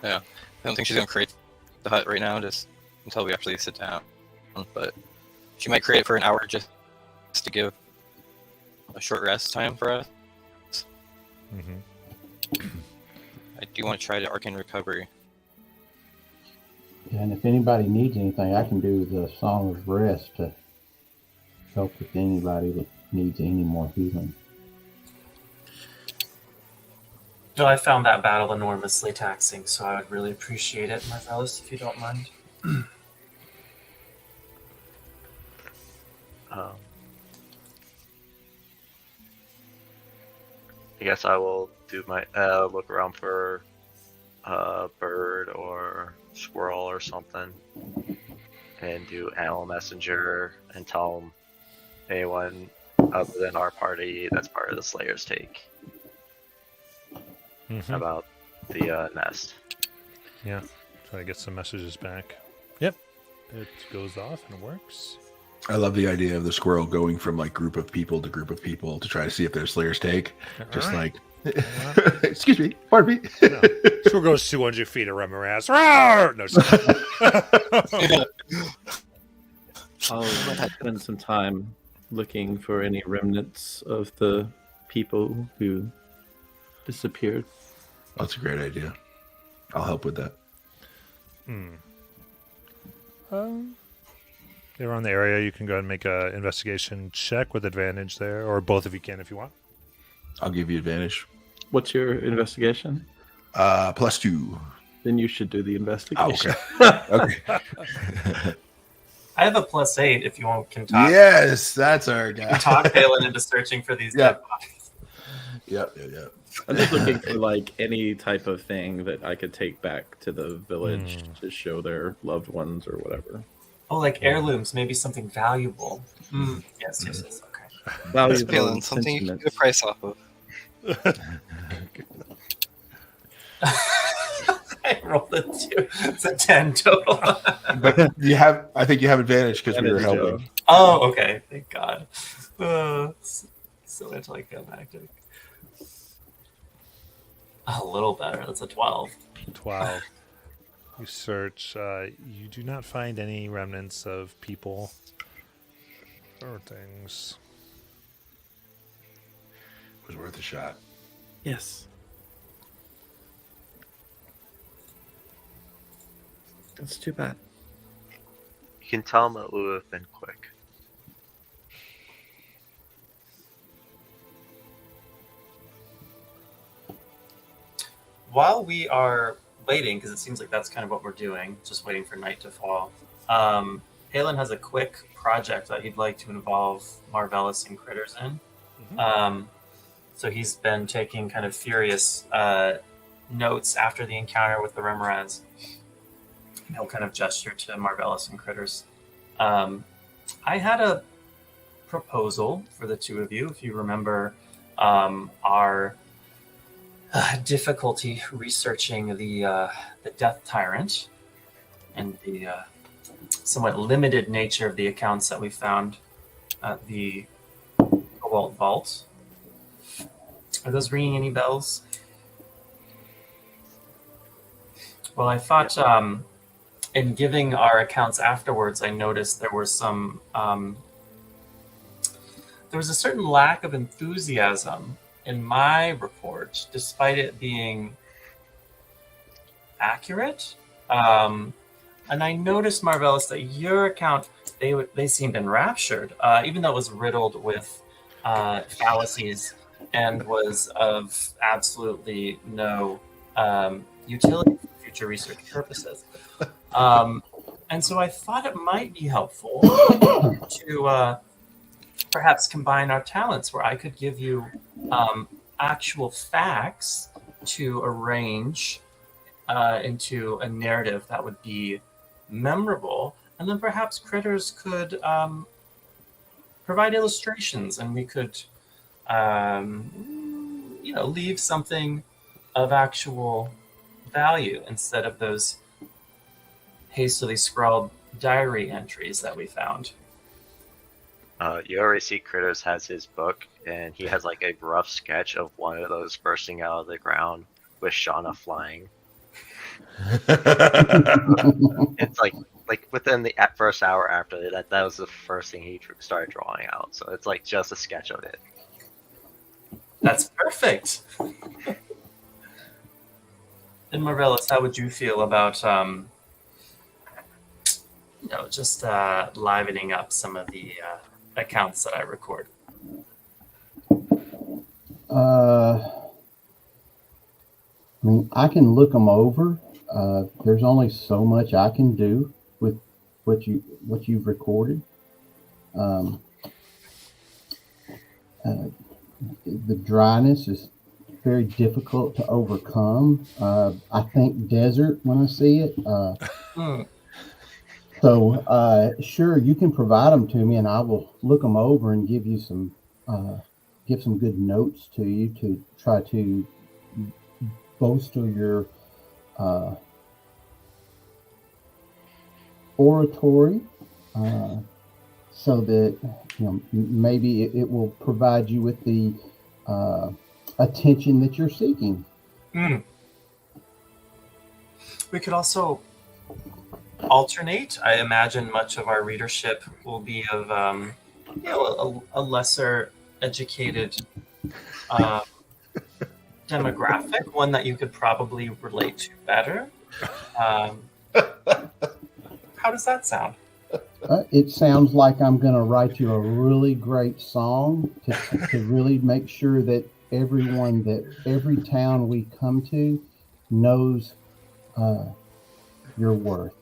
Yeah. I don't think she's gonna create the hut right now, just until we actually sit down. But she might create it for an hour just to give a short rest time for us. Mm-hmm. I do want to try the arcane recovery. And if anybody needs anything, I can do the Song of Rest to help with anybody that needs any more healing. No, I found that battle enormously taxing, so I would really appreciate it, Marvelous, if you don't mind. I guess I will do my look around for a bird or squirrel or something, and do animal messenger and tell them anyone other than our party that's part of the Slayer's take about the nest. Yeah. Try to get some messages back. Yep. It goes off and it works. I love the idea of the squirrel going from like group of people to group of people to try to see if their Slayer's take. Just like, excuse me, pardon me. No. Squirrel goes 200 feet of Remoras. No, I'll spend some time looking for any remnants of the people who disappeared. That's a great idea. I'll help with that. You're on the area. You can go ahead and make an investigation check with advantage there, or both of you can if you want. I'll give you advantage. What's your investigation? +2. Then you should do the investigation. Okay. I have a +8 if you want can talk. Yes, that's our guy. Talk Balin into searching for these dead bodies. Yep. I'm just looking for like any type of thing that I could take back to the village to show their loved ones or whatever. Oh, like heirlooms, maybe something valuable. Yes, okay. Valuable Balin, something you can get a price off of. I rolled a 2. It's a 10 total. But I think you have advantage because we were helping. Oh, okay. Thank God. So anticlimactic. A little better. That's a 12. 12. You search. You do not find any remnants of people or things. It was worth a shot. Yes. That's too bad. You can tell them it would have been quick. While we are waiting, because it seems like that's kind of what we're doing, just waiting for night to fall, Halen has a quick project that he'd like to involve Marvelous and Critters in. So he's been taking kind of furious notes after the encounter with the Remoras. He'll kind of gesture to Marvelous and Critters. I had a proposal for the two of you, if you remember our difficulty researching the Death Tyrant and the somewhat limited nature of the accounts that we found at the Cobalt Vault. Are those ringing any bells? Well, I thought in giving our accounts afterwards, I noticed there were some there was a certain lack of enthusiasm in my report, despite it being accurate. And I noticed, Marvelous, that your account, they seemed enraptured, even though it was riddled with fallacies and was of absolutely no utility for future research purposes. And so I thought it might be helpful to perhaps combine our talents, where I could give you actual facts to arrange into a narrative that would be memorable, and then perhaps Critters could provide illustrations, and we could leave something of actual value instead of those hastily scrawled diary entries that we found. You already see Kratos has his book, and he has like a rough sketch of one of those bursting out of the ground with Shauna flying. It's like within the first hour after that was the first thing he started drawing out. So it's like just a sketch of it. That's perfect. And Morellis, how would you feel about just livening up some of the accounts that I record? I mean, I can look them over. There's only so much I can do with what you've recorded. The dryness is very difficult to overcome. I think desert when I see it. So sure, you can provide them to me, and I will look them over and give you some good notes to you to try to bolster your oratory, so that maybe it will provide you with the attention that you're seeking. We could also alternate. I imagine much of our readership will be of a lesser educated demographic, one that you could probably relate to better. How does that sound? It sounds like I'm going to write you a really great song to really make sure that every town we come to knows your worth.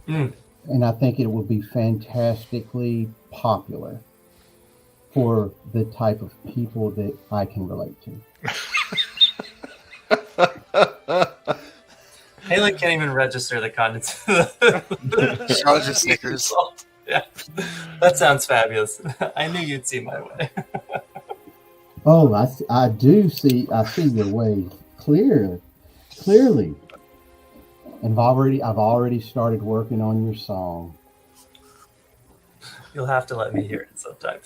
And I think it will be fantastically popular for the type of people that I can relate to. Halen can't even register the contents. Charlotte just snickers. Yeah, that sounds fabulous. I knew you'd see my way. Oh, I do see. I see your way clearly. And I've already started working on your song. You'll have to let me hear it sometime.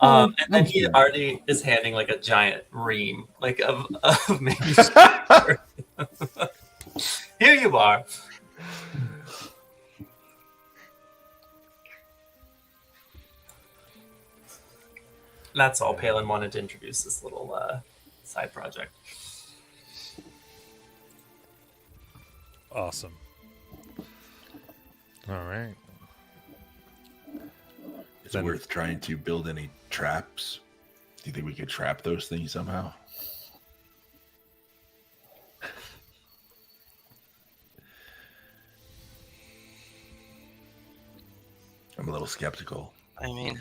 And then he already is handing like a giant ream, like of maybe. Here you are. That's all. Palin wanted to introduce this little side project. Awesome. All right. Is it worth trying to build any traps? Do you think we could trap those things somehow? I'm a little skeptical. I mean,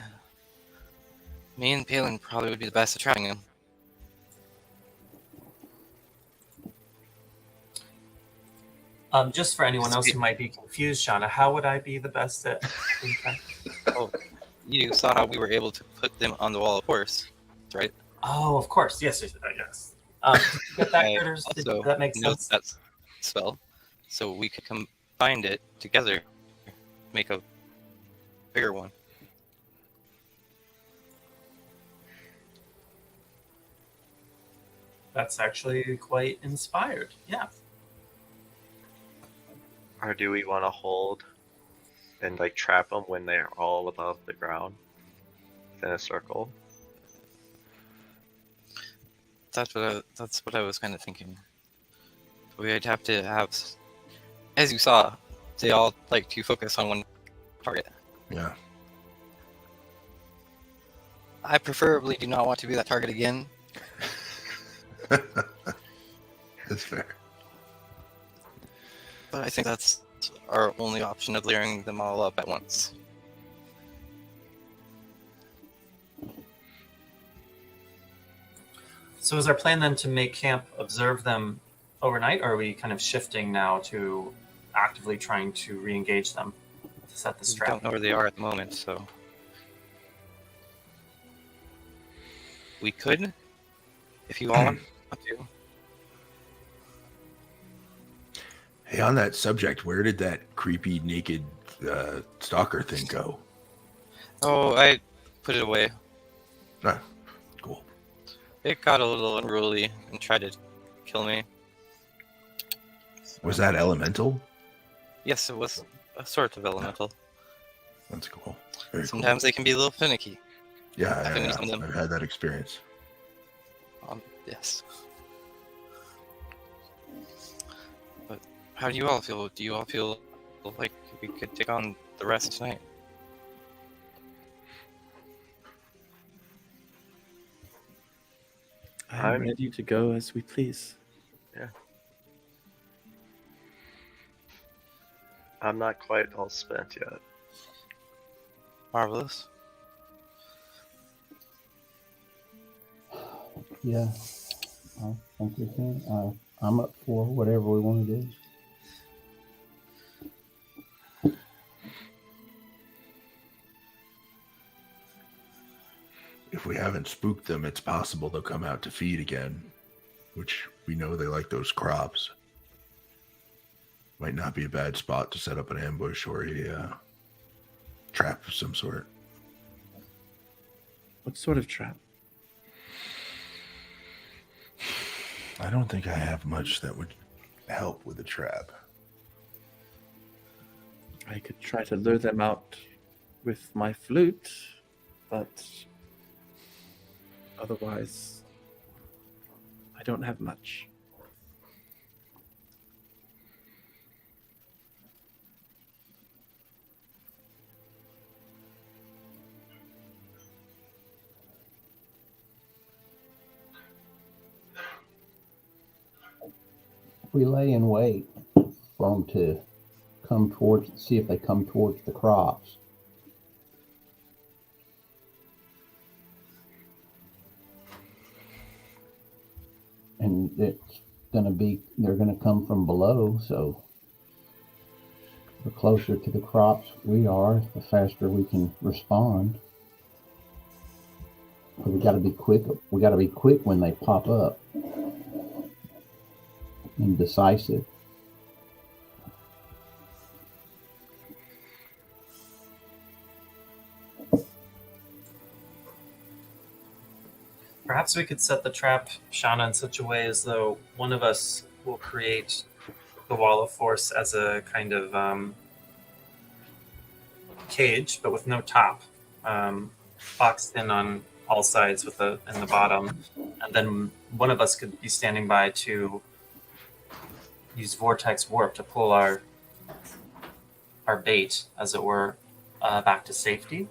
me and Palin probably would be the best at trapping him. Just for anyone else who might be confused, Shauna, how would I be the best at? Oh, you saw how we were able to put them on the wall, of course, right? Oh, of course. Yes. Get that, critters. Did that make sense? That spell, so we could combine it together, make a bigger one. That's actually quite inspired. Yeah. Or do we want to hold and like trap them when they're all above the ground in a circle? That's what I was kind of thinking. We'd have to have, as you saw, they all like to focus on one target. Yeah. I preferably do not want to be that target again. That's fair. But I think that's our only option of layering them all up at once. So is our plan then to make camp observe them overnight, or are we kind of shifting now to actively trying to re-engage them to set the We trap? don't know where they are at the moment, so we could, if you all want to. Hey, on that subject, where did that creepy naked stalker thing go? Oh, I put it away. Ah, cool. It got a little unruly and tried to kill me. Was that elemental? Yes, it was a sort of elemental. That's cool. Very Sometimes they can be a little finicky. cool. Yeah, I've been yeah, using them. I've had that experience. Yes. But how do you all feel? Do you all feel like we could take on the rest tonight? I'm ready to go as we please. I'm not quite all spent yet. Marvelous. Yeah, I think we can. I'm up for whatever we want to do. If we haven't spooked them, it's possible they'll come out to feed again, which we know they like those crops. Might not be a bad spot to set up an ambush or a trap of some sort. What sort of trap? I don't think I have much that would help with a trap. I could try to lure them out with my flute, but otherwise, I don't have much. If we lay in wait for them to come towards, see if they come towards the crops. And it's gonna be, they're gonna come from below, so the closer to the crops we are, the faster we can respond. But we gotta be quick. We gotta be quick when they pop up. And decisive. Perhaps we could set the trap, Shauna, in such a way as though one of us will create the wall of force as a kind of cage, but with no top, boxed in on all sides with in the bottom, and then one of us could be standing by to use vortex warp to pull our bait, as it were, back to safety.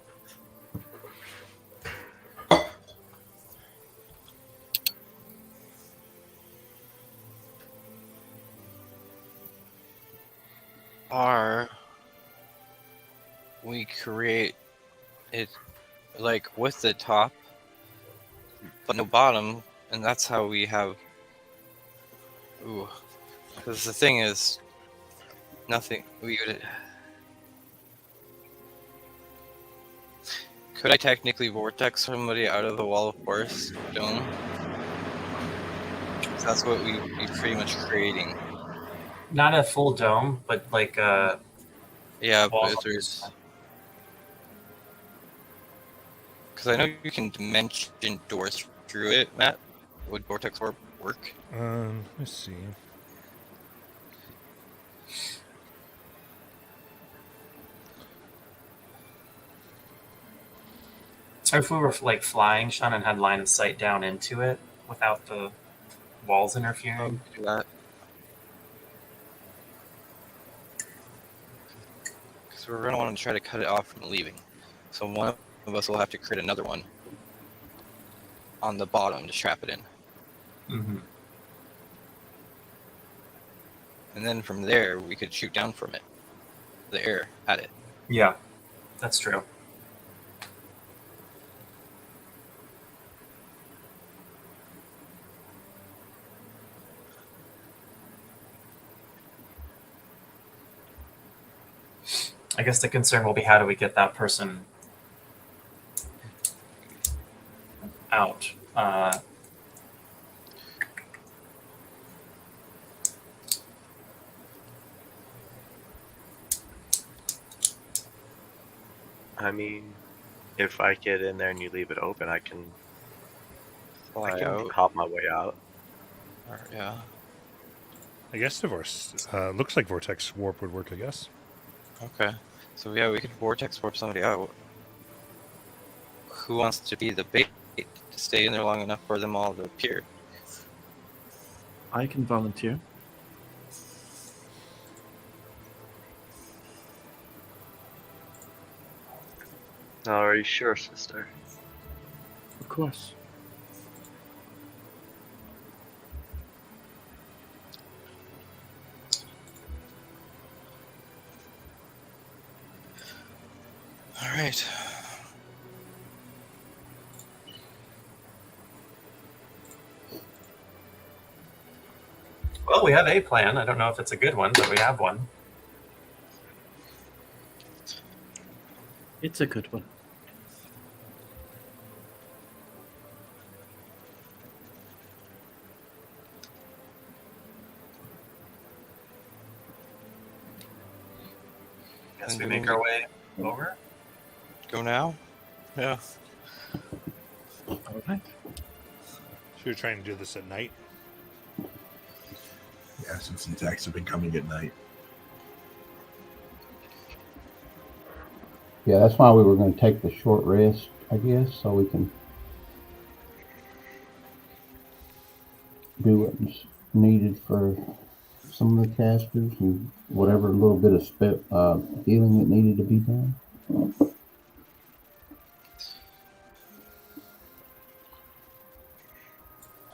Or we create it like with the top, but no bottom, and that's how we have. Ooh, because the thing is, nothing. We would. Could I technically vortex somebody out of the wall of force dome? 'Cause that's what we pretty much creating. Not a full dome, but like a Yeah, wall. but if there's. Because I know you can dimension doors through it, Matt. Would vortex warp work? Let me see. Or if we were like flying, Sean, and had line of sight down into it without the walls interfering. Do that. Because we're gonna want to try to cut it off from leaving. So one of us will have to create another one on the bottom to trap it in, Mm-hmm. and then from there we could shoot down from it, the air at it. Yeah, that's true. I guess the concern will be how do we get that person out? I mean, if I get in there and you leave it open, I can Fly out. hop my way out. Or, yeah. I guess looks like vortex warp would work. I guess. Okay. So yeah, we could vortex warp somebody out. Who wants to be the bait to stay in there long enough for them all to appear? I can volunteer. Are you sure, sister? Of course. All right. Well, we have a plan. I don't know if it's a good one, but we have one. It's a good one. Guess we make our way over. Go now? Yeah. All right. So you're trying to do this at night. Yeah, since the attacks have been coming at night. Yeah, that's why we were going to take the short rest, I guess, so we can do what's needed for some of the casters and whatever little bit of healing that needed to be done.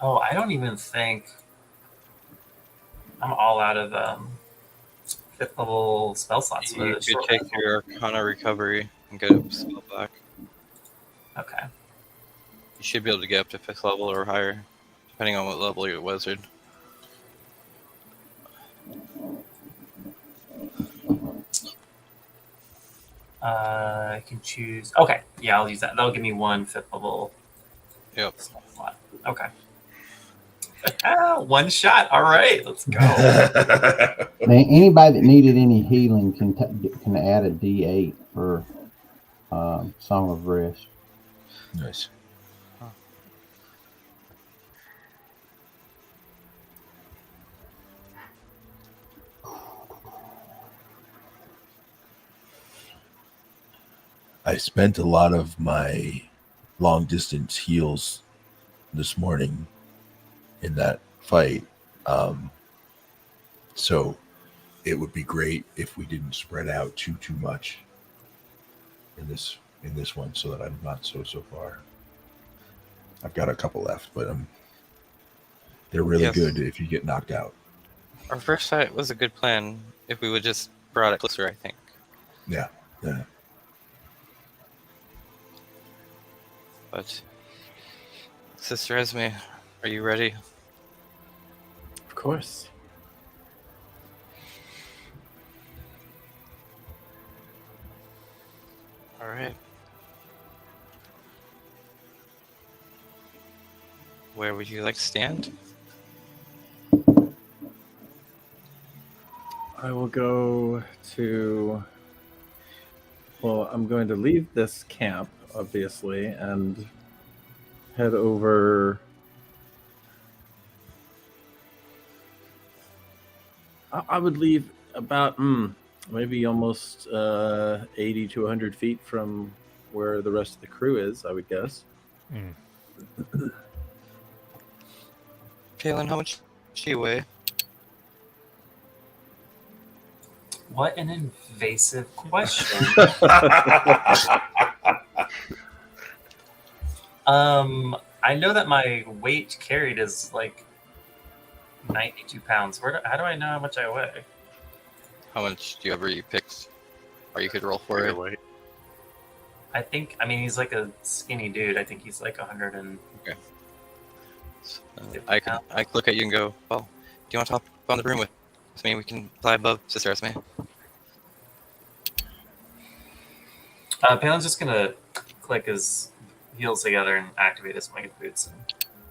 Oh, I don't even think I'm all out of 5th level spell slots. For You the could short take rest. your Arcana recovery and get a spell back. Okay. You should be able to get up to 5th level or higher, depending on what level you're wizard. I can choose. Okay, yeah, I'll use that. That'll give me 1 5th level Yep. spell slot. Okay. One shot. All right, let's go. Now, anybody that needed any healing can add a D8 for Song of Rest. Nice. I spent a lot of my long distance heals this morning in that fight. So it would be great if we didn't spread out too much in this one, so that I'm not so far. I've got a couple left, but they're really Yes. good if you get knocked out. Our first fight was a good plan if we would just brought it closer, I think. Yeah. But Sister Esme, are you ready? Of course. All right. Where would you like to stand? I will go to. Well, I'm going to leave this camp, obviously, and head over. I would leave about maybe almost 80 to 100 feet from where the rest of the crew is, I would guess. Kaylin, how much do you weigh? What an invasive question. I know that my weight carried is like 92 pounds. How do I know how much I weigh? How much do you ever you picked? Or you could roll for it. Wait. I mean, he's like a skinny dude. I think he's like 100 and. I could look at you and go, well, do you want to hop on the broom with me? We can fly above Sister Esme. Palin's just gonna click his heels together and activate his winged boots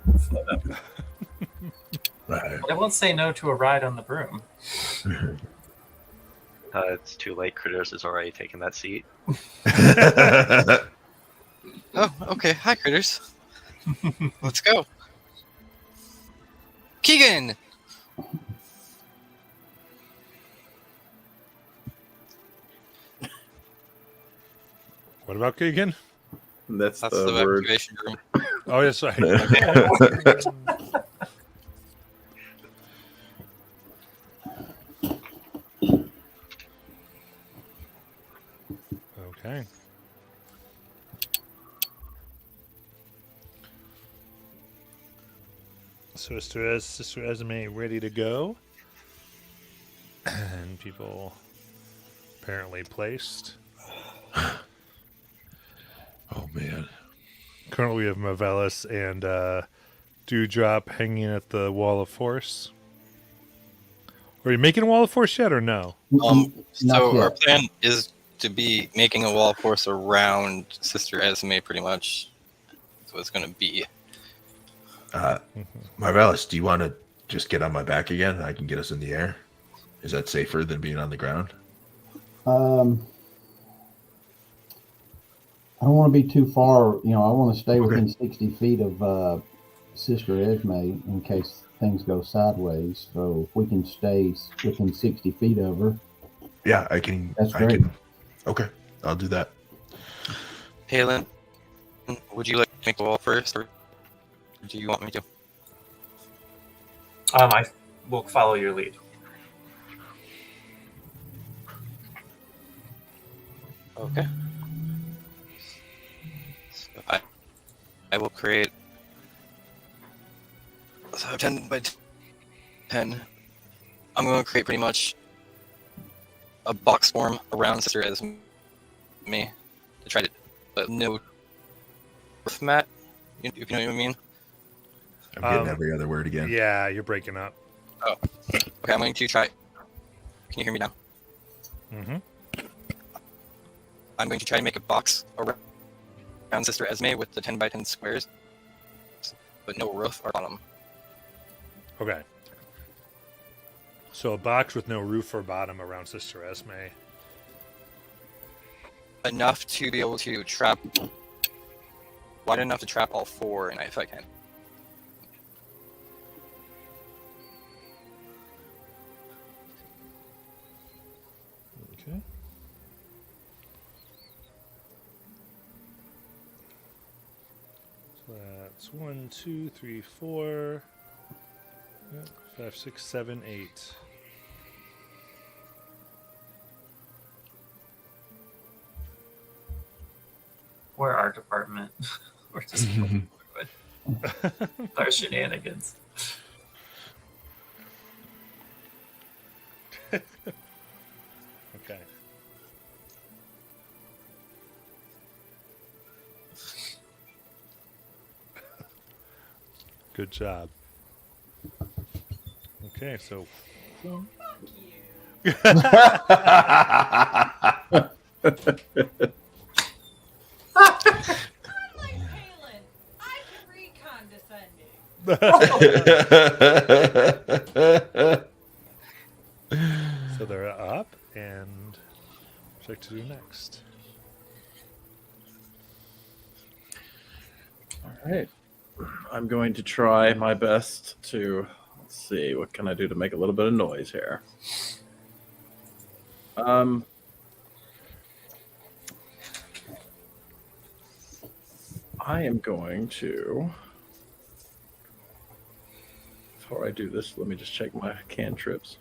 and float up. Right. I won't say no to a ride on the broom. It's too late. Critters has already taken that seat. Oh, okay. Hi, critters. Let's go. Keegan! What about Keegan? That's That's the the word. activation room. Oh, yes, right. Okay. So Sister Esme ready to go. And people apparently placed. Oh man. Currently we have Marvellis and Dewdrop hanging at the Wall of Force. Are you making a Wall of Force yet or no? Not So our yet. plan is to be making a wall of force around Sister Esme, pretty much. That's what it's going to be. Marvelous, do you want to just get on my back again? I can get us in the air. Is that safer than being on the ground? I don't want to be too far. I want to stay within 60 feet of Sister Esme in case things go sideways. So if we can stay within 60 feet of her. Yeah, I can. That's I great. can. Okay, I'll do that. Halen, would you like to make a wall first, or do you want me to? I will follow your lead. Okay. So I will create 10 by 10. I'm going to create pretty much a box form around Sister Esme to try to no roof mat, if you know what I mean. I'm getting every other word again. Yeah, you're breaking up. Oh. Okay, I'm going to try. Can you hear me now? Mm-hmm. I'm going to try to make a box around Sister Esme with the 10 by 10 squares, but no roof or bottom. Okay. So a box with no roof or bottom around Sister Esme. Enough to be able to trap, wide enough to trap all four, and if I can. Okay. So that's 1, 2, 3, 4, 5, 6, 7, 8. We're our department. We're just with our shenanigans. Okay. Good job. Okay, so Fuck you. Unlike Halen, I can read condescending. so they're up, and what would you like to do next? All right. I'm going to try my best to, let's see, what can I do to make a little bit of noise here? I am going to, before I do this, let me just check my cantrips.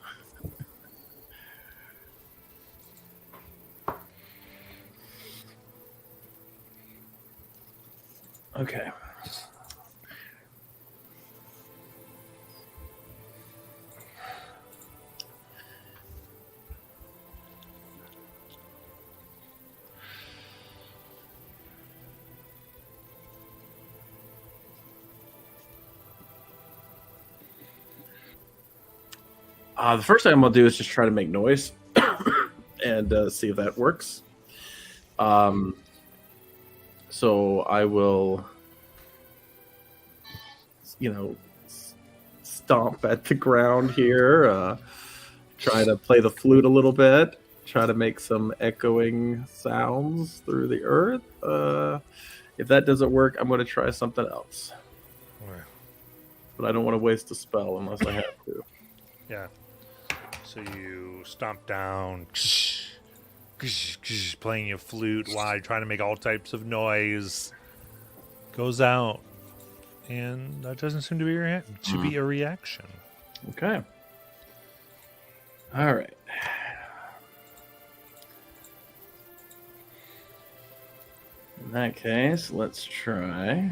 Okay. The first thing I'm going to do is just try to make noise and see if that works. So I will, stomp at the ground here, try to play the flute a little bit. try to make some echoing sounds through the earth. If that doesn't work, I'm going to try something else. Alright. But I don't want to waste a spell unless I have to. Yeah. So you stomp down, playing your flute while you're trying to make all types of noise. Goes out, and that doesn't seem to be a reaction. Okay. All right. In that case, let's try.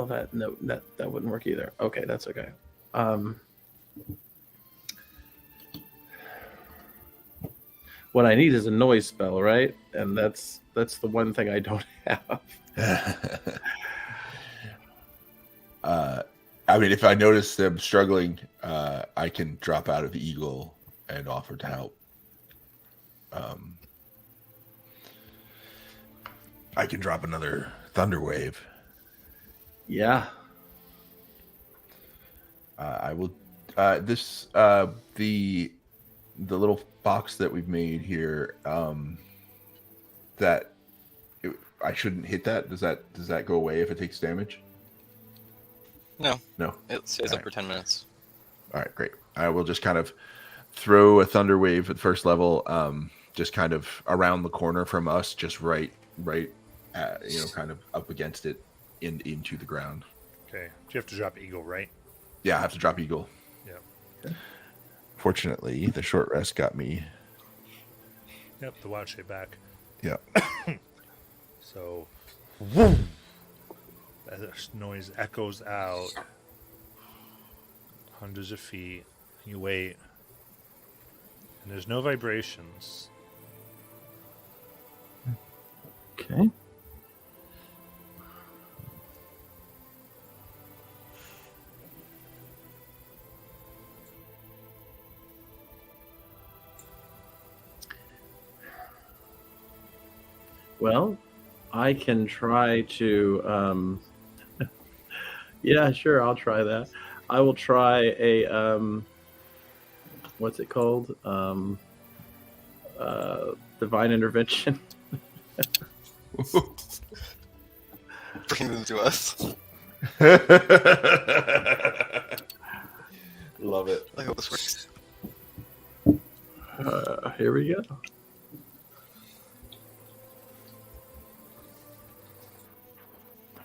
Oh, that wouldn't work either. Okay, that's okay. What I need is a noise spell, right? And that's the one thing I don't have. I mean, if I notice them struggling, I can drop out of Eagle and offer to help. I can drop another thunder wave. Yeah. I will. The little box that we've made here. I shouldn't hit that. Does that go away if it takes damage? No. No. It stays All up for 10 minutes. All right, great. I will just kind of throw a thunder wave at first level, just kind of around the corner from us, just right, kind of up against it, into the ground. Okay. You have to drop Eagle, right? Yeah, I have to drop Eagle. Yep. Fortunately, the short rest got me. Yep, the wild shape back. Yep. So, as noise echoes out hundreds of feet. You wait, and there's no vibrations. Okay. Well, I can try to. Yeah, sure, I'll try that. I will try a. What's it called? Divine intervention. Bring them to us. Love it. I hope this works. Here we go.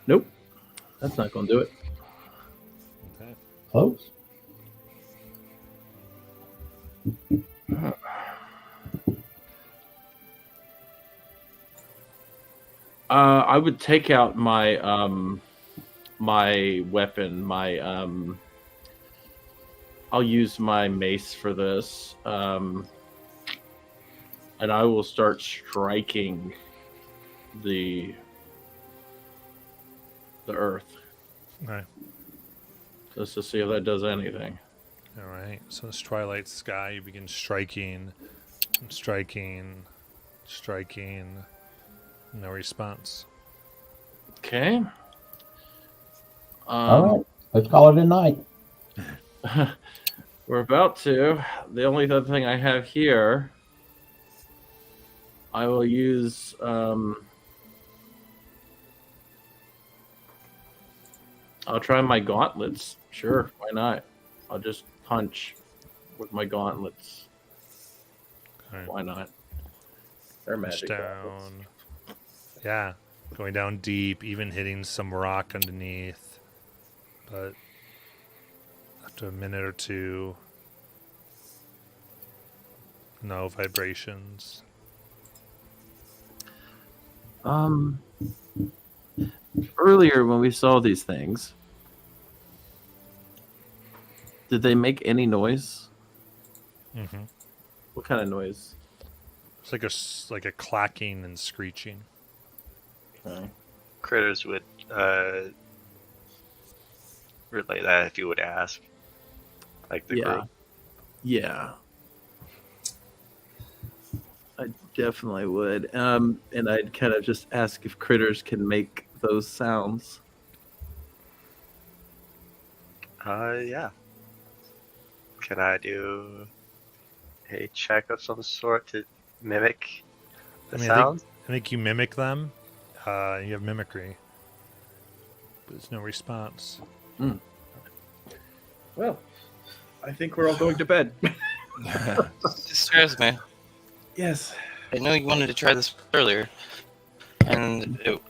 Nope, that's not going to do it. Okay. Close. I would take out my my weapon. I'll use my mace for this, and I will start striking the earth Okay. just to see if that does anything. All right. So this twilight sky, you begin striking, and striking. No response. Okay. All right, let's call it a night. We're about to. The only other thing I have here, I will use. I'll try my gauntlets. Sure, why not? I'll just punch with my gauntlets. Okay. Why not? They're magic gauntlets. Down. Yeah. Going down deep, even hitting some rock underneath. But after a minute or two, no vibrations. Earlier when we saw these things, did they make any noise? Mm-hmm. What kind of noise? It's like a clacking and screeching. Okay. Critters would relay that if you would ask. Like the Yeah. group. Yeah. I definitely would. And I'd kind of just ask if critters can make those sounds. Yeah. Can I do a check of some sort to mimic the sound? I think you mimic them. You have mimicry. But there's no response. Well, I think we're all going to bed. Sister Esme, Yes. I know you wanted to try this earlier, and it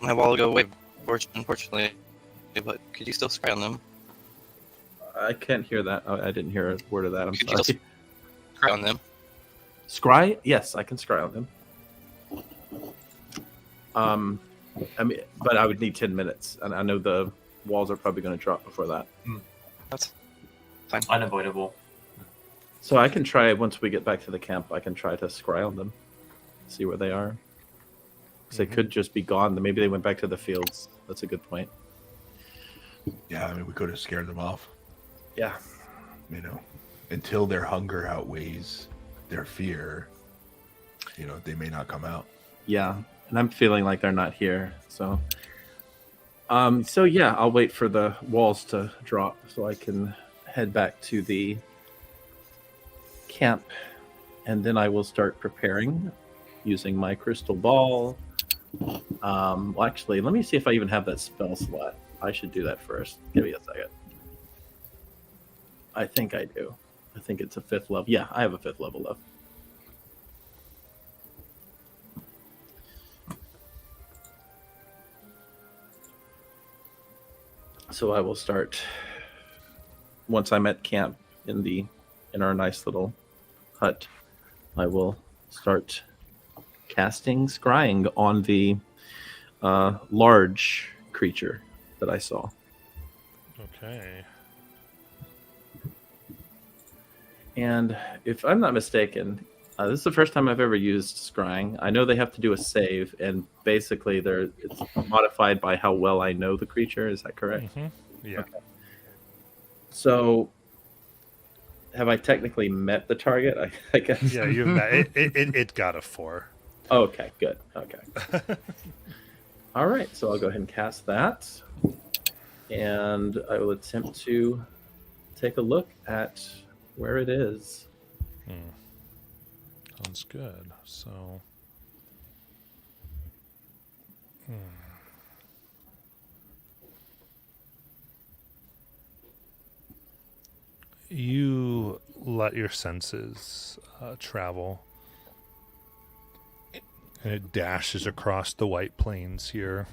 might all go away, unfortunately. But could you still scry on them? I can't hear that. I didn't hear a word of that. I'm Could you sorry. still scry on them? Scry? Yes, I can scry on them. I mean, but I would need 10 minutes, and I know the walls are probably going to drop before that. That's Unavoidable. So I can try once we get back to the camp. I can try to scry on them, see where they are. Because they could just be gone. Maybe they went back to the fields. That's a good point. Yeah, I mean, we could have scared them off. Yeah. You know, until their hunger outweighs their fear, you know, they may not come out. Yeah, and I'm feeling like they're not here. So, so yeah, I'll wait for the walls to drop so I can head back to the camp, and then I will start preparing using my crystal ball. Well, actually, let me see if I even have that spell slot. I should do that first. Give me a second. I think I do. I think it's a 5th level. Yeah, I have a 5th level left. So I will start once I'm at camp in our nice little hut. I will start casting scrying on the large creature that I saw. Okay. And if I'm not mistaken, this is the first time I've ever used scrying. I know they have to do a save, and basically it's modified by how well I know the creature. Is that correct? Yeah. Okay. So, have I technically met the target? I guess. Yeah, you met it got a 4. Okay, good. Okay. All right, so I'll go ahead and cast that. And I will attempt to take a look at where it is. Sounds good. So, you let your senses travel, and it dashes across the white plains here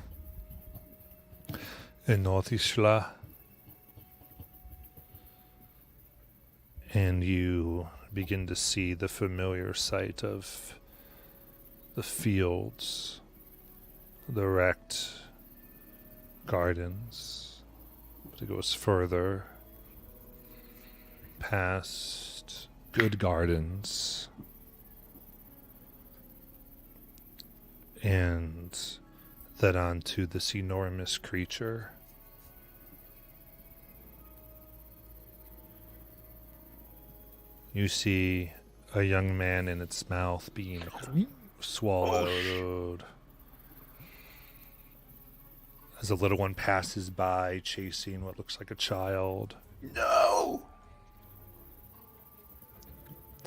in Northisla. And you begin to see the familiar sight of the fields, the wrecked gardens. But it goes further past good gardens and then onto this enormous creature. You see a young man in its mouth being swallowed as a little one passes by chasing what looks like a child. No!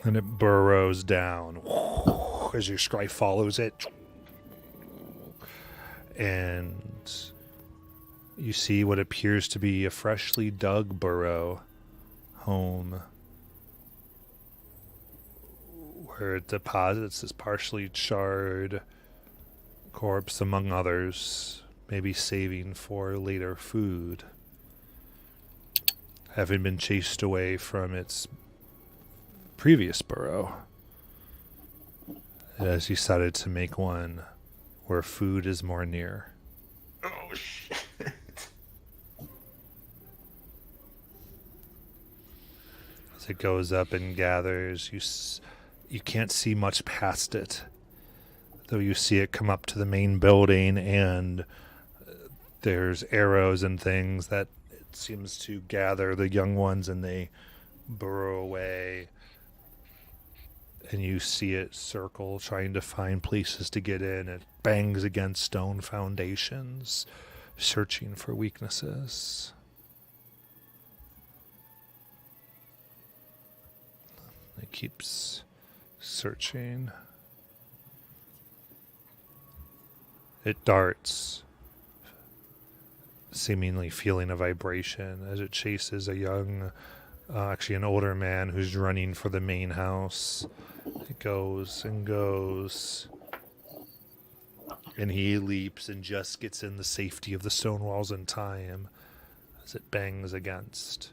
And it burrows down as your scry follows it. And you see what appears to be a freshly dug burrow home, where it deposits this partially charred corpse among others, maybe saving for later food, having been chased away from its previous burrow. It has decided to make one where food is more near. Oh, shit. As it goes up and gathers, you can't see much past it, though you see it come up to the main building, and there's arrows and things that it seems to gather the young ones, and they burrow away, and you see it circle, trying to find places to get in. It bangs against stone foundations, searching for weaknesses. It keeps searching. It darts, seemingly feeling a vibration as it chases a young, actually an older man who's running for the main house. It goes and goes, and he leaps and just gets in the safety of the stone walls in time as it bangs against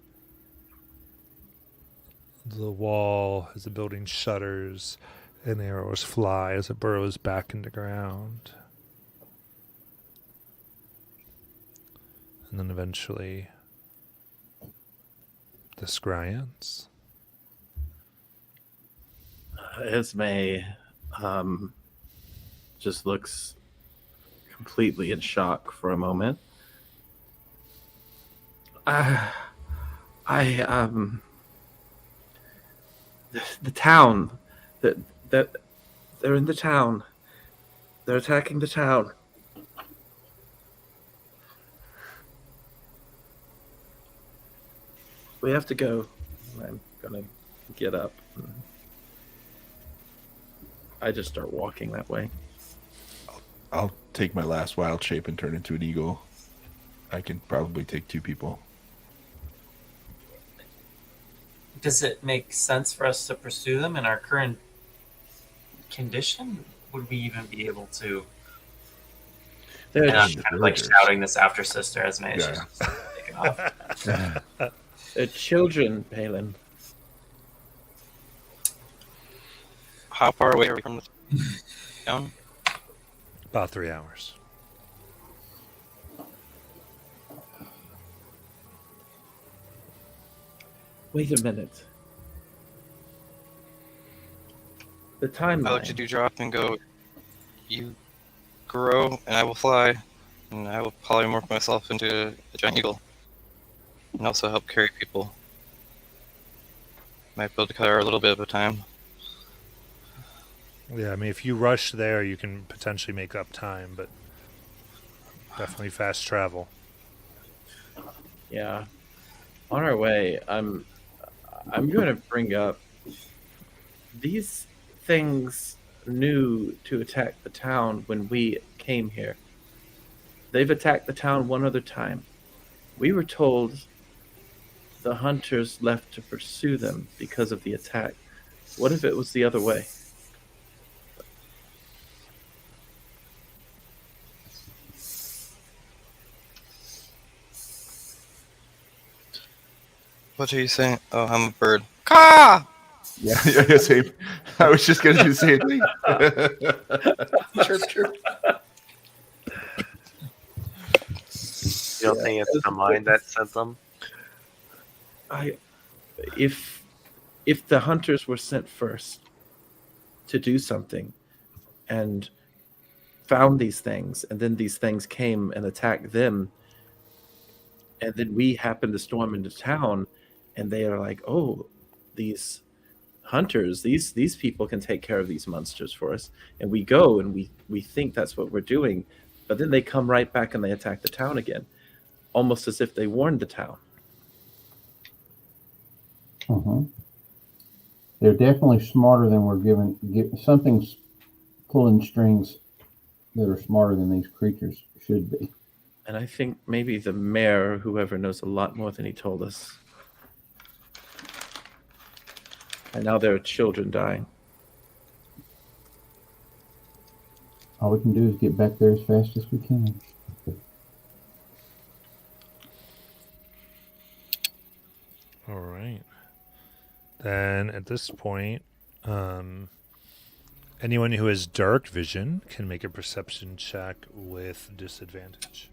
the wall, as the building shudders and arrows fly as it burrows back into ground. And then eventually the scry ends. Esme just looks completely in shock for a moment. The town, that they're in the town. They're attacking the town. We have to go. I'm gonna get up. I just start walking that way. I'll take my last wild shape and turn into an eagle. I can probably take 2 people. Does it make sense for us to pursue them in our current condition? Would we even be able to? They're, And I'm kind of like shouting this after Sister Esme. Yeah. She's just taking off. they're children, Palin. How far away are we from the town? About 3 hours. Wait a minute. The I'll let timeline. you do drop and go. You grow, and I will fly, and I will polymorph myself into a giant eagle, and also help carry people. Might be able to cover a little bit of a time. Yeah, I mean, if you rush there, you can potentially make up time, but definitely fast travel. Yeah. On our way, I'm going to bring up these things knew to attack the town when we came here. They've attacked the town one other time. We were told the hunters left to pursue them because of the attack. What if it was the other way? What are you saying? Oh, I'm a bird. Caw! Yeah, same. I was just going to do the same thing. Chirp, chirp. You don't think it's the mind that sent them? If the hunters were sent first to do something and found these things, and then these things came and attacked them, and then we happened to storm into town, and they are like, oh, these hunters, these people can take care of these monsters for us, and we go and we think that's what we're doing, but then they come right back and they attack the town again, almost as if they warned the town. They're definitely smarter than we're given. Something's pulling strings that are smarter than these creatures should be. And I think maybe the mayor, whoever, knows a lot more than he told us. And now there are children dying. All we can do is get back there as fast as we can. All right. Then at this point, anyone who has dark vision can make a perception check with disadvantage.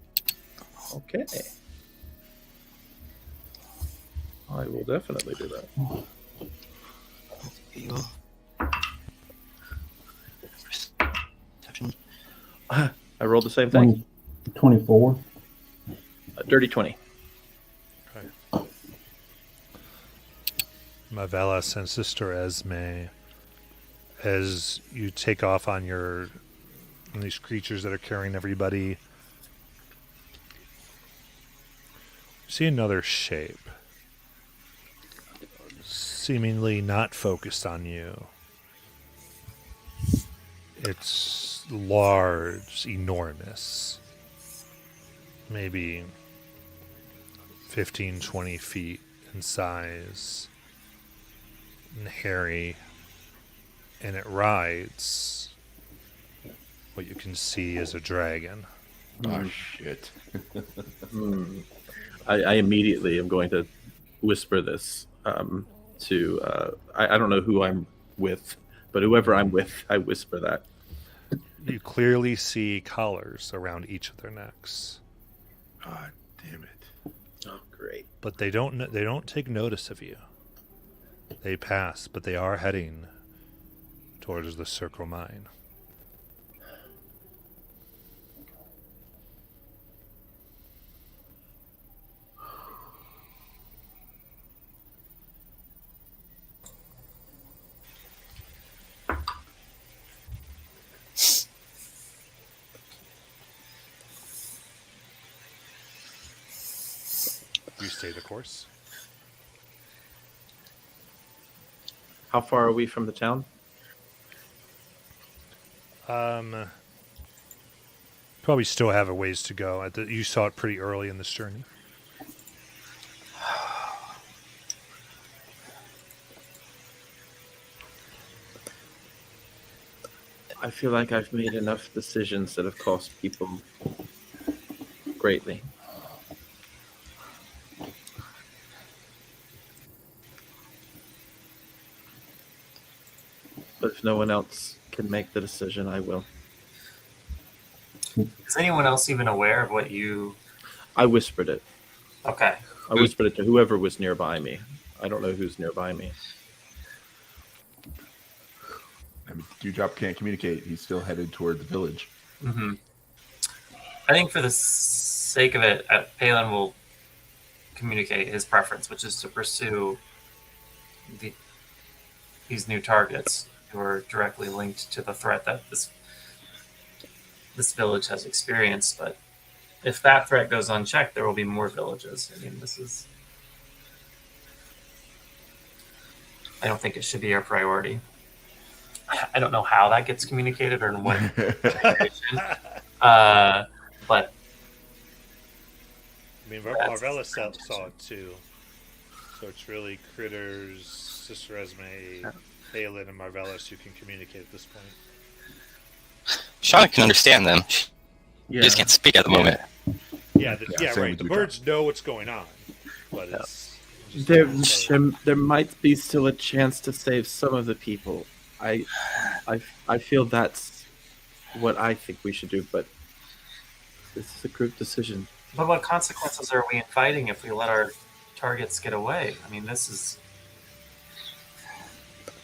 Okay. I will definitely do that. Eagle. I rolled the same thing. 24. Dirty 20. Marvelous and Sister Esme, as you take off on these creatures that are carrying everybody, you see another shape, seemingly not focused on you. It's large, enormous, maybe 15, 20 feet in size, and hairy, and it rides what you can see as a dragon. Oh shit! I immediately am going to whisper this to I don't know who I'm with, but whoever I'm with, I whisper that. You clearly see collars around each of their necks, God damn it! Oh, great. but they don't take notice of you. They pass, but they are heading towards the circle mine. You stay the course. How far are we from the town? Probably still have a ways to go. You saw it pretty early in this journey. I feel like I've made enough decisions that have cost people greatly. But if no one else can make the decision, I will. Is anyone else even aware of what you? I whispered it. Okay. I whispered it to whoever was nearby me. I don't know who's nearby me. I mean, Dewdrop can't communicate. He's still headed toward the village. Mm-hmm. I think for the sake of it, Palin will communicate his preference, which is to pursue these new targets who are directly linked to the threat that this village has experienced. But if that threat goes unchecked, there will be more villages. I mean, I don't think it should be our priority. I don't know how that gets communicated or in what communication. But I mean, Marvella saw it too. So it's really Critters, Sister Esme, Balin, and Marvellus who can communicate at this point. Shauna can understand them. She just can't speak at the moment. Yeah, same right. with The Dewdrop. birds know what's going on, but it's just There might be still a chance to save some of the people. I feel that's what I think we should do, but this is a group decision. But what consequences are we inviting if we let our targets get away? I mean, this is.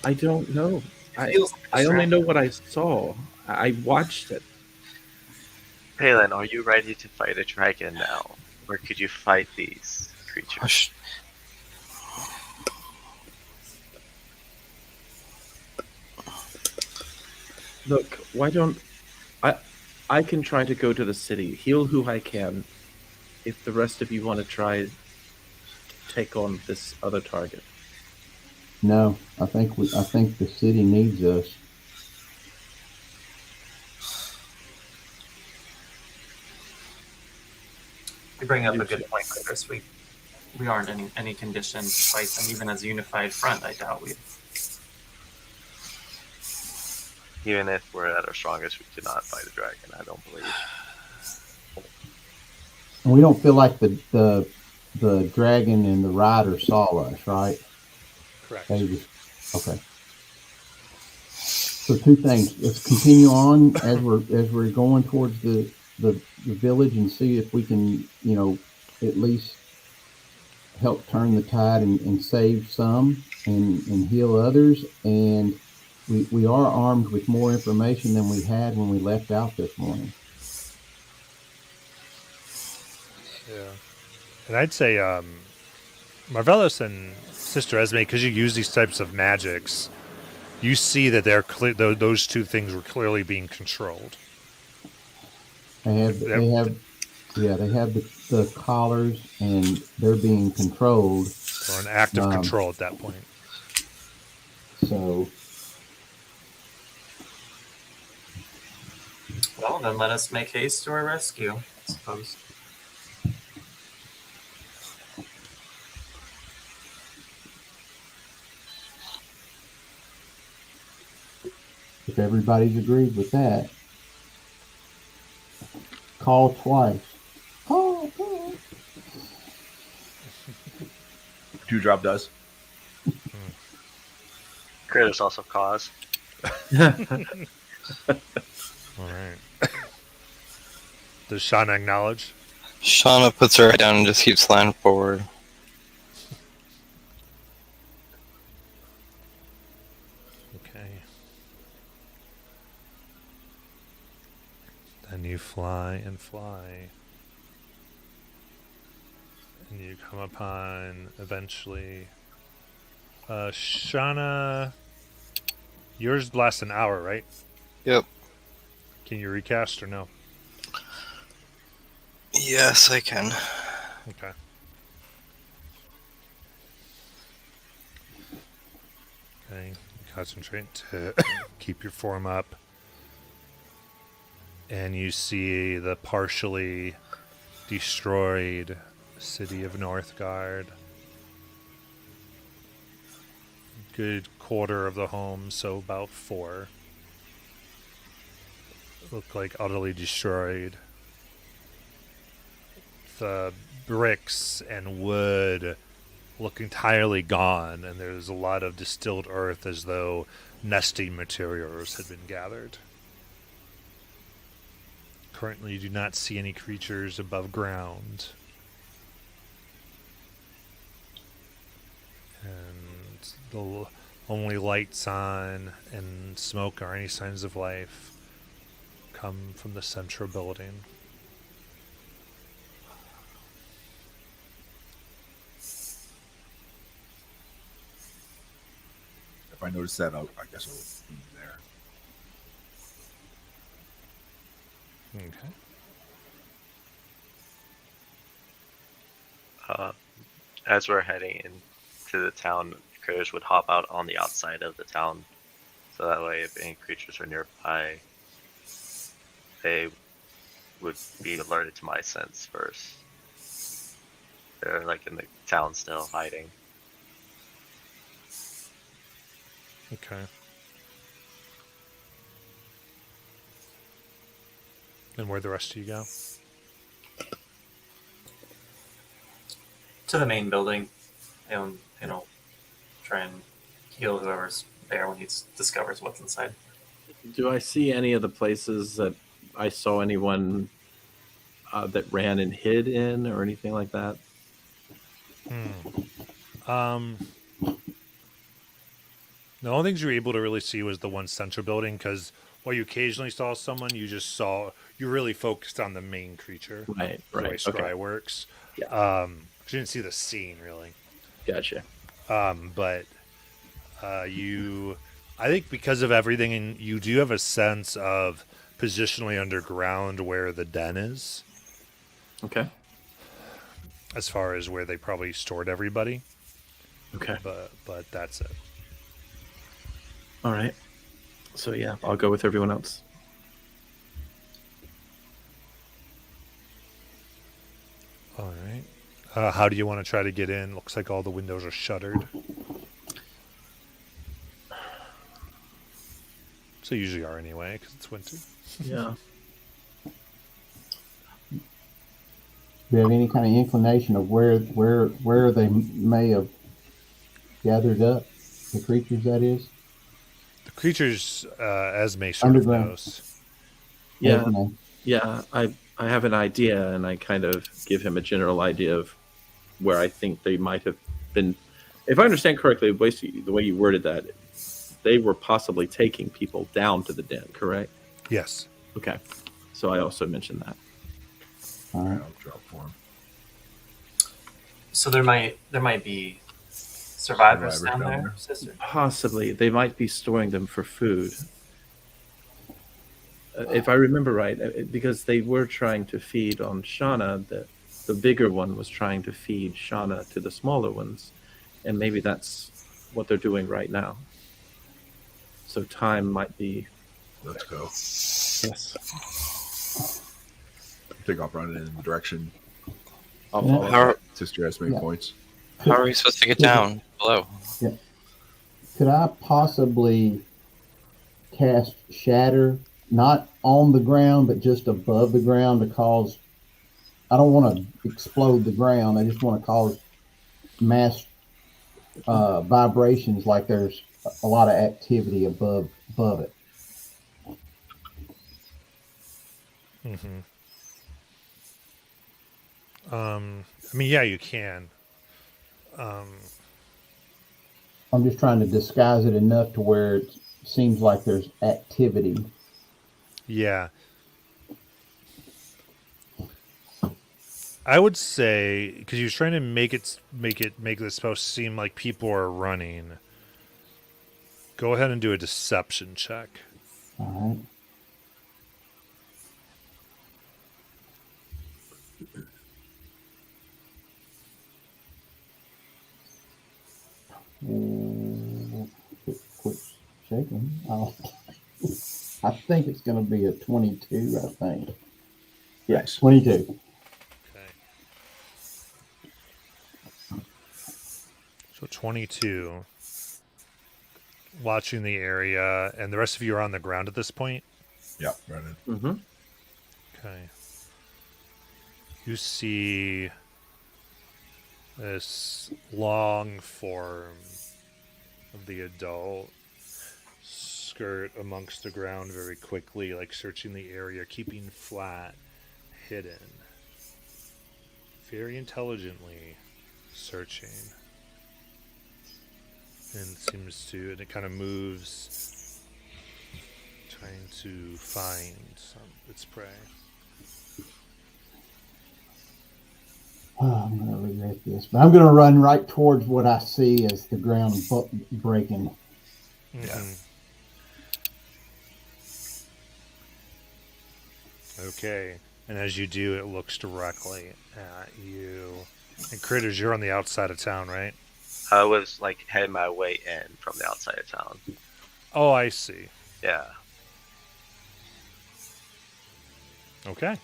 I don't know. It feels like a I only trap. know what I saw. I watched it. Palin, are you ready to fight a dragon now? Or could you fight these creatures? Look, why don't I can try to go to the city, heal who I can. If the rest of you want to try to take on this other target. No, I think the city needs us. You bring up a good point, Chris. We aren't in any condition to fight them, even as a unified front. I doubt we. Even if we're at our strongest, we could not fight a dragon, I don't believe. And we don't feel like the dragon and the rider saw us, right? correct. Okay. So two things. Let's continue on as we're going towards the village and see if we can, at least help turn the tide and save some and heal others. And we are armed with more information than we had when we left out this morning. Yeah. And I'd say Marvelous and Sister Esme, because you use these types of magics, you see that they're clear. Those two things were clearly being controlled. They have the collars, and they're being controlled. Or an active control at that point. So, Well, then let us make haste to our rescue, I suppose. if everybody's agreed with that, call twice. Call twice. Dewdrop does. Critters also cause. All right. Does Shauna acknowledge? Shauna puts her head down and just keeps flying forward. Okay. Then you fly and fly. And you come upon eventually. Shauna, yours lasts an hour, right? Yep. Can you recast or no? Yes, I can. Okay. Okay. Concentrate to keep your form up. And you see the partially destroyed city of Northgard. Good quarter of the home, so about 4. Look like utterly destroyed. The bricks and wood look entirely gone, and there's a lot of distilled earth as though nesting materials had been gathered. Currently, you do not see any creatures above ground. And the only lights on and smoke or any signs of life come from the central building. If I notice that, I guess I'll leave there. Okay. As we're heading into the town, critters would hop out on the outside of the town, so that way if any creatures are nearby, they would be alerted to my sense first. They're like in the town still hiding. Okay. And where'd the rest of you go? To the main building. And, try and heal whoever's there when he discovers what's inside. Do I see any of the places that I saw anyone that ran and hid in or anything like that? The only things you were able to really see was the one central building, because while you occasionally saw someone, you really focused on the main creature. Right. The way Scry works. Yeah. You didn't see the scene, really. Gotcha. But I think because of everything, and you do have a sense of positionally underground where the den is. Okay. As far as where they probably stored everybody. Okay. But that's it. All right. So yeah, I'll go with everyone else. All right. How do you want to try to get in? Looks like all the windows are shuttered. So usually are anyway, because it's winter. Yeah. Do you have any kind of inclination of where they may have gathered up the creatures? That is, The creatures, Esme sort of Underground. knows. Yeah. Esme. Yeah. I have an idea, and I kind of give him a general idea of where I think they might have been. If I understand correctly, basically the way you worded that, they were possibly taking people down to the den, correct? Yes. Okay. So I also mentioned that. All right. I'll drop for him. So there might be survivors Survivors down down there, there. sister. Possibly. They might be storing them for food. If I remember right, because they were trying to feed on Shauna, the bigger one was trying to feed Shauna to the smaller ones. And maybe that's what they're doing right now. So time might be... Let's go. Yes. I think I'll run in the direction I'll Yeah. follow. How, Sister Esme Yeah. points. how are we supposed to get down below? Could I possibly cast Shatter, not on the ground, but just above the ground to cause? I don't want to explode the ground. I just want to cause mass vibrations, like there's a lot of activity above it. Mm-hmm. I mean, yeah, you can. I'm just trying to disguise it enough to where it seems like there's activity. Yeah. I would say, because you're trying to make this supposed to seem like people are running. Go ahead and do a deception check. All right. Quit shaking. I think it's going to be a 22. I think. Yes, 22. Okay. So 22. Watching the area, and the rest of you are on the ground at this point. Yeah, running. Mm-hmm. Okay. You see this long form of the adult skirt amongst the ground very quickly, like searching the area, keeping flat, hidden. Very intelligently searching. And it kind of moves, trying to find its prey. Oh, I'm going to regret this, but I'm going to run right towards what I see as the ground breaking. Yeah. Okay. And as you do, it looks directly at you. And Critters, you're on the outside of town, right? I was like heading my way in from the outside of town. Oh, I see. Yeah. Okay.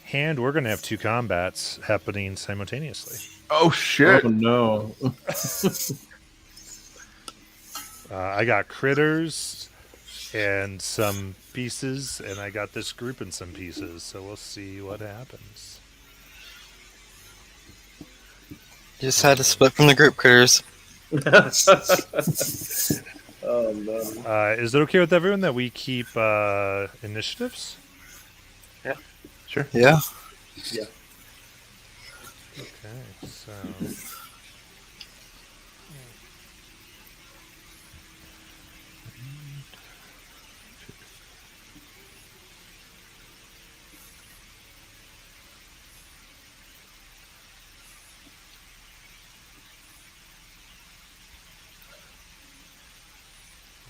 Hand, we're going to have two combats happening simultaneously. Oh shit! Oh no. I got Critters and some pieces, and I got this group in some pieces, so we'll see what happens. You just had to split from the group, Critters. Oh no. Is it okay with everyone that we keep initiatives? Sure. Yeah. Okay, so...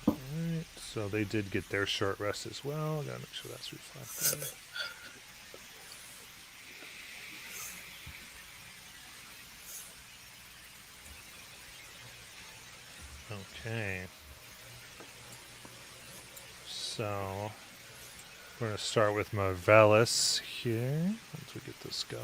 Alright, so they did get their short rest as well. Gotta make sure that's reflected. Okay. So we're going to start with Marvelous here once we get this going.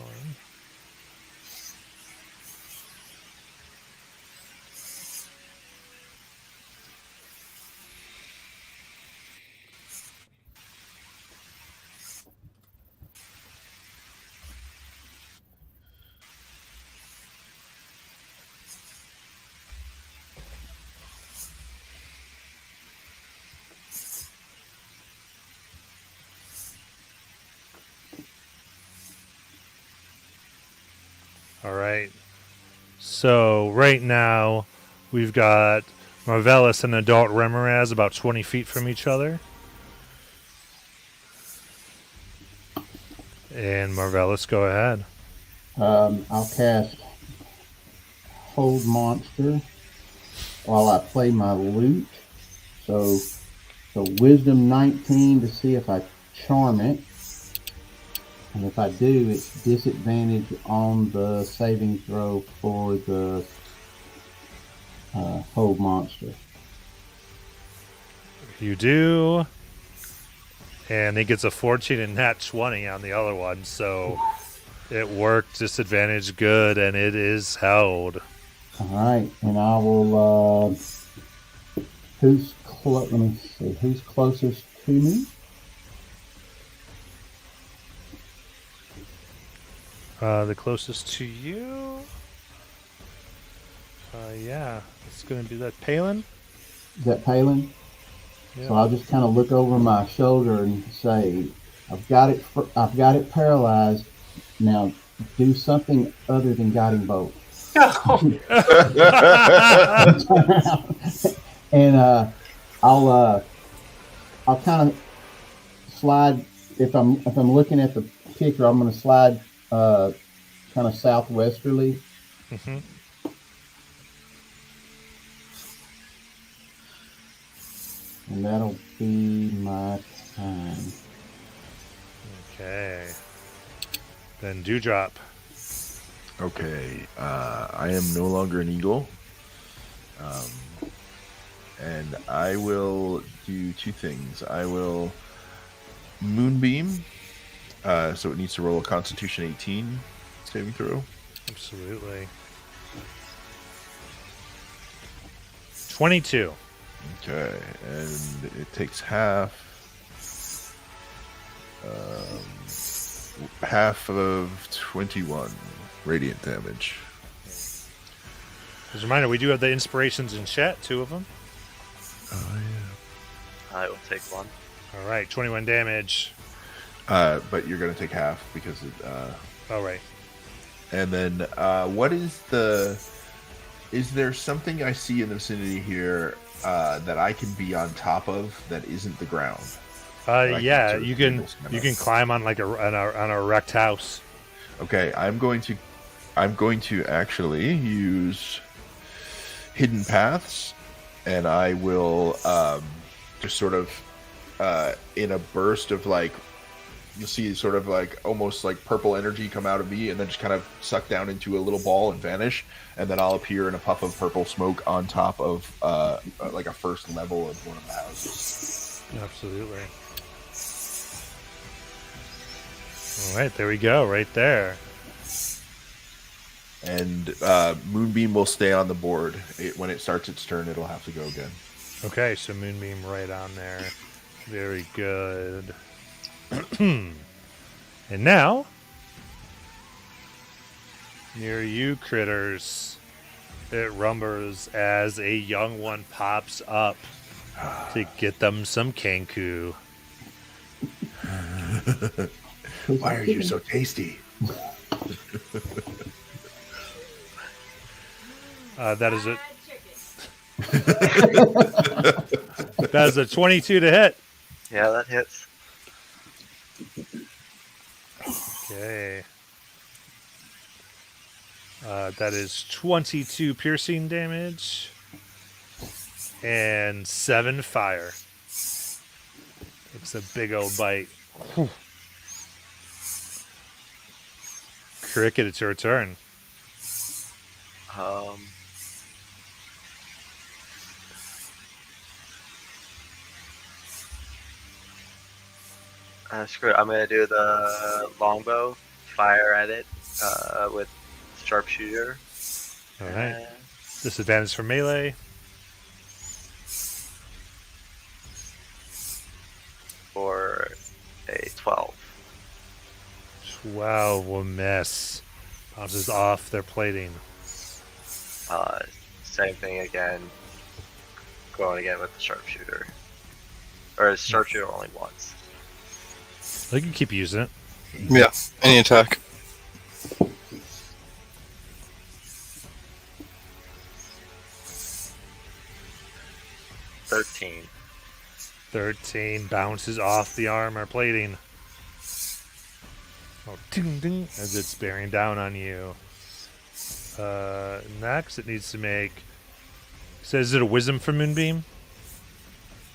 All right. So right now, we've got Marvelous and adult Remoraz about 20 feet from each other. And Marvelous, go ahead. I'll cast Hold Monster while I play my lute. So Wisdom 19 to see if I charm it. And if I do, it's disadvantage on the saving throw for the Hold Monster. You do. And he gets a 14 and nat 20 on the other one. So it worked. Disadvantage good. And it is held. All right. And I will... let me see. Who's closest to me? The closest to you? Yeah. It's going to be that Palin. Is that Palin? Yeah. So I'll just kind of look over my shoulder and say, I've got it paralyzed. Now do something other than guiding bolt. And I'll kind of slide if I'm looking at the picture. I'm going to slide kind of southwesterly. Mm-hmm. And that'll be my time. Okay. Then Dewdrop. Okay, I am no longer an eagle. And I will do two things. I will Moonbeam, so it needs to roll a Constitution 18 saving throw. Absolutely. 22. Okay, and it takes half of 21 radiant damage. As a reminder, we do have the inspirations in chat, 2 of them. Oh, yeah. I will take one. All right, 21 damage. But you're going to take half because it... All right. And then what is the... Is there something I see in the vicinity here that I can be on top of that isn't the ground? Yeah, you can climb on like on a wrecked house. Okay, I'm going to actually use Hidden Paths, and I will just sort of in a burst of like, you'll see sort of like almost like purple energy come out of me and then just kind of suck down into a little ball and vanish, and then I'll appear in a puff of purple smoke on top of like a first level of one of the houses. Absolutely. All right, there we go, right there. And Moonbeam will stay on the board. When it starts its turn, it'll have to go again. Okay, so Moonbeam right on there. Very good. And now, near you, critters, it rumbles as a young one pops up to get them some Kenku. Why are you so tasty? That is it. Fried chicken. That is a 22 to hit. Yeah, that hits. Okay. That is 22 piercing damage and 7 fire. It's a big old bite. Whew. Cricket, it's your turn. Screw it. I'm gonna do the longbow, fire at it with sharpshooter. All right. Disadvantage for melee. For a 12. 12 will miss. Bounces off their plating. Same thing again. Going again with the sharpshooter. Or is sharpshooter only once? You can keep using it. Yeah, any attack. 13 bounces off the armor plating. Oh, ding, ding, as it's bearing down on you. Next, it needs to make. Says, is it a wisdom for Moonbeam?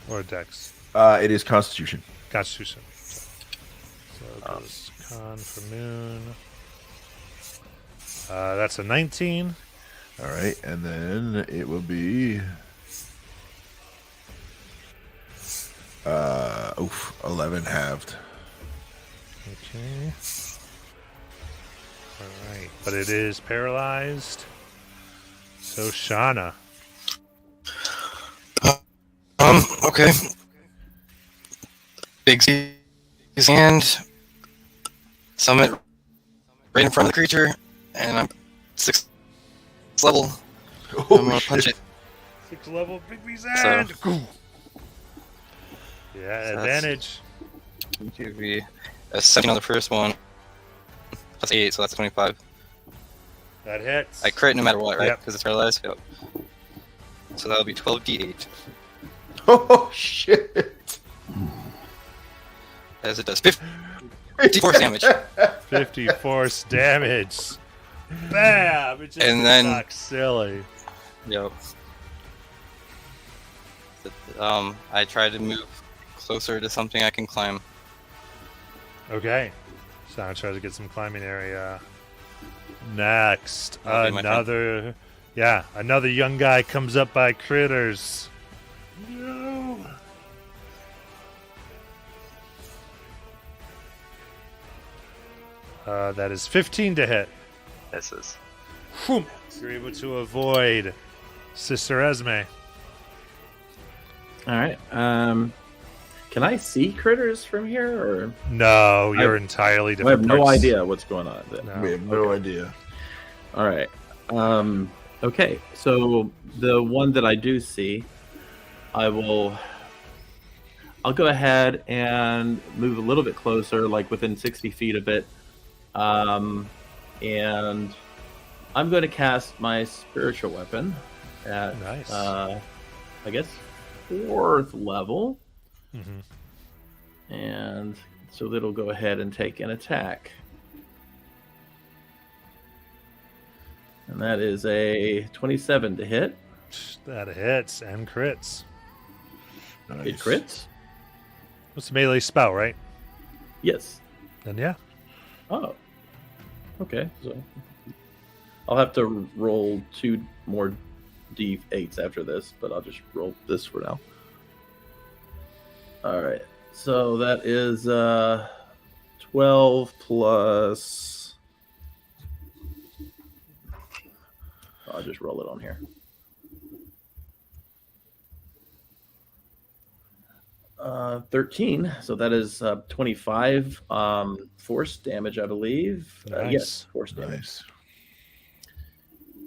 Or a dex? It is Constitution. Constitution. So it goes con for Moon. That's a 19. All right, and then it will be 11 halved. Okay. All right, but it is paralyzed. So Shauna. Okay. Big Z's hand. Summit right in front of the creature, and I'm 6th level. I'm gonna punch it. 6th level Big B's hand. Yeah, So advantage. Give me a 7 on the first one. Plus 8, so that's 25. That hits. I crit no matter what, right? Yep. Because it's paralyzed. Yep. So that'll be 12d8. Oh shit! As it does 54 damage. 50 force damage. Bam! It just And then- knocks silly. Yep. I try to move closer to something I can climb. Okay. So I try to get some climbing area. Next, That'll be my turn. another young guy comes up by critters. No. That is 15 to hit. Misses. Whew. You're able to avoid Sister Esme. All right. Can I see critters from here, or No, you're entirely I different. have no parts. idea what's going on? No. We have no idea. All right. Okay. So the one that I do see, I'll go ahead and move a little bit closer, like within 60 feet of it. And I'm going to cast my spiritual weapon at, Nice. I guess, 4th level. Mhm. And so it'll go ahead and take an attack. And that is a 27 to hit. That hits and crits. Nice. It crits? It's a melee spell, right? Yes. Then yeah. Oh. Okay. So I'll have to roll 2 more d8s after this, but I'll just roll this for now. All right. So that is 12 plus. I'll just roll it on here. 13. So that is 25 force damage, I believe. Nice. Yes, force damage. Nice.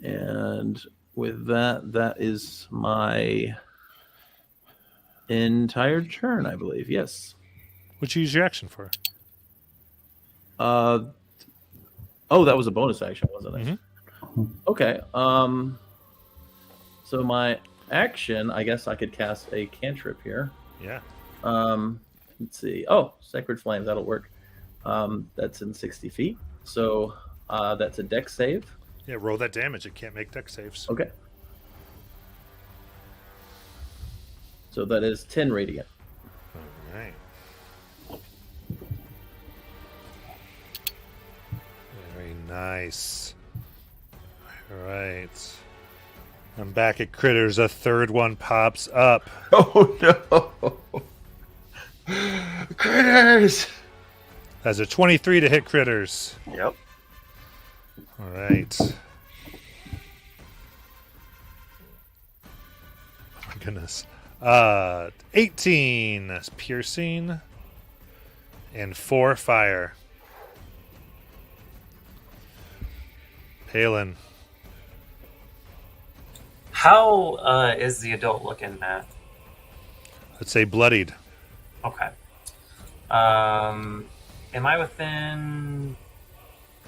And with that, that is my entire turn, I believe. Yes. What'd you use your action for? Oh, that was a bonus action, wasn't it? Okay. So my action, I guess I could cast a cantrip here. Yeah. Let's see. Oh, Sacred Flames, that'll work. That's in 60 feet. So that's a dex save. Yeah, roll that damage. It can't make deck saves. Okay. So that is 10 radiant. All right. Very nice. All right. I'm back at critters. A third one pops up. Oh no! Critters! That's a 23 to hit critters. Yep. All right. Oh my goodness. 18 that's piercing and 4 fire. Palin. How is the adult looking, Matt? Let's say bloodied. Okay. Am I within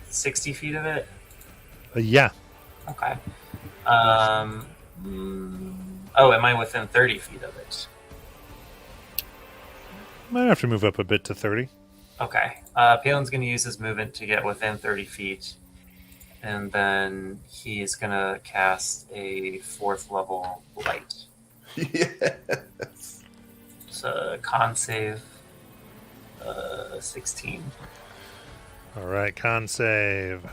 60 feet of it? Yeah. Okay. Oh, am I within 30 feet of it? Might have to move up a bit to 30. Okay. Palin's going to use his movement to get within 30 feet. And then he's going to cast a 4th level light. Yes. It's a con save 16. All right, con save.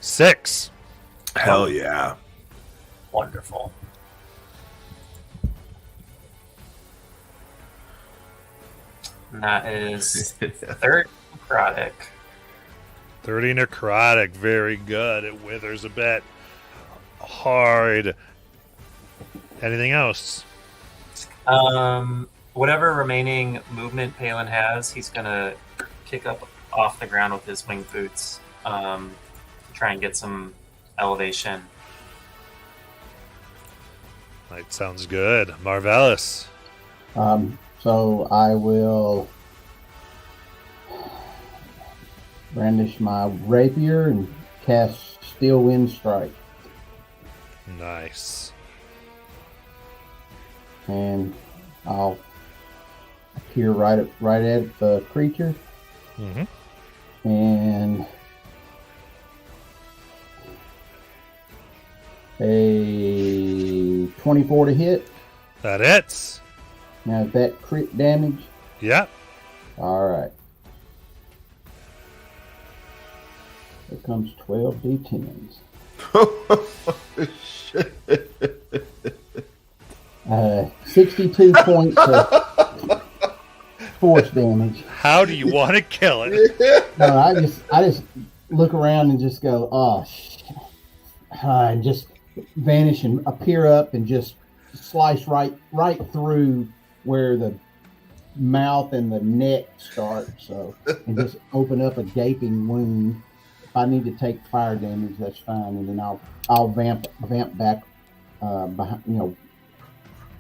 6. Hell yeah. Wonderful. And that is 30 necrotic. 30 necrotic. Very good. It withers a bit. Hard. Anything else? Whatever remaining movement Palin has, he's going to kick up off the ground with his winged boots. Try and get some elevation. That sounds good. Marvelous. So I will brandish my rapier and cast Steel Wind Strike. Nice. And I'll appear right at the creature. Mm-hmm. And a 24 to hit. That hits. Now is that crit damage? Yeah. All right. Here comes 12 d10s. Shit. 62 points of force damage. How do you want to kill it? No, I just look around and just go, oh shit. And just vanish and appear up and just slice right through where the mouth and the neck start. So, and just open up a gaping wound. If I need to take fire damage, that's fine, and then I'll vamp back behind,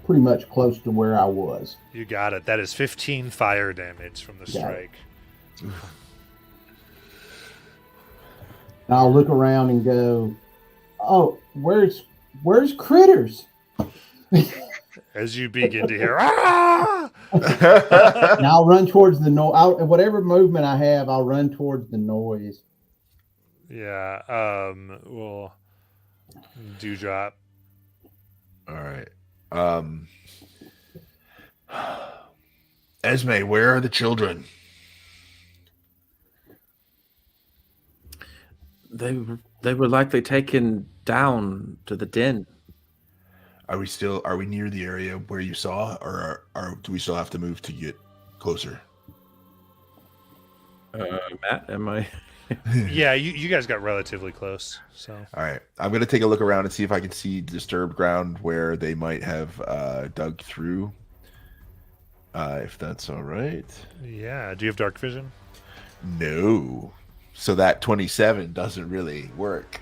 pretty much close to where I was. You got it. That is 15 fire damage from the Got strike. And I'll look around and go, oh, where's Critters? As you begin to hear, ah! And I'll run towards the noise. Whatever movement I have, I'll run towards the noise. Yeah. We'll Dewdrop. All right. Esme, where are the children? They were likely taken down to the den. Are we near the area where you saw, or do we still have to move to get closer? Matt, am I? Yeah, you guys got relatively close. So All right. I'm going to take a look around and see if I can see disturbed ground where they might have dug through. If that's all right. yeah, do you have dark vision? No. So that 27 doesn't really work.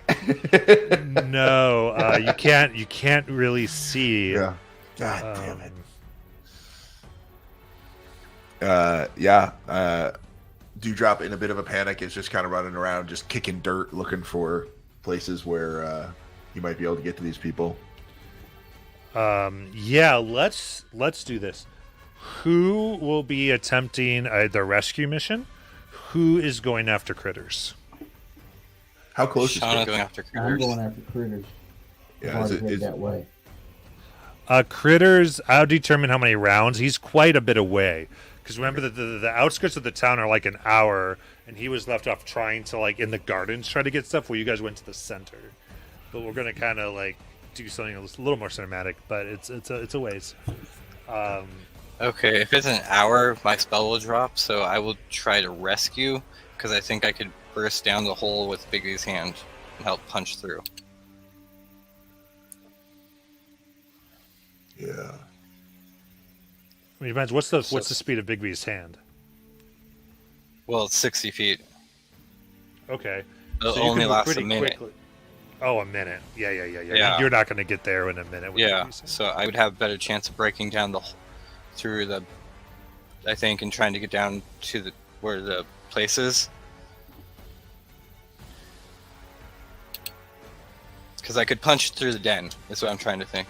No, you can't really see. Yeah. God damn it. Dewdrop, in a bit of a panic, is just kind of running around, just kicking dirt, looking for places where he might be able to get to these people. Yeah, let's do this. Who will be attempting the rescue mission? Who is going after Critters? How close is Shauna it? going after I'm critters. going after Critters. Yeah, I've already head that way. Critters, I'll determine how many rounds. He's quite a bit away. Because remember that the outskirts of the town are like an hour, and he was left off trying to, in the gardens, try to get stuff where you guys went to the center. But we're going to kind of, do something a little more cinematic, but it's a ways. Okay, if it's an hour, my spell will drop, so I will try to rescue, because I think I could burst down the hole with Biggie's hand and help punch through. Yeah. I mean, depends. What's the speed of Bigby's hand? Well, it's 60 feet. Okay. It'll So you only can move last pretty a minute. quickly. Oh, a minute. Yeah. Yeah. You're not going to get there in a minute. with Yeah, Bigby's hand. so I would have a better chance of breaking down through the, I think, and trying to get down to where the place is. Because I could punch through the den, is what I'm trying to think.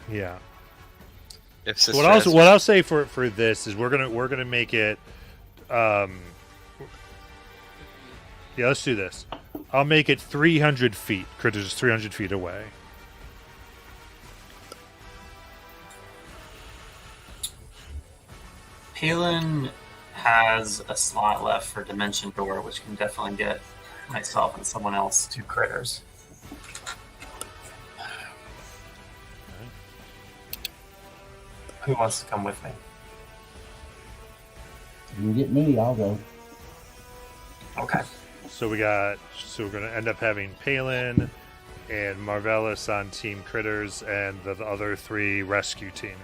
Yeah. If So Sister what I'll say for this is we're gonna make it. Yeah, let's do this. I'll make it 300 feet. Critters is 300 feet away. Palin has a slot left for Dimension Door, which can definitely get myself and someone else 2 critters. Who wants to come with me? You can get me, I'll go. Okay. So we're gonna end up having Palin and Marvelous on Team Critters, and the other 3 rescue team.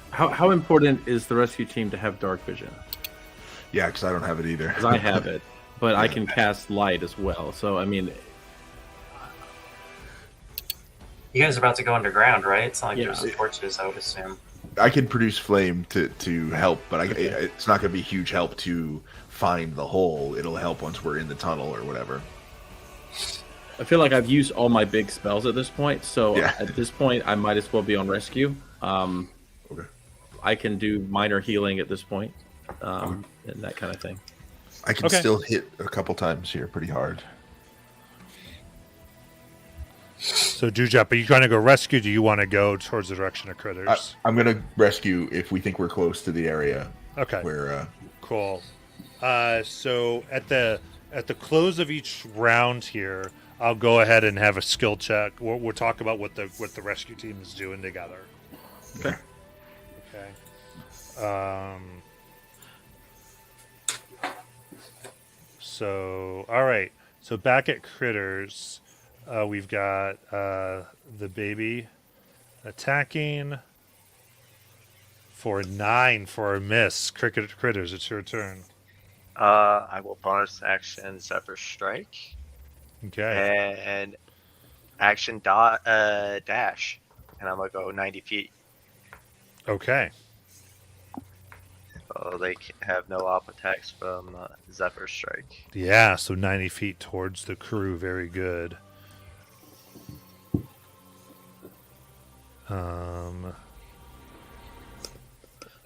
How important is the rescue team to have dark vision? Yeah, because I don't have it either. Because I have it, but I can cast light as well. So I mean, You guys are about to go underground, right? It's not like Yeah. there's some torches, I would assume. I can produce flame to help, but it's not going to be a huge help to find the hole. It'll help once we're in the tunnel or whatever. I feel like I've used all my big spells at this point. So Yeah. at this point, I might as well be on rescue. Okay. I can do minor healing at this point, and that kind of thing. I can Okay. still hit a couple times here pretty hard. So Dewdrop, are you trying to go rescue? Do you want to go towards the direction of Critters? I'm going to rescue if we think we're close to the area Okay. where... Cool. So at the close of each round here, I'll go ahead and have a skill check. We'll talk about what the rescue team is doing together. Okay. Okay. So all right. So back at Critters, we've got the baby attacking for 9 for a miss. Critters, it's your turn. I will bonus action Zephyr Strike Okay. and action dash, and I'm gonna go 90 feet. Okay. So they have no op attacks from Zephyr Strike. Yeah, so 90 feet towards the crew. Very good.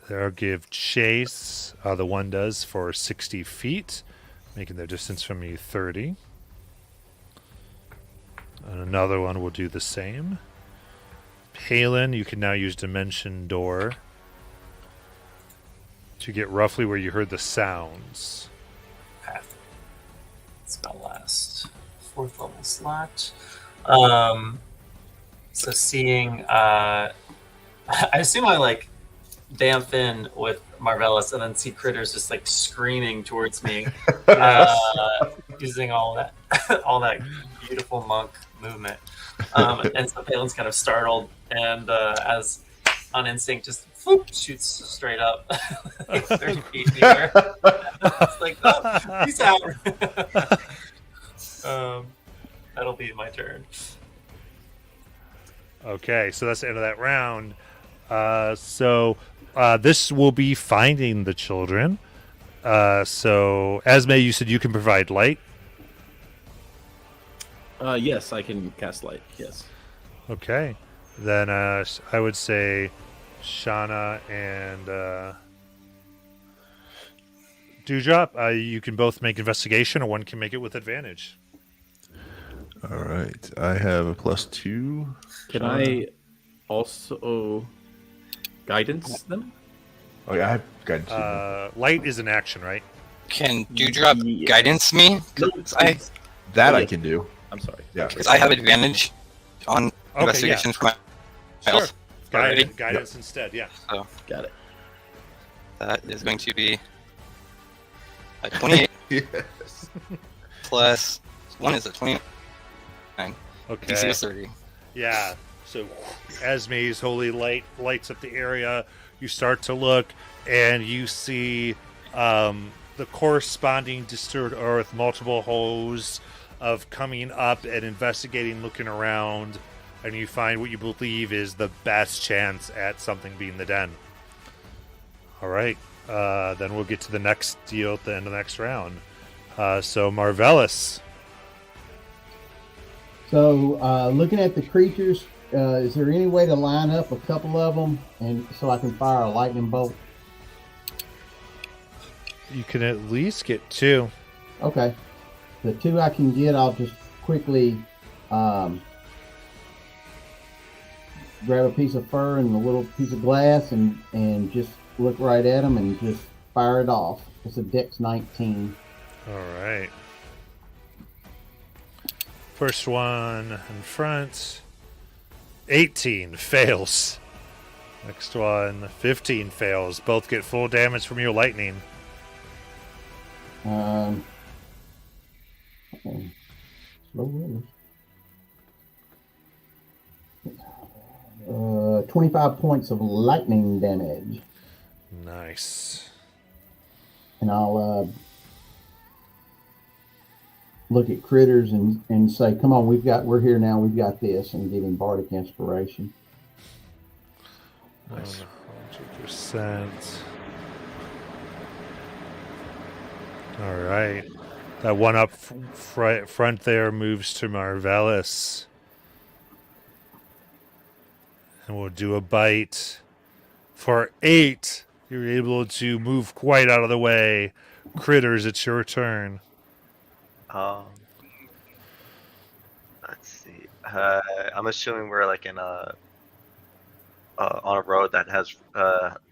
They'll give chase. The one does for 60 feet, making their distance from you 30. And another one will do the same. Palin, you can now use Dimension Door to get roughly where you heard the sounds. Okay. Spell last. 4th level slot. So seeing, I assume I like dampen with Marvelous and then see Critters just like screaming towards me, using all that beautiful monk movement. And so Palin's kind of startled and as on instinct just whoop, shoots straight up like 30 feet in the air. It's like, oh, peace out. That'll be my turn. Okay, so that's the end of that round. So this will be finding the children. So Esme, you said you can provide light. Yes, I can cast light. Yes. Okay, then I would say Shauna and Dewdrop, you can both make investigation, or one can make it with advantage. All right. I have a +2. Can I also guidance them? Oh, yeah, I have guidance. Light is an action, right? Can Dewdrop Yeah. guidance me? No, I that oh, I yeah. can do. I'm sorry. Yeah. because I have advantage on Okay, investigation for my Sure. health. already. Guidance instead, yeah. So Got it. that is going to be a 28 Yes. plus 1 is a 29. Okay. DC is 30. Yeah. So Esme's holy light lights up the area. You start to look, and you see the corresponding disturbed earth, multiple holes of coming up and investigating, looking around, and you find what you believe is the best chance at something being the den. All right. Then we'll get to the next deal at the end of the next round. So Marvelous. So, looking at the creatures, Is there any way to line up a couple of them and so I can fire a lightning bolt? You can at least get 2. Okay. The 2 I can get, I'll just quickly grab a piece of fur and a little piece of glass and just look right at them and just fire it off. It's a Dex 19. All right. First one in front. 18 fails. Next one, 15 fails. Both get full damage from your lightning. Okay. Slow rollers. 25 points of lightning damage. Nice. And I'll look at critters and say, come on, we're here now, we've got this, and give him bardic inspiration. Nice. 100%. All right. That one up front there moves to Marvelous. And we'll do a bite. For 8, you're able to move quite out of the way. Critters, it's your turn. Let's see. I'm assuming we're like in a on a road that has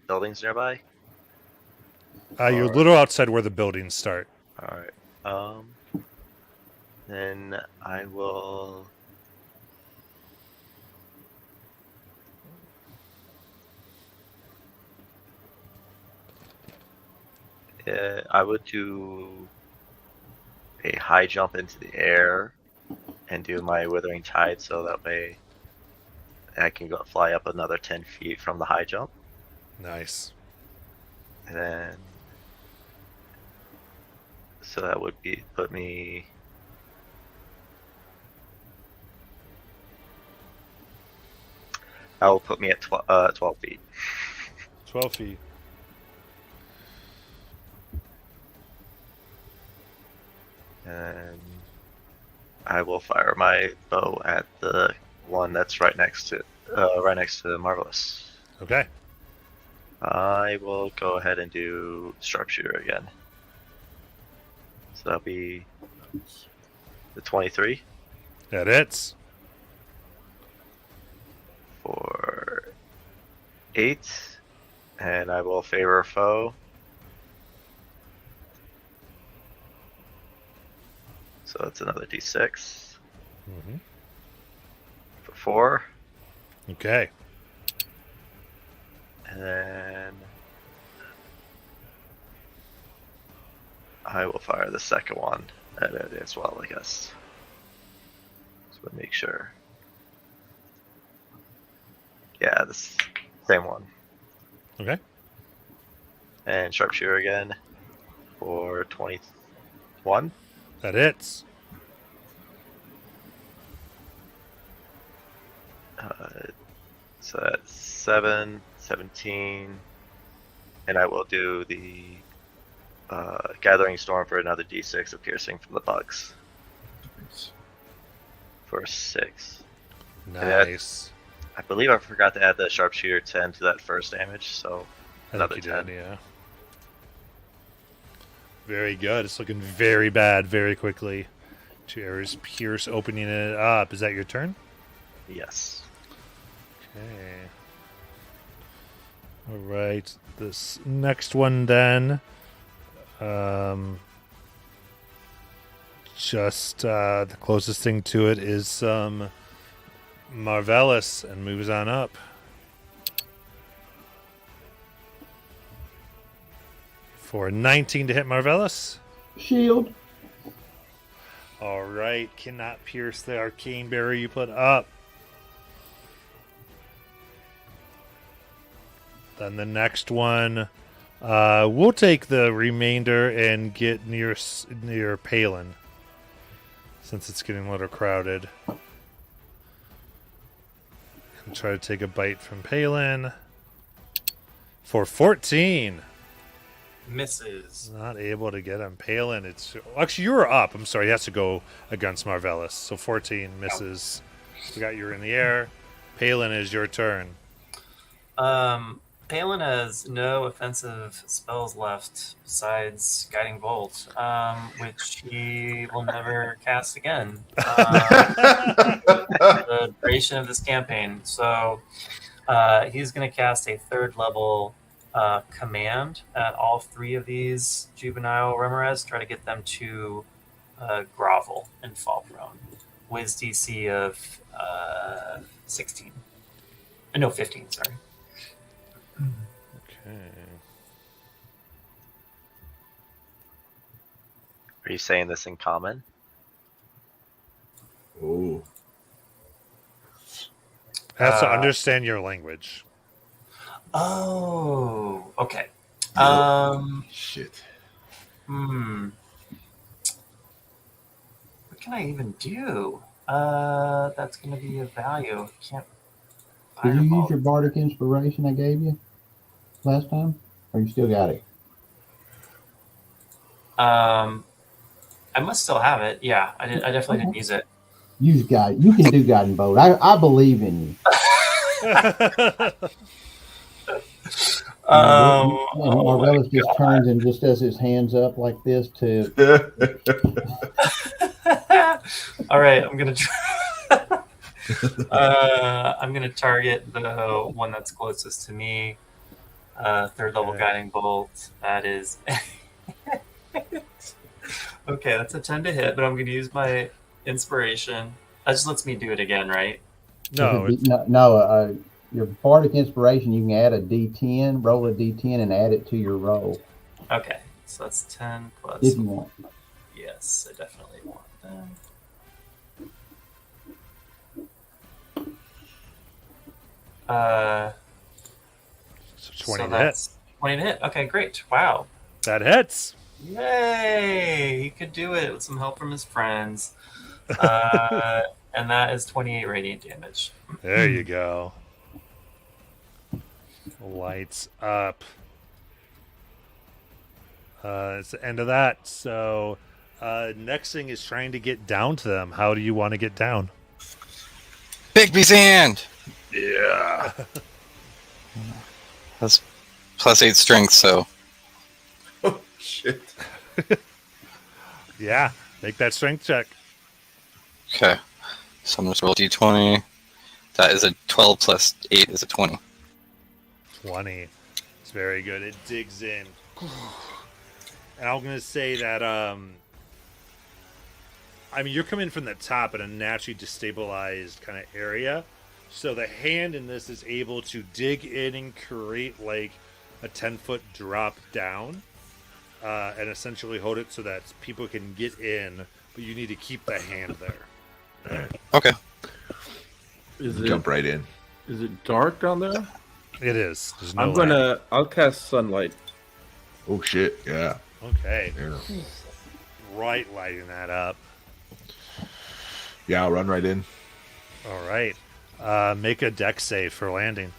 buildings nearby. You're a little outside where the buildings start. All right. Then I will. I would do a high jump into the air and do my Withering Tide, so that way I can go fly up another 10 feet from the high jump. Nice. And then, so that would put me. That will put me at 12 feet. 12 feet. And I will fire my bow at the one that's right next to Marvelous. Okay. I will go ahead and do Sharpshooter again. So that'll be the 23 That hits. for 8, and I will favor a foe. So that's another d6 Mm-hmm. for 4. Okay. And then I will fire the second one at it as well, I guess. So make sure. Yeah, this same one. Okay. And sharpshooter again for 21. That hits. So that's 7, 17. And I will do the Gathering Storm for another d6 of piercing from the bugs. For 6. Nice. I believe I forgot to add the sharpshooter 10 to that first damage, so I another think you 10. did, yeah. Very good. It's looking very bad very quickly. 2 arrows pierce, opening it up. Is that your turn? Yes. Okay. All right. This next one then. Just the closest thing to it is Marvelous and moves on up. For 19 to hit Marvelous. Shield. All right. Cannot pierce the arcane barrier you put up. Then the next one, we'll take the remainder and get near Palin, since it's getting a little crowded. And try to take a bite from Palin. For 14. Misses. Not able to get him. Palin, it's... Actually, you were up. I'm sorry, he has to go against Marvelous. So 14 misses. Forgot you were in the air. Palin, is your turn. Palin has no offensive spells left besides Guiding Bolt, which he will never cast again. The duration of this campaign. So he's going to cast a third level command at all three of these juvenile Remoras, try to get them to grovel and fall prone. Wiz DC of 16. No, 15, sorry. Okay. Are you saying this in common? Oh. Has to understand your language. Oh, okay. Shit. What can I even do? That's going to be a value. Can't. Did you use Fireball. your bardic inspiration I gave you last time, or you still got it? I must still have it. Yeah, I definitely didn't use it. Use guide. You can do guiding bolt. I believe in you. And Marvelous just turns and just does his hands up like this to. All right, I'm gonna try. I'm gonna target the one that's closest to me. Third level guiding bolt. That is. Okay, that's a 10 to hit, but I'm gonna use my inspiration. That just lets me do it again, right? No, Your bardic inspiration. You can add a D10, roll a D10, and add it to your roll Okay, so that's 10 plus. if you want. Yes, I definitely want that. it's 20 So to hit. that's 20 to hit. Okay, great. Wow. That hits. Yay! He could do it with some help from his friends. And that is 28 radiant damage. There you go. Lights up. It's the end of that. So next thing is trying to get down to them. How do you want to get down? Bigby's hand. Yeah. That's +8 strength, so Oh shit. Yeah, make that strength check. okay. So I'm just roll d20. That is a 12 plus 8 is a 20. 20. It's very good. It digs in. And I'm going to say that, you're coming from the top in a naturally destabilized kind of area. So the hand in this is able to dig in and create like a 10-foot drop down and essentially hold it so that people can get in, but you need to keep the hand there. Okay. Jump right in. Is it dark down there? It is. There's no light. I'll cast sunlight. Oh shit. Yeah. Okay. Yeah. Right, lighting that up. Yeah, I'll run right in. All right. Make a deck save for landing.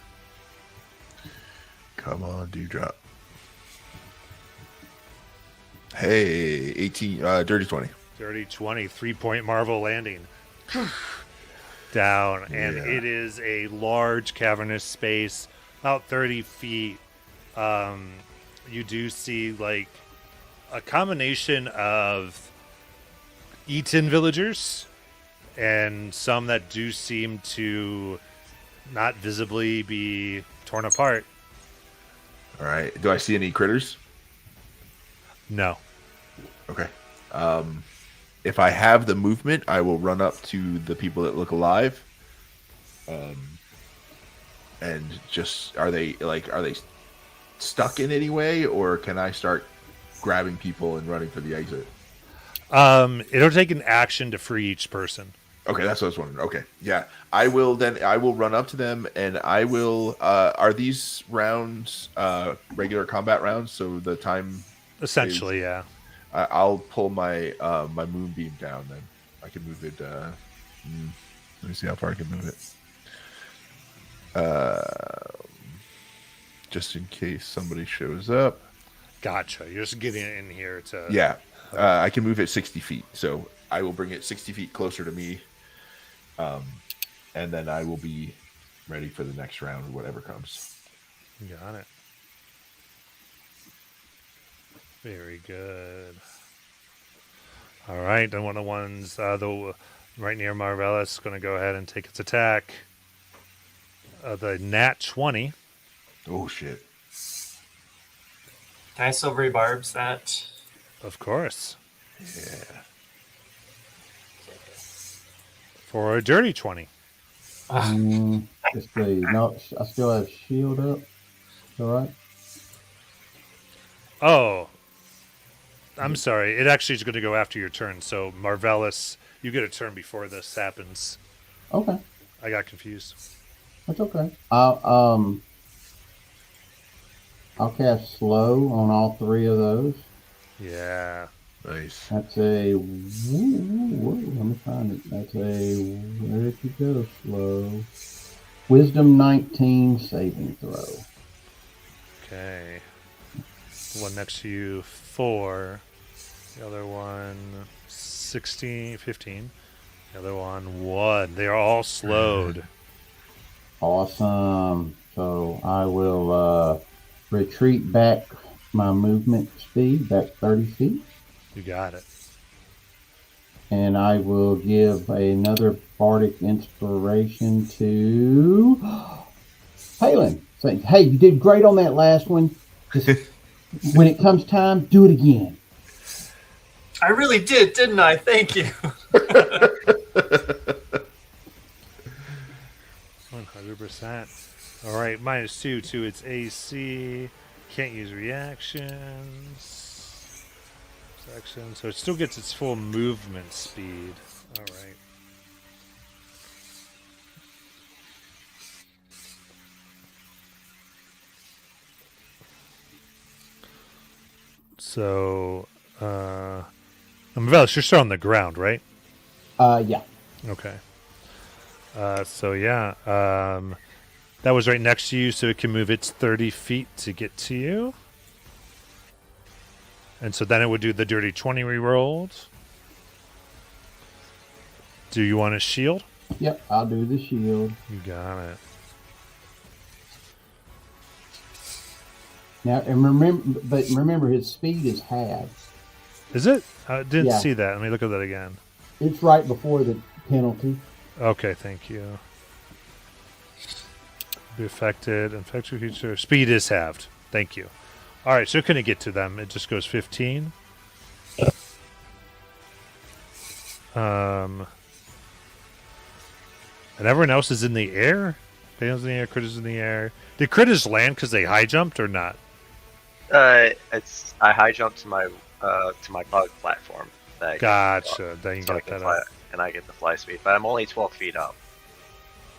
Come on, dewdrop. Hey, 18, dirty 20. Dirty 20, 3-point Marvel landing. Down, and Yeah. it is a large cavernous space, about 30 feet. You do see like a combination of Eaton villagers and some that do seem to not visibly be torn apart. All right. Do I see any critters? No. Okay. If I have the movement, I will run up to the people that look alive. And just are they stuck in any way, or can I start grabbing people and running for the exit? It'll take an action to free each person. Okay, that's what I was wondering. Okay, yeah, I will run up to them and I will. Are these rounds regular combat rounds? So the time Essentially, yeah. I'll pull my my moonbeam down. Then I can move it. Let me see how far I can move it. Just in case somebody shows up. Gotcha. You're just getting it in here to. Yeah, I can move it 60 feet. So I will bring it 60 feet closer to me. And then I will be ready for the next round, whatever comes. Got it. Very good. All right, then one of the ones right near Marvellus is going to go ahead and take its attack. The nat 20. Oh shit! Can I silvery barbs that? Of course. Yeah. For a dirty 20. Let's see. No, I still have shield up. All right. Oh, I'm sorry. It actually is going to go after your turn. So Marvellus, you get a turn before this happens. Okay. I got confused. That's okay. I'll cast slow on all 3 of those. Yeah. Nice. That's a. Let me find it. That's a. Where did you go, slow? Wisdom 19 saving throw. Okay. The one next to you, 4. The other one, 16, 15. The other one, 1. They are all slowed. Awesome. So I will retreat back my movement speed, back 30 feet. You got it. And I will give another bardic inspiration to Palin. Say, hey, you did great on that last one. Just when it comes time, do it again. I really did, didn't I? Thank you. 100%. All right, -2 to its AC. Can't use reactions. Section. So it still gets its full movement speed. All right. So, Marvellus, you're still on the ground, right? Yeah. Okay. So yeah, that was right next to you, so it can move its 30 feet to get to you. And so then it would do the dirty 20 re-rolled. Do you want a shield? Yep, I'll do the shield. You got it. Now, and remember, his speed is halved. Is it? I didn't Yeah. see that. Let me look at that again. It's right before the penalty. Okay, thank you. Be affected. Infected creature. Speed is halved. Thank you. All right, so it couldn't get to them. It just goes 15. And everyone else is in the air? Bale's in the air, Critters in the air. Did Critters land because they high jumped or not? I high jumped to my bug platform. That I Gotcha. Then you so I got can that fly, up. and I get the fly speed, but I'm only 12 feet up.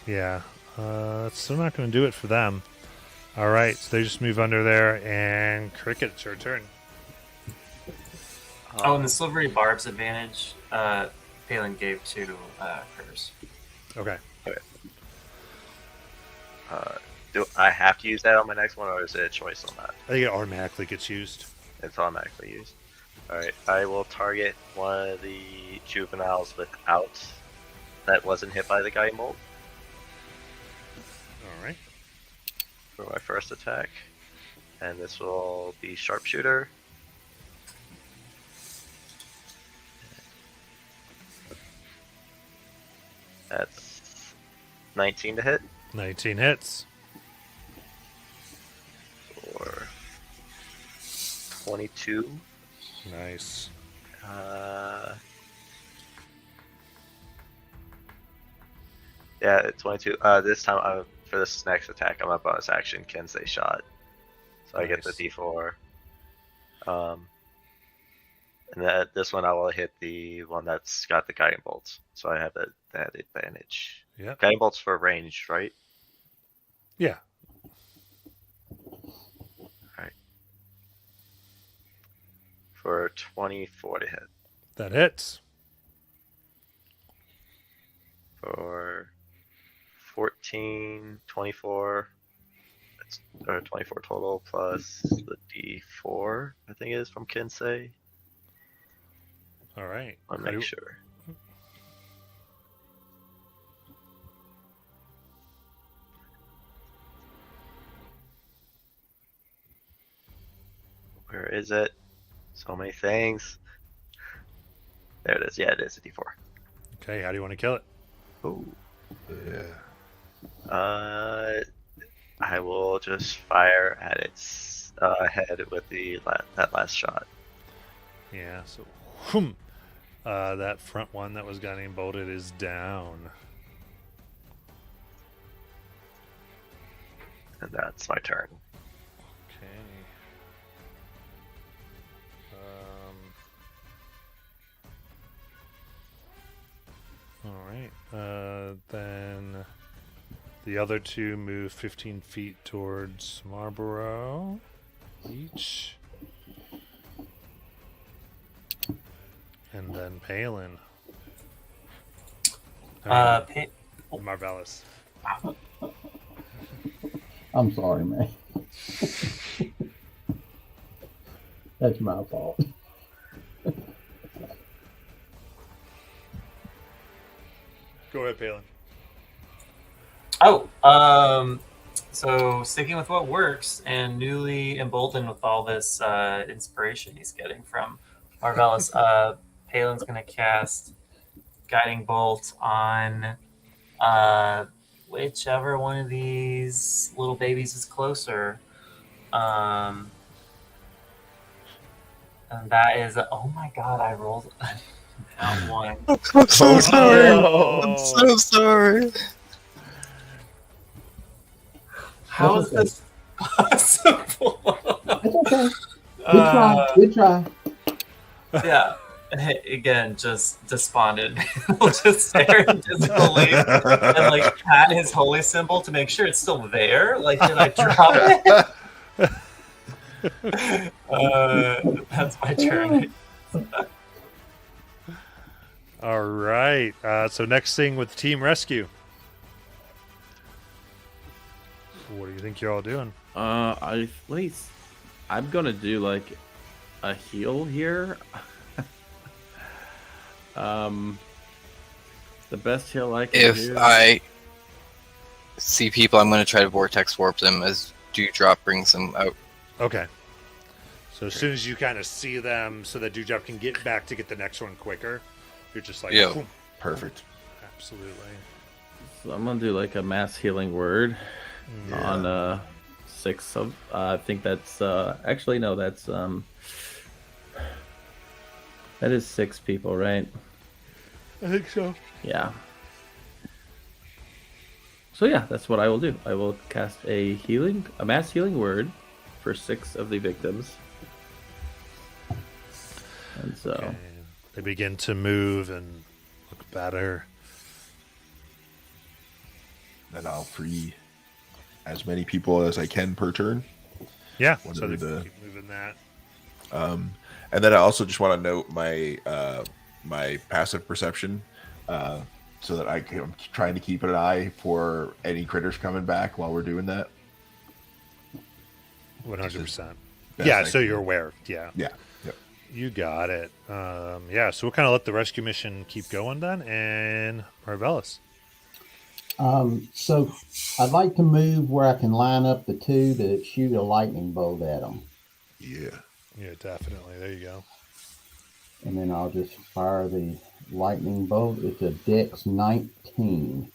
Yeah. It's still not going to do it for them. All right, so they just move under there, and Cricket, it's your turn. Oh, and the silvery barbs advantage, Palin gave to Critters. Okay. Do I have to use that on my next one, or is it a choice on that? I think it automatically gets used. It's automatically used. Alright, I will target one of the juveniles without that wasn't hit by the guiding bolt All right. for my first attack. And this will be sharpshooter. That's 19 to hit. 19 hits. Or 22. Nice. Yeah, 22. This time, for this next attack, I'm a bonus action Kensei shot. So I get the Nice. D4. And this one I will hit the one that's got the guiding bolts. So I have that advantage. Yep. Guiding bolts for range, right? Yeah. For 24 to hit. That hits. For 14, 24. That's 24 total plus the D4, I think it is from Kensei. All right. I'll make sure. Where is it? So many things. There it is. Yeah, it is a D4. Okay, how do you want to kill it? Oh. Yeah. I will just fire at its head with that last shot. Yeah, so that front one that was gunning bolted is down. And that's my turn. Okay. All right. Then the other two move 15 feet towards Marlborough each. And then Palin. Marvelous. I'm sorry, man. That's my fault. Go ahead, Palin. So sticking with what works and newly emboldened with all this inspiration he's getting from Marvelous, Palin's going to cast Guiding Bolt on whichever one of these little babies is closer. And that is, oh my god, I rolled that one. I'm so sorry. Oh. I'm so sorry. How is this possible? It's okay. Good try. Good try. Yeah. Again, just despondent. He'll just stare in disbelief and like pat his holy symbol to make sure it's still there. Like, did I drop it? That's my turn. All right. So next thing with Team Rescue. What do you think you're all doing? I'm gonna do like a heal here. The best heal I can do. If I see people, I'm going to try to vortex warp them as Dewdrop brings them out. Okay. So as soon as you kind of see them so that Dewdrop can get back to get the next one quicker, you're just like, Yeah. boom. Perfect. Absolutely. So I'm gonna do like a mass healing word Yeah. on 6 of. I think that's actually no, that's that is 6 people, right? I think so. Yeah. So yeah, that's what I will do. I will cast a mass healing word for 6 of the victims. And so Okay. They begin to move and look better. And I'll free as many people as I can per turn. Yeah. What So are they the- keep moving that. And then I also just want to note my my passive perception, so that I'm trying to keep an eye for any critters coming back while we're doing that. 100%. Best Yeah, I so can. you're aware. Yeah. Yeah. Yep. You got it. Yeah, so we'll kind of let the rescue mission keep going then. And Marvelous. So I'd like to move where I can line up the two to shoot a lightning bolt at them. Yeah. Yeah, definitely. There you go. And then I'll just fire the lightning bolt. It's a Dex 19.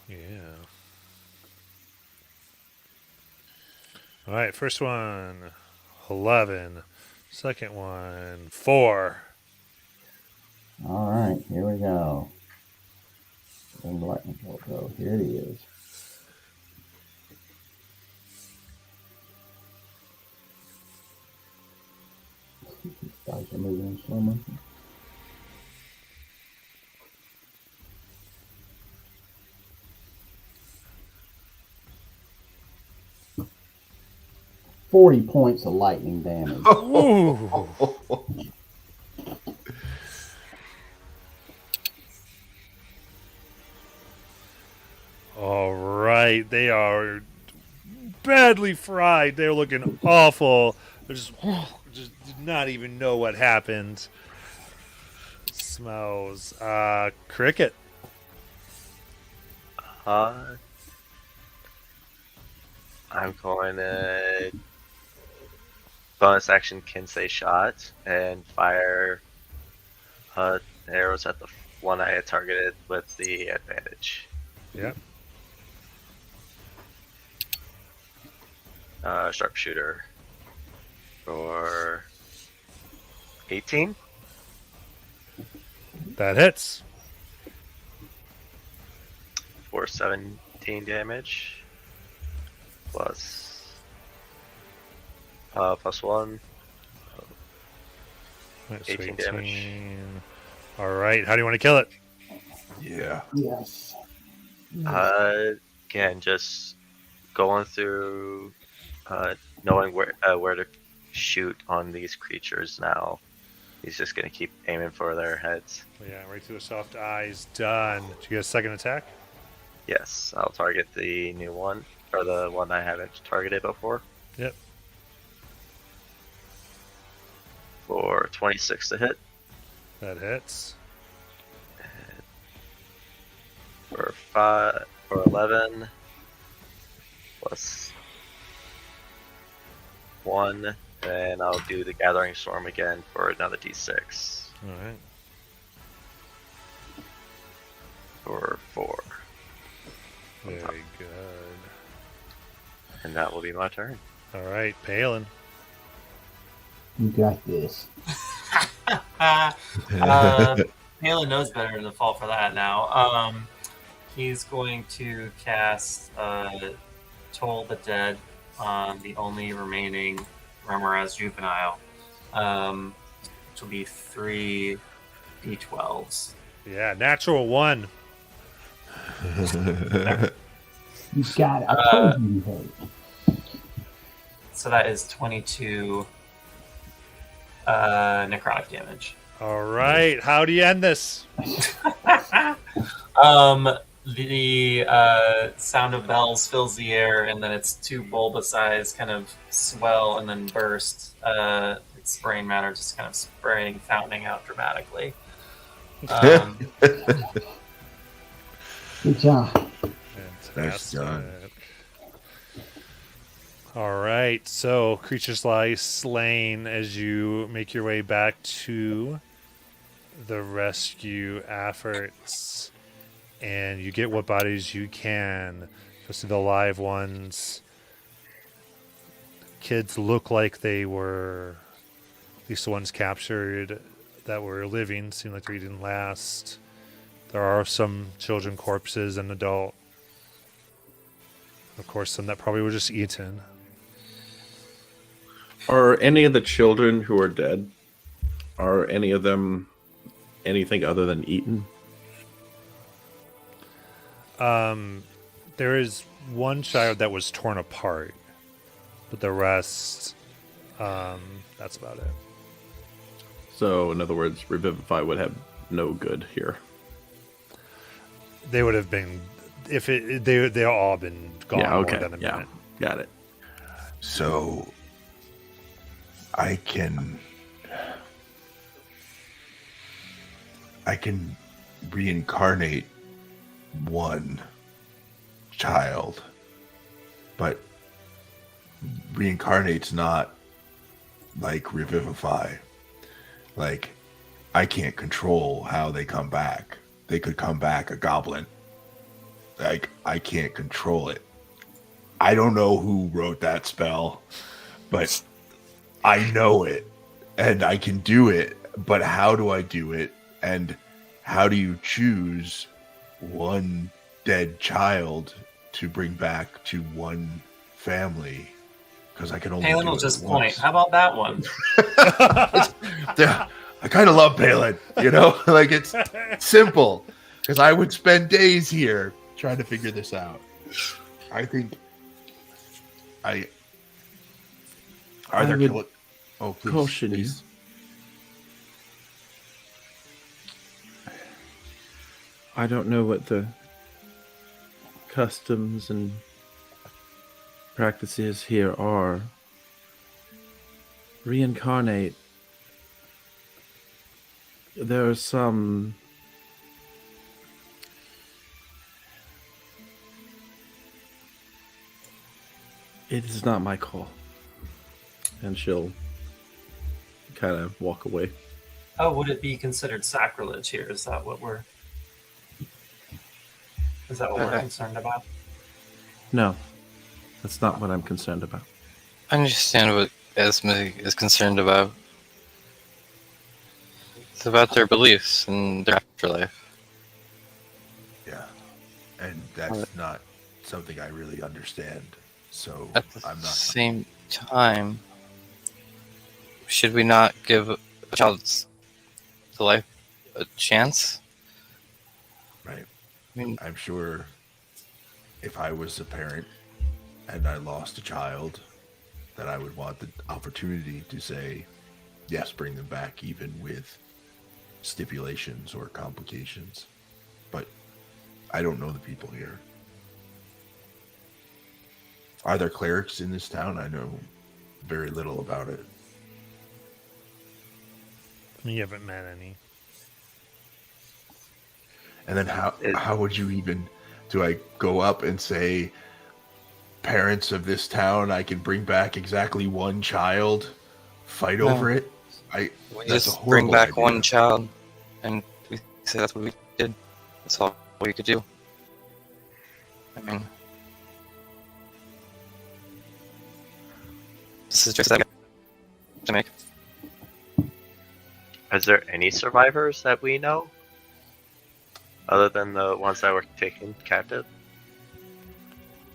Yeah. All right, first one, 11. Second one, 4. All right, here we go. Where'd the lightning bolt go? Here it is. Guys are moving in slow motion. $40 points of lightning damage. Ooh. All right, they are badly fried. They're looking awful. They're just did not even know what happened. Smells. Cricket. I'm going to bonus action can say shot and fire arrows at the one I had targeted with the advantage. Yep. Sharpshooter for 18. That hits. For 17 damage. Plus 1. That's 18 damage. All right. How do you want to kill it? Yeah. Yes. Again, just going through, knowing where to shoot on these creatures now. He's just gonna keep aiming for their heads. Yeah, right through the soft eyes. Done. Did you get a second attack? Yes, I'll target the new one, or the one I haven't targeted before. Yep. For 26 to hit. That hits. For 11 plus 1, and I'll do the Gathering Storm again for another d6 All right. for 4, Very good. and that will be my turn. All right, Palin. You got this. Palin knows better than to fall for that now. He's going to cast Toll the Dead on the only remaining Remoraz juvenile, which will be 3 d12s. Yeah, natural 1. You got it. I told you you had it. So that is 22 necrotic damage. All right. How do you end this? The sound of bells fills the air, and then its two bulbous eyes kind of swell and then burst. Its brain matter just kind of spraying, fountaining out dramatically. Good job. Nice done. Fantastic. All right. So creatures lie slain as you make your way back to the rescue efforts, and you get what bodies you can, especially the live ones. Kids look like they were, at least the ones captured that were living, seem like they didn't last. There are some children corpses and adult. Of course, some that probably were just eaten. Are any of the children who are dead, are any of them anything other than eaten? There is one child that was torn apart, but the rest, that's about it. So, in other words, Revivify would have no good here. They would have been, if it, they all been gone Yeah, okay. more than a Yeah, minute. got it. So I can reincarnate one child, but reincarnate's not like Revivify. Like, I can't control how they come back. They could come back a goblin. Like, I can't control it. I don't know who wrote that spell, but I know it and I can do it. But how do I do it? And how do you choose one dead child to bring back to one family? Because I can only Palin do will it just once. point. How about that one? Yeah, I kind of love Palin, you know? Like, it's simple. Because I would spend days here trying to figure this out. I think are there would kill it? Oh, please. Caution you. please. I don't know what the customs and practices here are. Reincarnate. There are some. It is not my call. And she'll kind of walk away. Oh, would it be considered sacrilege here? Is that what we're Okay. concerned about? No, that's not what I'm concerned about. I understand what Esme is concerned about. It's about their beliefs and their afterlife. Yeah, and that's not something I really understand. So At the I'm not. same time, should we not give a child's life a chance? Right. I mean, I'm sure if I was a parent and I lost a child, that I would want the opportunity to say, yes, bring them back, even with stipulations or complications. But I don't know the people here. Are there clerics in this town? I know very little about it. You haven't met any. And then how would you even, do I go up and say, parents of this town, I can bring back exactly one child, fight No. over it? we That's a just bring horrible back idea. one child, and we say that's what we did. That's all we could do. I mean, this is just that to make. Is there any survivors that we know? Other than the ones that were taken captive?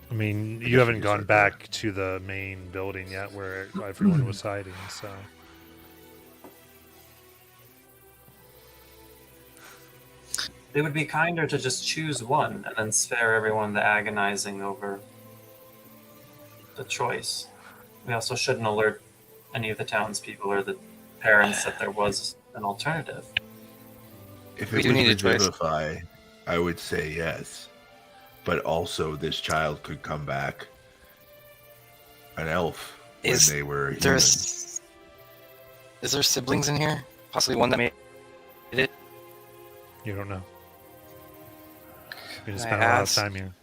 I mean, guess you haven't you could gone start back to the main building yet where everyone was hiding, so. It would be kinder to just choose one and then spare everyone the agonizing over the choice. We also shouldn't alert any of the townspeople or the parents that there was an alternative. If We it do was need a choice. Revivify, I would say yes. But also, this child could come back an elf when Is they were there human. is there siblings in here? Possibly one that made it. You don't know. We just Can I spent a lot of ask? time here.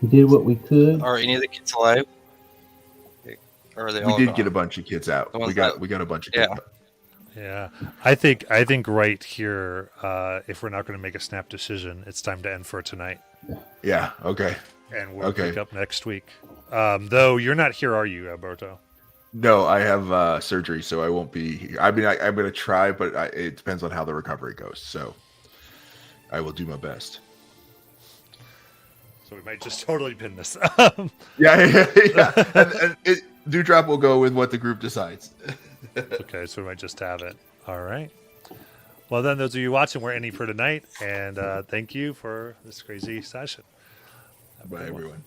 We did what we could. Are any of the kids alive? Or are they We all did gone? get a bunch of kids out. The We ones got that- we got a bunch of yeah. kids out. Yeah, I think right here, if we're not going to make a snap decision, it's time to end for tonight, Yeah, okay. and we'll Okay. pick up next week. Though you're not here, are you, Alberto? No, I have surgery, so I won't be here. I mean, I'm going to try, but it depends on how the recovery goes. So I will do my best. So we might just totally pin this. Yeah. And Dewdrop will go with what the group decides. Okay, so we might just have it. All right. Well, then, those of you watching, we're ending for tonight, and thank you for this crazy session. Have a Bye, good one. everyone.